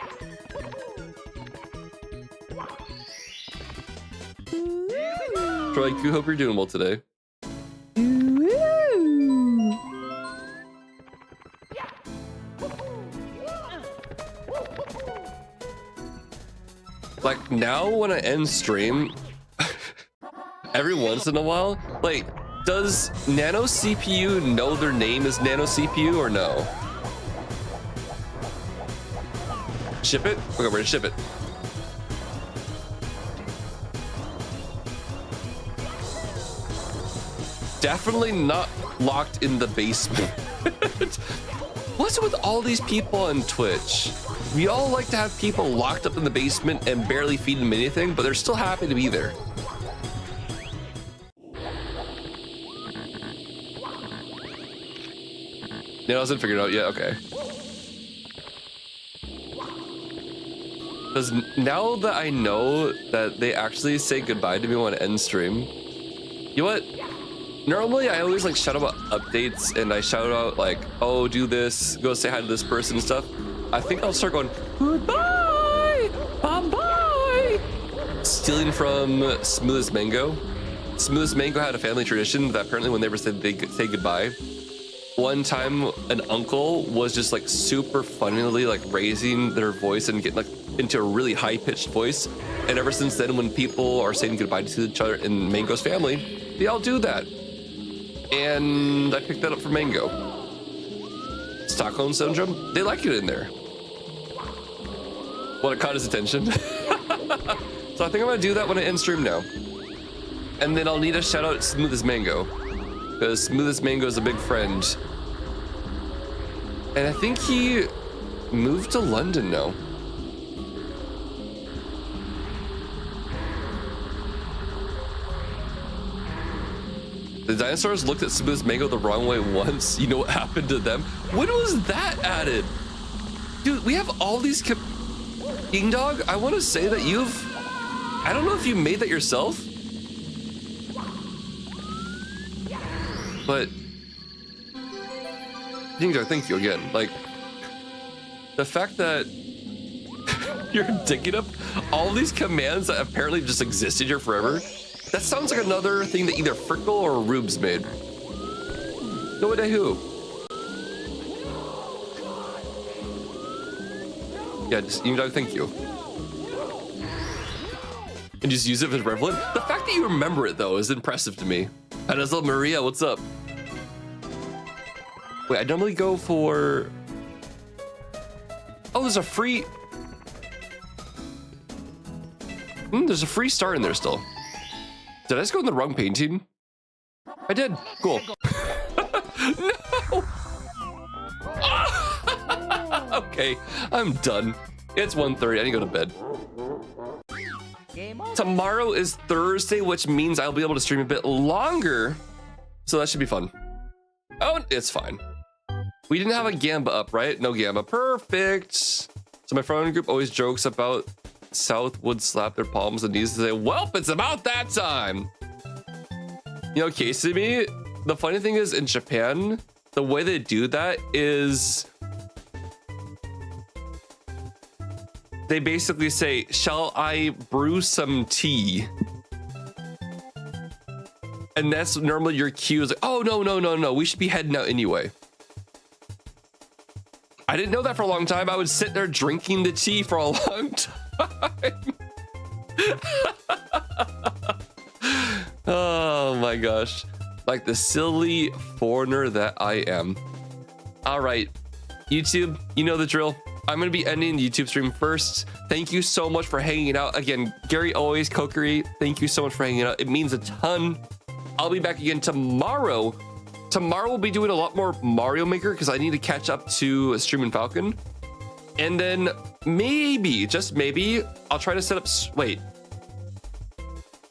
Troy, I hope you're doing well today. Like, now when I end stream, every once in a while, like, does Nano CPU know their name is Nano CPU or no? Ship it? Okay, we're gonna ship it. Definitely not locked in the basement. What's with all these people on Twitch? We all like to have people locked up in the basement and barely feed them anything, but they're still happy to be there. Yeah, I wasn't figured out yet. Okay. Because now that I know that they actually say goodbye to me when I end stream, you know what? Normally I always like shout out updates and I shout out like, oh, do this, go say hi to this person and stuff. I think I'll start going goodbye, bye-bye. Stealing from Smoothest Mango. Smoothest Mango had a family tradition that apparently when they ever said they say goodbye, one time an uncle was just like super funnily like raising their voice and getting like into a really high-pitched voice, and ever since then when people are saying goodbye to each other in Mango's family, they all do that. And I picked that up from Mango. Stockholm Syndrome, they like it in there. Well, it caught his attention. So I think I'm gonna do that when I end stream now. And then I'll need a shout out to Smoothest Mango, because Smoothest Mango is a big friend. And I think he moved to London now. The dinosaurs looked at Smoothest Mango the wrong way once. You know what happened to them? When was that added? Dude, we have all these... King Dog, I want to say that you've... I don't know if you made that yourself. But... King Dog, thank you again. Like... The fact that... you're digging up all these commands that apparently just existed here forever. That sounds like another thing that either Frickle or Rubes made. No idea who. Yeah, just King Dog, thank you. And just use it as relevant. The fact that you remember it though is impressive to me. And as well, Maria, what's up? Wait, I normally go for... Oh, there's a free... there's a free star in there still. Did I just go in the wrong painting? I did. Cool. No! Okay, I'm done. It's 1:30. I need to go to bed. Tomorrow is Thursday, which means I'll be able to stream a bit longer. So that should be fun. Oh, it's fine. We didn't have a Gamba up, right? No Gamba. Perfect. So my friend group always jokes about South would slap their palms and knees and say, "Welp, it's about that time." You know, Casey me, the funny thing is in Japan, the way they do that is they basically say, shall I brew some tea? And that's normally your cue is like, oh, no. We should be heading out anyway. I didn't know that for a long time. I would sit there drinking the tea for a long time. Oh my gosh. Like the silly foreigner that I am. All right, YouTube, you know the drill. I'm going to be ending the YouTube stream first. Thank you so much for hanging out. Again, Gary always, Kokery, thank you so much for hanging out. It means a ton. I'll be back again tomorrow. Tomorrow we'll be doing a lot more Mario Maker because I need to catch up to Streamin' Falcon. And then maybe, just maybe, I'll try to set up, wait.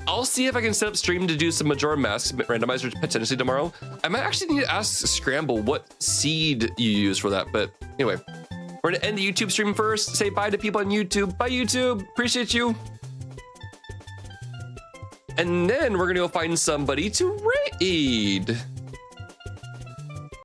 I'll see if I can set up stream to do some Majora Masks randomizer potentially tomorrow. I might actually need to ask Scramble what seed you use for that. But anyway, we're gonna end the YouTube stream first. Say bye to people on YouTube. Bye, YouTube. Appreciate you. And then we're gonna go find somebody to raid.